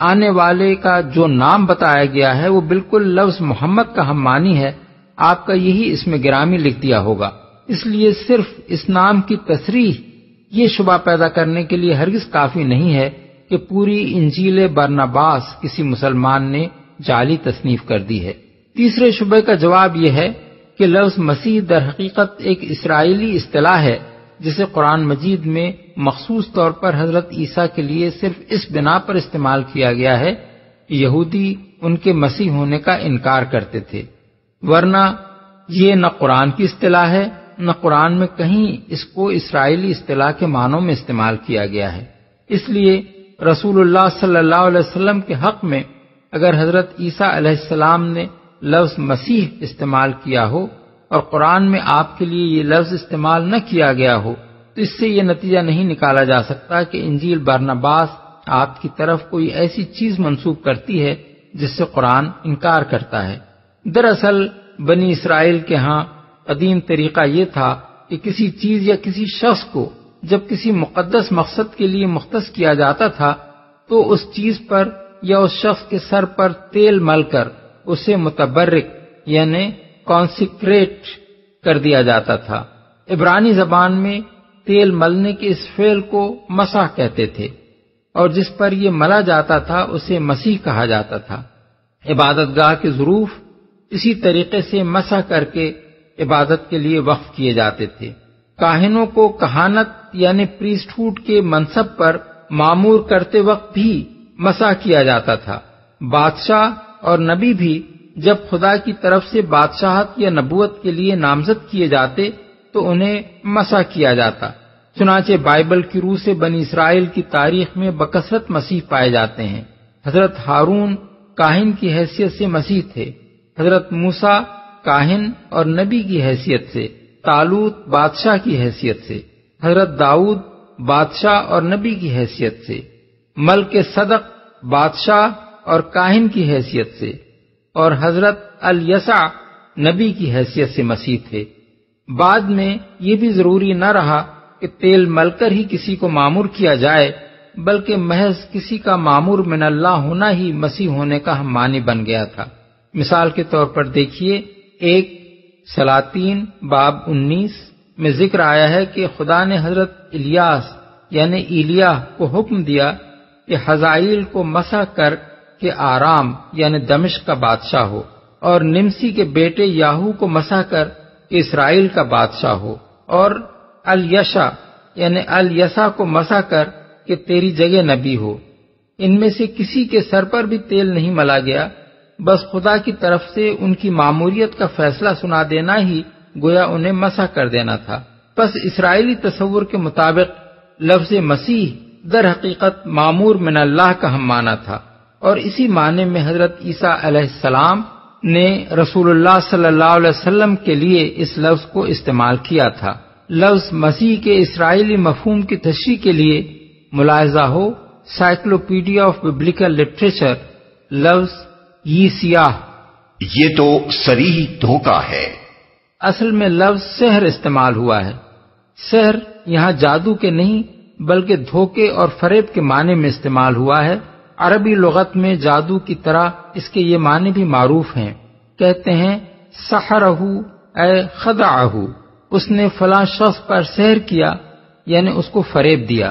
Speaker 3: آنے والے کا جو نام بتایا گیا ہے وہ بالکل لفظ محمد کا ہم معنی ہے، آپ کا یہی اسم گرامی لکھ دیا ہوگا۔ اس لیے صرف اس نام کی تصریح یہ شبہ پیدا کرنے کے لیے ہرگز کافی نہیں ہے کہ پوری انجیل برناباس کسی مسلمان نے جعلی تصنیف کر دی ہے۔ تیسرے شبے کا جواب یہ ہے کہ لفظ مسیح در حقیقت ایک اسرائیلی اصطلاح ہے جسے قرآن مجید میں مخصوص طور پر حضرت عیسیٰ کے لیے صرف اس بنا پر استعمال کیا گیا ہے کہ یہودی ان کے مسیح ہونے کا انکار کرتے تھے، ورنہ یہ نہ قرآن کی اصطلاح ہے نہ قرآن میں کہیں اس کو اسرائیلی اصطلاح کے معنوں میں استعمال کیا گیا ہے۔ اس لیے رسول اللہ صلی اللہ علیہ وسلم کے حق میں اگر حضرت عیسیٰ علیہ السلام نے لفظ مسیح استعمال کیا ہو اور قرآن میں آپ کے لیے یہ لفظ استعمال نہ کیا گیا ہو تو اس سے یہ نتیجہ نہیں نکالا جا سکتا کہ انجیل برناباس آپ کی طرف کوئی ایسی چیز منسوب کرتی ہے جس سے قرآن انکار کرتا ہے۔ دراصل بنی اسرائیل کے ہاں قدیم طریقہ یہ تھا کہ کسی چیز یا کسی شخص کو جب کسی مقدس مقصد کے لیے مختص کیا جاتا تھا تو اس چیز پر یا اس شخص کے سر پر تیل مل کر اسے متبرک یعنی کانسیکریٹ کر دیا جاتا تھا۔ عبرانی زبان میں تیل ملنے کے اس فعل کو مسح کہتے تھے، اور جس پر یہ ملا جاتا تھا اسے مسیح کہا جاتا تھا۔ عبادت گاہ کے ظروف اسی طریقے سے مسح کر کے عبادت کے لیے وقف کیے جاتے تھے۔ کاہنوں کو کہانت یعنی پریسٹہوڈ کے منصب پر معمور کرتے وقت بھی مسح کیا جاتا تھا۔ بادشاہ اور نبی بھی جب خدا کی طرف سے بادشاہت یا نبوت کے لیے نامزد کیے جاتے تو انہیں مسح کیا جاتا۔ چنانچہ بائبل کی روح سے بنی اسرائیل کی تاریخ میں بکثرت مسیح پائے جاتے ہیں۔ حضرت ہارون کاہن کی حیثیت سے مسیح تھے، حضرت موسیٰ کاہن اور نبی کی حیثیت سے، طالوت بادشاہ کی حیثیت سے، حضرت داؤد بادشاہ اور نبی کی حیثیت سے، ملک صدق بادشاہ اور کاہن کی حیثیت سے، اور حضرت الیسع نبی کی حیثیت سے مسیح تھے۔ بعد میں یہ بھی ضروری نہ رہا کہ تیل مل کر ہی کسی کو معمور کیا جائے، بلکہ محض کسی کا معمور من اللہ ہونا ہی مسیح ہونے کا ہم معنی بن گیا تھا۔ مثال کے طور پر دیکھیے 1 سلاطین باب 19 میں ذکر آیا ہے کہ خدا نے حضرت الیاس یعنی ایلیاہ کو حکم دیا کہ حزائیل کو مسح کر کہ آرام یعنی دمشق کا بادشاہ ہو، اور نمسی کے بیٹے یاہو کو مسح کر کہ اسرائیل کا بادشاہ ہو، اور الیشا یعنی الیسا کو مسح کر کہ تیری جگہ نبی ہو۔ ان میں سے کسی کے سر پر بھی تیل نہیں ملا گیا، بس خدا کی طرف سے ان کی ماموریت کا فیصلہ سنا دینا ہی گویا انہیں مسح کر دینا تھا۔ بس اسرائیلی تصور کے مطابق لفظ مسیح در حقیقت معمور من اللہ کا ہم معنی تھا، اور اسی معنی میں حضرت عیسیٰ علیہ السلام نے رسول اللہ صلی اللہ علیہ وسلم کے لیے اس لفظ کو استعمال کیا تھا۔ لفظ مسیح کے اسرائیلی مفہوم کی تشریح کے لیے ملاحظہ ہو سائیکلوپیڈیا آف ببلیکل لٹریچر لفظ یہ سیاہ،
Speaker 1: یہ تو صریح دھوکہ ہے۔
Speaker 3: اصل میں لفظ سحر استعمال ہوا ہے۔ سحر یہاں جادو کے نہیں بلکہ دھوکے اور فریب کے معنی میں استعمال ہوا ہے۔ عربی لغت میں جادو کی طرح اس کے یہ معنی بھی معروف ہیں۔ کہتے ہیں سحرہ اے خدعہ، اس نے فلاں شخص پر سحر کیا، یعنی اس کو فریب دیا۔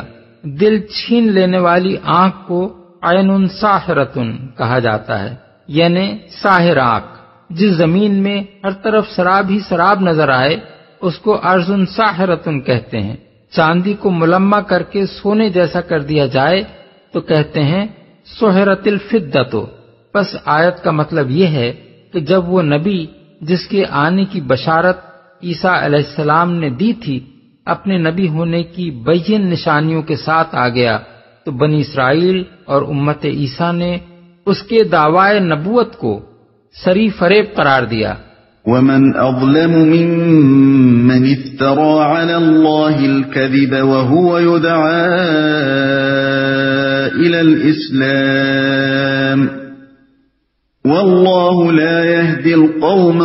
Speaker 3: دل چھین لینے والی آنکھ کو عین ساحرۃ کہا جاتا ہے، یعنی ساحر آنکھ۔ جس زمین میں ہر طرف سراب ہی سراب نظر آئے اس کو ارض ساحرۃ کہتے ہیں۔ چاندی کو ملمع کر کے سونے جیسا کر دیا جائے تو کہتے ہیں سحرت الفدۃ۔ پس آیت کا مطلب یہ ہے کہ جب وہ نبی جس کے آنے کی بشارت عیسیٰ علیہ السلام نے دی تھی اپنے نبی ہونے کی بین نشانیوں کے ساتھ آ گیا تو بنی اسرائیل اور امت عیسیٰ نے اس کے دعوی نبوت کو سری فریب قرار دیا۔
Speaker 2: ومن اظلم ممن افترى على الله الكذب وهو يدعى الى الاسلام والله لا يهدي القوم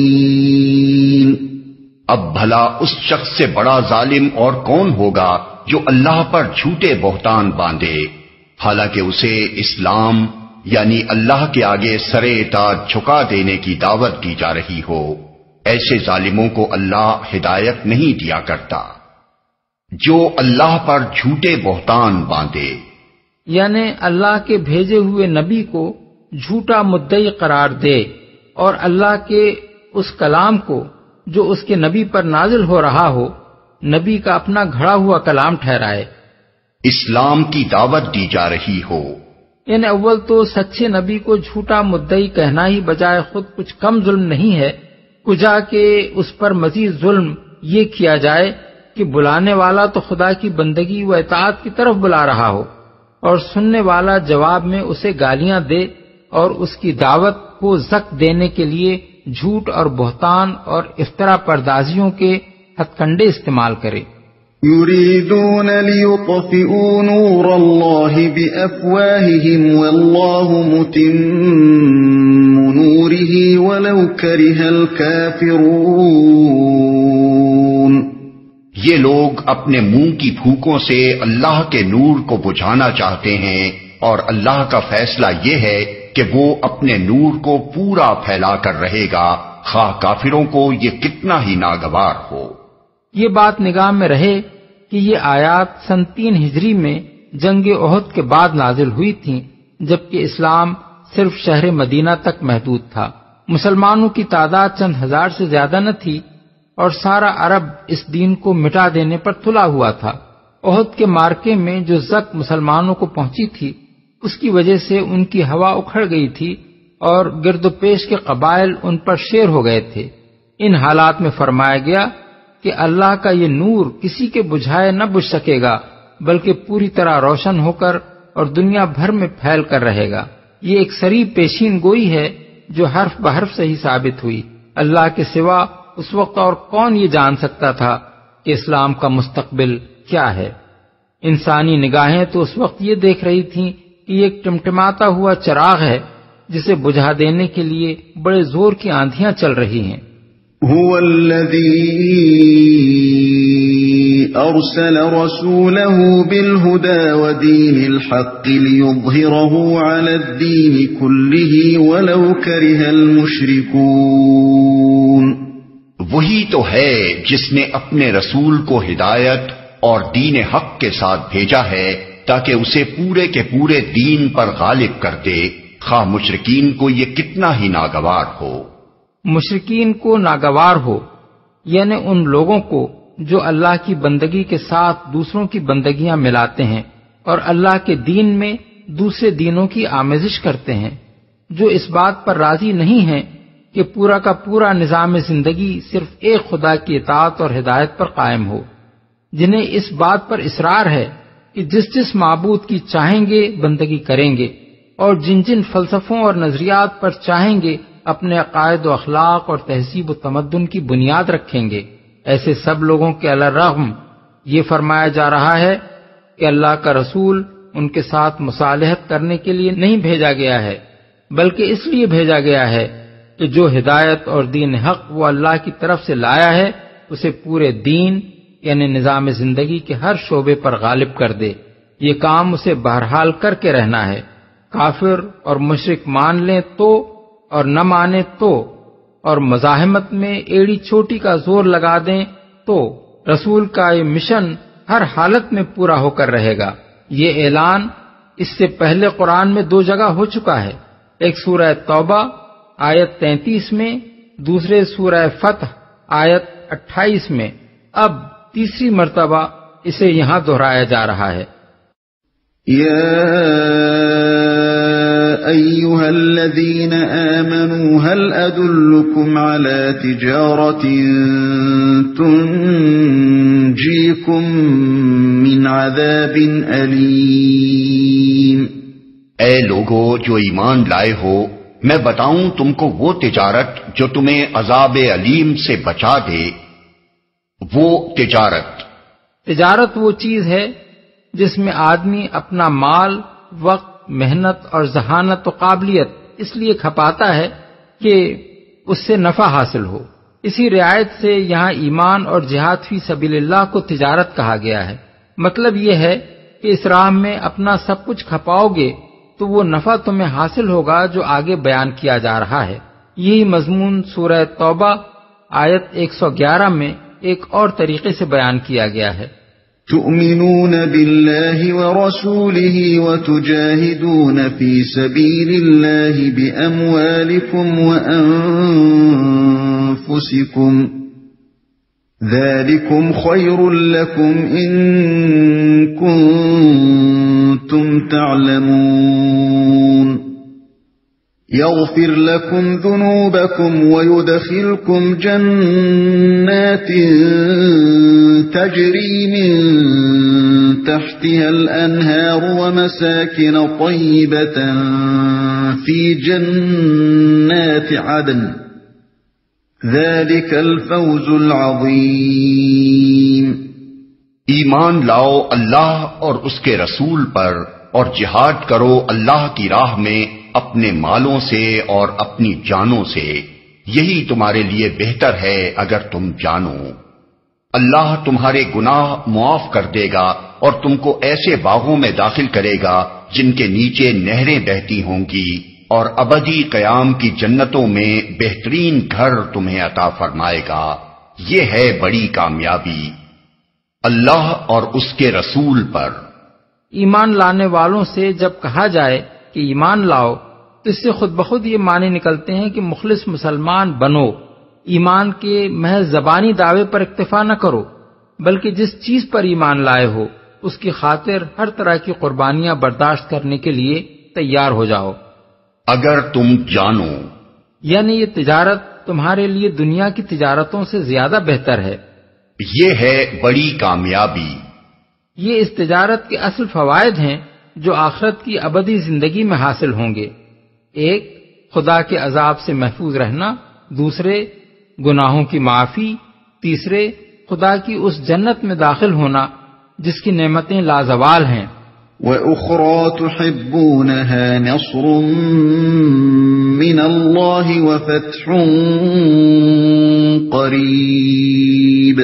Speaker 2: الظالمين۔
Speaker 1: اب بھلا اس شخص سے بڑا ظالم اور کون ہوگا جو اللہ پر جھوٹے بہتان باندھے حالانکہ اسے اسلام یعنی اللہ کے آگے سر اطاعت جھکا دینے کی دعوت دی جا رہی ہو۔ ایسے ظالموں کو اللہ ہدایت نہیں دیا کرتا۔ جو اللہ پر جھوٹے بہتان باندھے
Speaker 3: یعنی اللہ کے بھیجے ہوئے نبی کو جھوٹا مدعی قرار دے اور اللہ کے اس کلام کو جو اس کے نبی پر نازل ہو رہا ہو نبی کا اپنا گھڑا ہوا کلام ٹھہرائے۔
Speaker 1: اسلام کی دعوت دی جا رہی ہو،
Speaker 3: یعنی اول تو سچے نبی کو جھوٹا مدعی کہنا ہی بجائے خود کچھ کم ظلم نہیں ہے، کجا کہ اس پر مزید ظلم یہ کیا جائے کہ بلانے والا تو خدا کی بندگی و اطاعت کی طرف بلا رہا ہو اور سننے والا جواب میں اسے گالیاں دے اور اس کی دعوت کو زک دینے کے لیے جھوٹ اور بہتان اور افترا پردازیوں کے ہتھ کنڈے استعمال کرے۔
Speaker 2: يريدون ليطفئوا نور الله بأفواههم والله متم نوره ولو كره الكافرون۔
Speaker 1: یہ لوگ اپنے منہ کی پھوکوں سے اللہ کے نور کو بجھانا چاہتے ہیں اور اللہ کا فیصلہ یہ ہے کہ وہ اپنے نور کو پورا پھیلا کر رہے گا خواہ کافروں کو یہ کتنا ہی ناگوار ہو۔
Speaker 3: یہ بات نگاہ میں رہے کہ یہ آیات سن 3 ہجری میں جنگ احد کے بعد نازل ہوئی تھیں، جبکہ اسلام صرف شہر مدینہ تک محدود تھا۔ مسلمانوں کی تعداد چند ہزار سے زیادہ نہ تھی اور سارا عرب اس دین کو مٹا دینے پر تلا ہوا تھا۔ احد کے مارکے میں جو زک مسلمانوں کو پہنچی تھی اس کی وجہ سے ان کی ہوا اکھڑ گئی تھی اور گرد و پیش کے قبائل ان پر شیر ہو گئے تھے۔ ان حالات میں فرمایا گیا کہ اللہ کا یہ نور کسی کے بجھائے نہ بجھ سکے گا بلکہ پوری طرح روشن ہو کر اور دنیا بھر میں پھیل کر رہے گا۔ یہ ایک صریح پیشین گوئی ہے جو حرف بحرف صحیح ثابت ہوئی۔ اللہ کے سوا اس وقت اور کون یہ جان سکتا تھا کہ اسلام کا مستقبل کیا ہے؟ انسانی نگاہیں تو اس وقت یہ دیکھ رہی تھیں کہ یہ ایک ٹمٹماتا ہوا چراغ ہے جسے بجھا دینے کے لیے بڑے زور کی آندھیاں چل رہی ہیں۔
Speaker 2: هو الذي أرسل رسوله بالهدى ودين الحق ليظهره على الدين كله ولو كره المشركون۔
Speaker 1: وہی تو ہے جس نے اپنے رسول کو ہدایت اور دین حق کے ساتھ بھیجا ہے تاکہ اسے پورے کے پورے دین پر غالب کر دے خواہ مشرکین کو یہ کتنا ہی ناگوار ہو۔
Speaker 3: مشرکین کو ناگوار ہو یعنی ان لوگوں کو جو اللہ کی بندگی کے ساتھ دوسروں کی بندگیاں ملاتے ہیں اور اللہ کے دین میں دوسرے دینوں کی آمیزش کرتے ہیں، جو اس بات پر راضی نہیں ہیں کہ پورا کا پورا نظام زندگی صرف ایک خدا کی اطاعت اور ہدایت پر قائم ہو، جنہیں اس بات پر اصرار ہے کہ جس جس معبود کی چاہیں گے بندگی کریں گے اور جن جن فلسفوں اور نظریات پر چاہیں گے اپنے عقائد و اخلاق اور تہذیب و تمدن کی بنیاد رکھیں گے۔ ایسے سب لوگوں کے علی الرغم یہ فرمایا جا رہا ہے کہ اللہ کا رسول ان کے ساتھ مصالحت کرنے کے لیے نہیں بھیجا گیا ہے، بلکہ اس لیے بھیجا گیا ہے کہ جو ہدایت اور دین حق وہ اللہ کی طرف سے لایا ہے اسے پورے دین یعنی نظام زندگی کے ہر شعبے پر غالب کر دے۔ یہ کام اسے بہرحال کر کے رہنا ہے، کافر اور مشرک مان لیں تو اور نہ مانے تو، اور مزاحمت میں ایڑی چوٹی کا زور لگا دیں تو رسول کا یہ مشن ہر حالت میں پورا ہو کر رہے گا۔ یہ اعلان اس سے پہلے قرآن میں 2 جگہ ہو چکا ہے، ایک سورہ توبہ آیت 33 میں، دوسرے سورہ فتح آیت 28 میں۔ اب تیسری مرتبہ اسے یہاں دہرایا جا رہا ہے۔
Speaker 2: یا ایھا الذین آمنوا هل ادلکم علی تجارۃ تنجیکم من عذاب علیم۔
Speaker 1: اے لوگو جو ایمان لائے ہو، میں بتاؤں تم کو وہ تجارت جو تمہیں عذاب علیم سے بچا دے۔ وہ
Speaker 3: تجارت وہ چیز ہے جس میں آدمی اپنا مال، وقت، محنت اور ذہانت و قابلیت اس لیے کھپاتا ہے کہ اس سے نفع حاصل ہو۔ اسی رعایت سے یہاں ایمان اور جہاد فی سبیل اللہ کو تجارت کہا گیا ہے۔ مطلب یہ ہے کہ اس راہ میں اپنا سب کچھ کھپاؤ گے تو وہ نفع تمہیں حاصل ہوگا جو آگے بیان کیا جا رہا ہے۔ یہی مضمون سورہ توبہ آیت 111 میں ایک اور طریقے سے بیان کیا گیا ہے۔
Speaker 2: تؤمنون باللہ ورسولہ وتجاہدون فی سبیل اللہ باموالکم وانفسکم ذلکم خیر لکم ان کنتم تعلمون یغفر لکم ذنوبکم ویدخلکم جنات تجری من تحتها الانہار ومساکن طیبة فی جنات عدن ذلک الفوز العظیم۔
Speaker 1: ایمان لاؤ اللہ اور اس کے رسول پر اور جہاد کرو اللہ کی راہ میں اپنے مالوں سے اور اپنی جانوں سے، یہی تمہارے لیے بہتر ہے اگر تم جانو۔ اللہ تمہارے گناہ معاف کر دے گا اور تم کو ایسے باغوں میں داخل کرے گا جن کے نیچے نہریں بہتی ہوں گی، اور ابدی قیام کی جنتوں میں بہترین گھر تمہیں عطا فرمائے گا۔ یہ ہے بڑی کامیابی اللہ اور اس کے رسول پر۔
Speaker 3: ایمان لانے والوں سے جب کہا جائے کہ ایمان لاؤ تو اس سے خود بخود یہ معنی نکلتے ہیں کہ مخلص مسلمان بنو، ایمان کے محض زبانی دعوے پر اکتفا نہ کرو، بلکہ جس چیز پر ایمان لائے ہو اس کی خاطر ہر طرح کی قربانیاں برداشت کرنے کے لیے تیار ہو جاؤ۔
Speaker 1: اگر تم جانو،
Speaker 3: یعنی یہ تجارت تمہارے لیے دنیا کی تجارتوں سے زیادہ بہتر ہے۔
Speaker 1: یہ ہے بڑی کامیابی۔
Speaker 3: یہ اس تجارت کے اصل فوائد ہیں جو آخرت کی ابدی زندگی میں حاصل ہوں گے۔ ایک، خدا کے عذاب سے محفوظ رہنا، دوسرے، گناہوں کی معافی، تیسرے، خدا کی اس جنت میں داخل ہونا جس کی نعمتیں لازوال ہیں۔
Speaker 2: وَأُخْرَى تُحِبُّونَهَا نَصْرٌ مِّنَ اللَّهِ وَفَتْحٌ قَرِيبٌ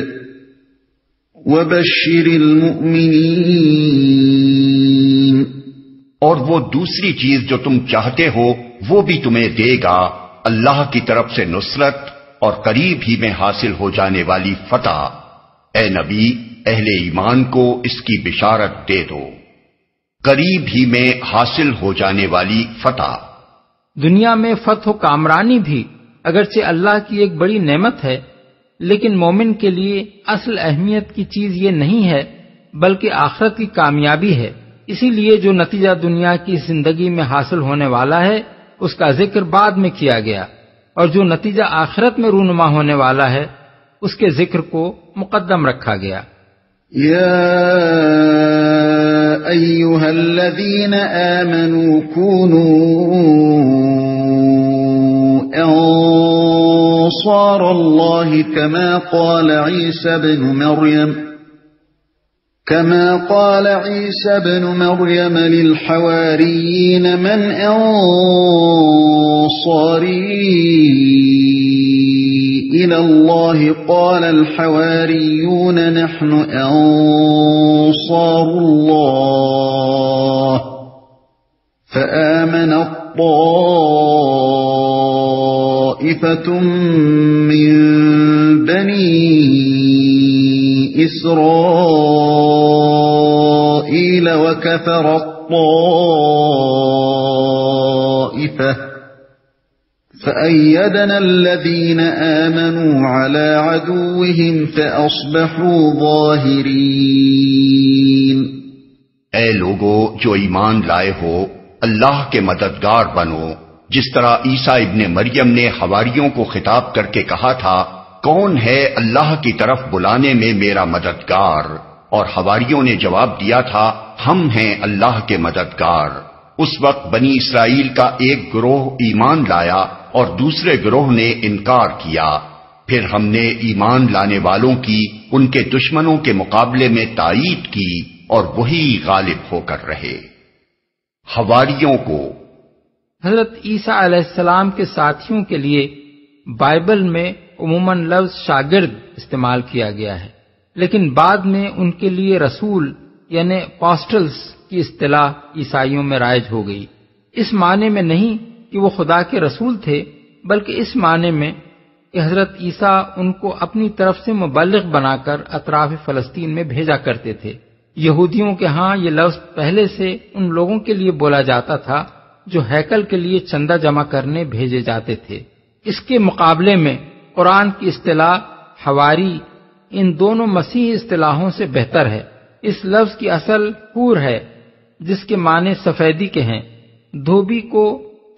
Speaker 2: وَبَشِّرِ الْمُؤْمِنِينَ۔
Speaker 1: اور وہ دوسری چیز جو تم چاہتے ہو وہ بھی تمہیں دے گا، اللہ کی طرف سے نصرت اور قریب ہی میں حاصل ہو جانے والی فتح۔ اے نبی، اہل ایمان کو اس کی بشارت دے دو، قریب ہی میں حاصل ہو جانے والی فتح۔
Speaker 3: دنیا میں فتح و کامرانی بھی اگرچہ اللہ کی ایک بڑی نعمت ہے، لیکن مومن کے لیے اصل اہمیت کی چیز یہ نہیں ہے بلکہ آخرت کی کامیابی ہے۔ اسی لیے جو نتیجہ دنیا کی زندگی میں حاصل ہونے والا ہے اس کا ذکر بعد میں کیا گیا، اور جو نتیجہ آخرت میں رونما ہونے والا ہے اس کے ذکر کو مقدم رکھا گیا۔
Speaker 2: یا ایھا الذین آمنوا کونوا انصار اللہ کما قال عیسی ابن مریم كما قال عيسى ابن مريم للحواريين من أنصاري إلى الله قال الحواريون نحن أنصار الله فآمنت طائفة من بني إسرائيل وكفرت طائفة فأيدنا الذين آمنوا على عدوهم فأصبحوا ظاهرين۔
Speaker 1: اے لوگو جو ایمان لائے ہو، اللہ کے مددگار بنو، جس طرح عیسیٰ ابن مریم نے حواریوں کو خطاب کر کے کہا تھا کون ہے اللہ کی طرف بلانے میں میرا مددگار، اور حواریوں نے جواب دیا تھا ہم ہیں اللہ کے مددگار۔ اس وقت بنی اسرائیل کا ایک گروہ ایمان لایا اور دوسرے گروہ نے انکار کیا، پھر ہم نے ایمان لانے والوں کی ان کے دشمنوں کے مقابلے میں تائید کی اور وہی غالب ہو کر رہے۔ حواریوں کو
Speaker 3: حضرت عیسیٰ علیہ السلام کے ساتھیوں کے لیے بائبل میں عموماً لفظ شاگرد استعمال کیا گیا ہے، لیکن بعد میں ان کے لیے رسول یعنی اپاسٹلز کی اصطلاح عیسائیوں میں رائج ہو گئی۔ اس معنی میں نہیں کہ وہ خدا کے رسول تھے، بلکہ اس معنی میں کہ حضرت عیسیٰ ان کو اپنی طرف سے مبلغ بنا کر اطراف فلسطین میں بھیجا کرتے تھے۔ یہودیوں کے ہاں یہ لفظ پہلے سے ان لوگوں کے لیے بولا جاتا تھا جو ہیکل کے لیے چندہ جمع کرنے بھیجے جاتے تھے۔ اس کے مقابلے میں قرآن کی اصطلاح حواری ان دونوں مسیحی اصطلاحوں سے بہتر ہے۔ اس لفظ کی اصل حور ہے جس کے معنی سفیدی کے ہیں۔ دھوبی کو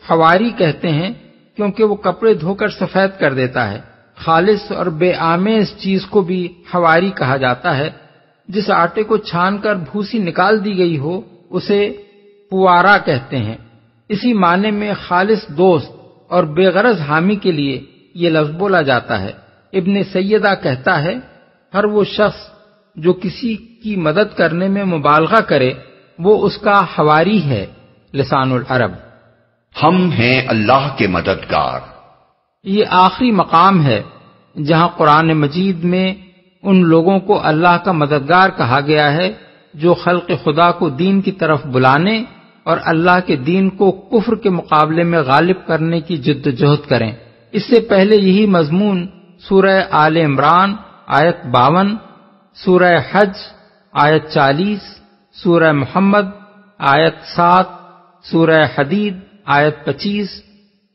Speaker 3: حواری کہتے ہیں کیونکہ وہ کپڑے دھو کر سفید کر دیتا ہے۔ خالص اور بے آمیز چیز کو بھی حواری کہا جاتا ہے۔ جس آٹے کو چھان کر بھوسی نکال دی گئی ہو اسے پوارا کہتے ہیں۔ اسی معنی میں خالص دوست اور بے غرض حامی کے لیے یہ لفظ بولا جاتا ہے۔ ابن سیدہ کہتا ہے ہر وہ شخص جو کسی کی مدد کرنے میں مبالغہ کرے وہ اس کا حواری ہے۔ لسان العرب۔
Speaker 1: ہم ہیں اللہ کے مددگار۔
Speaker 3: یہ آخری مقام ہے جہاں قرآن مجید میں ان لوگوں کو اللہ کا مددگار کہا گیا ہے جو خلق خدا کو دین کی طرف بلانے اور اللہ کے دین کو کفر کے مقابلے میں غالب کرنے کی جد و جہد کریں۔ اس سے پہلے یہی مضمون سورہ آل عمران آیت 52، سورہ حج آیت 40، سورہ محمد آیت 7، سورہ حدید آیت 25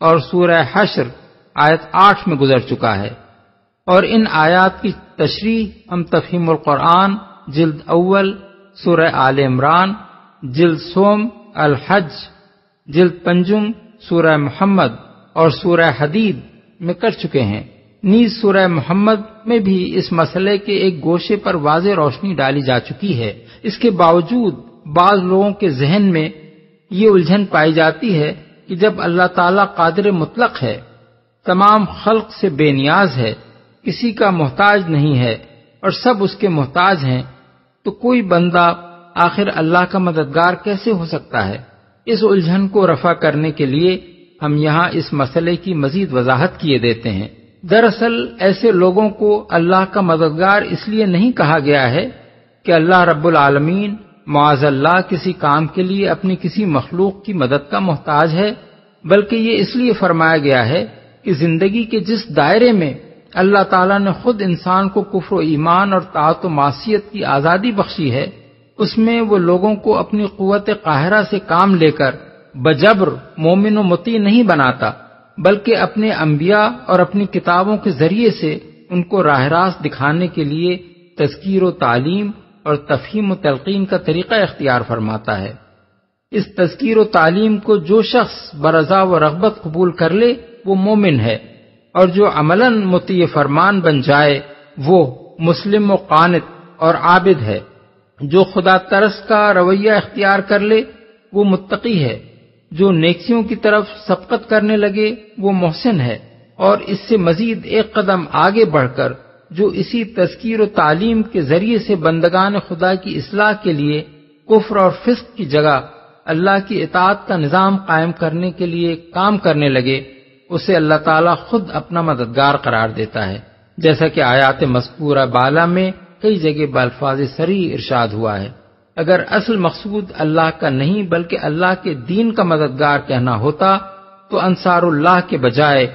Speaker 3: اور سورہ حشر آیت 8 میں گزر چکا ہے، اور ان آیات کی تشریح ہم تفہیم القرآن جلد اول، سورہ آل عمران جلد سوم، الحج جلد پنجم، سورہ محمد اور سورہ حدید میں کر چکے ہیں۔ نیز سورہ محمد میں بھی اس مسئلے کے ایک گوشے پر واضح روشنی ڈالی جا چکی ہے۔ اس کے باوجود بعض لوگوں کے ذہن میں یہ الجھن پائی جاتی ہے کہ جب اللہ تعالیٰ قادر مطلق ہے، تمام خلق سے بے نیاز ہے، کسی کا محتاج نہیں ہے اور سب اس کے محتاج ہیں، تو کوئی بندہ آخر اللہ کا مددگار کیسے ہو سکتا ہے؟ اس الجھن کو رفع کرنے کے لیے ہم یہاں اس مسئلے کی مزید وضاحت کیے دیتے ہیں۔ دراصل ایسے لوگوں کو اللہ کا مددگار اس لیے نہیں کہا گیا ہے کہ اللہ رب العالمین معاذ اللہ کسی کام کے لیے اپنی کسی مخلوق کی مدد کا محتاج ہے، بلکہ یہ اس لیے فرمایا گیا ہے کہ زندگی کے جس دائرے میں اللہ تعالیٰ نے خود انسان کو کفر و ایمان اور طاعت و معصیت کی آزادی بخشی ہے، اس میں وہ لوگوں کو اپنی قوت قاہرہ سے کام لے کر بجبر مومن و مطیع نہیں بناتا، بلکہ اپنے انبیاء اور اپنی کتابوں کے ذریعے سے ان کو راہ راست دکھانے کے لیے تذکیر و تعلیم اور تفہیم و تلقین کا طریقہ اختیار فرماتا ہے۔ اس تذکیر و تعلیم کو جو شخص برضا و رغبت قبول کر لے وہ مومن ہے، اور جو عملاً مطیع فرمان بن جائے وہ مسلم و قانت اور عابد ہے۔ جو خدا ترس کا رویہ اختیار کر لے وہ متقی ہے، جو نیکیوں کی طرف سبقت کرنے لگے وہ محسن ہے، اور اس سے مزید ایک قدم آگے بڑھ کر جو اسی تذکیر و تعلیم کے ذریعے سے بندگان خدا کی اصلاح کے لیے کفر اور فسق کی جگہ اللہ کی اطاعت کا نظام قائم کرنے کے لیے کام کرنے لگے، اسے اللہ تعالیٰ خود اپنا مددگار قرار دیتا ہے، جیسا کہ آیات مذکورہ بالا میں کئی جگہ بالفاظ صریح ارشاد ہوا ہے۔ اگر اصل مقصود اللہ کا نہیں بلکہ اللہ کے دین کا مددگار کہنا ہوتا تو انصار اللہ کے بجائے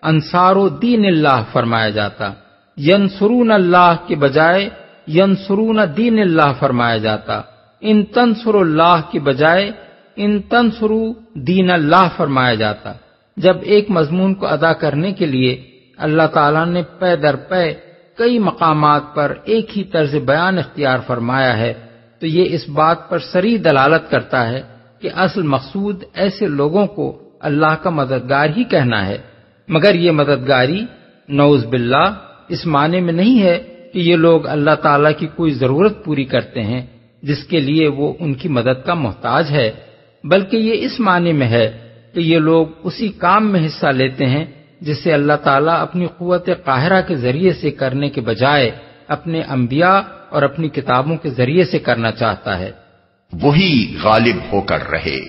Speaker 3: انصار دین اللہ فرمایا جاتا، ینصرون اللہ کے بجائے ینصرون دین اللہ فرمایا جاتا، ان تنصر اللہ کے بجائے ان تنصروا دین اللہ فرمایا جاتا۔ جب ایک مضمون کو ادا کرنے کے لیے اللہ تعالیٰ نے پے در پے کئی مقامات پر ایک ہی طرز بیان اختیار فرمایا ہے تو یہ اس بات پر صریح دلالت کرتا ہے کہ اصل مقصود ایسے لوگوں کو اللہ کا مددگار ہی کہنا ہے، مگر یہ مددگاری نعوذ باللہ اس معنی میں نہیں ہے کہ یہ لوگ اللہ تعالیٰ کی کوئی ضرورت پوری کرتے ہیں جس کے لیے وہ ان کی مدد کا محتاج ہے، بلکہ یہ اس معنی میں ہے کہ یہ لوگ اسی کام میں حصہ لیتے ہیں جسے اللہ تعالیٰ اپنی قوت قاہرہ کے ذریعے سے کرنے کے بجائے اپنے انبیاء اور اپنی کتابوں کے ذریعے سے کرنا چاہتا ہے۔
Speaker 1: وہی غالب ہو کر رہے۔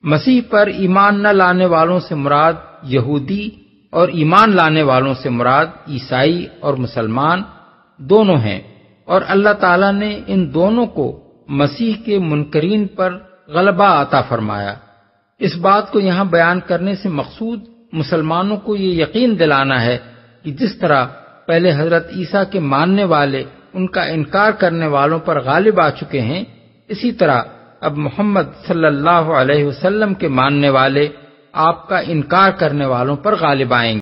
Speaker 3: مسیح پر ایمان نہ لانے والوں سے مراد یہودی اور ایمان لانے والوں سے مراد عیسائی اور مسلمان دونوں ہیں، اور اللہ تعالیٰ نے ان دونوں کو مسیح کے منکرین پر غلبہ عطا فرمایا۔ اس بات کو یہاں بیان کرنے سے مقصود مسلمانوں کو یہ یقین دلانا ہے کہ جس طرح پہلے حضرت عیسیٰ کے ماننے والے ان کا انکار کرنے والوں پر غالب آ چکے ہیں، اسی طرح اب محمد صلی اللہ علیہ وسلم کے ماننے والے آپ کا انکار کرنے والوں پر غالب آئیں گے۔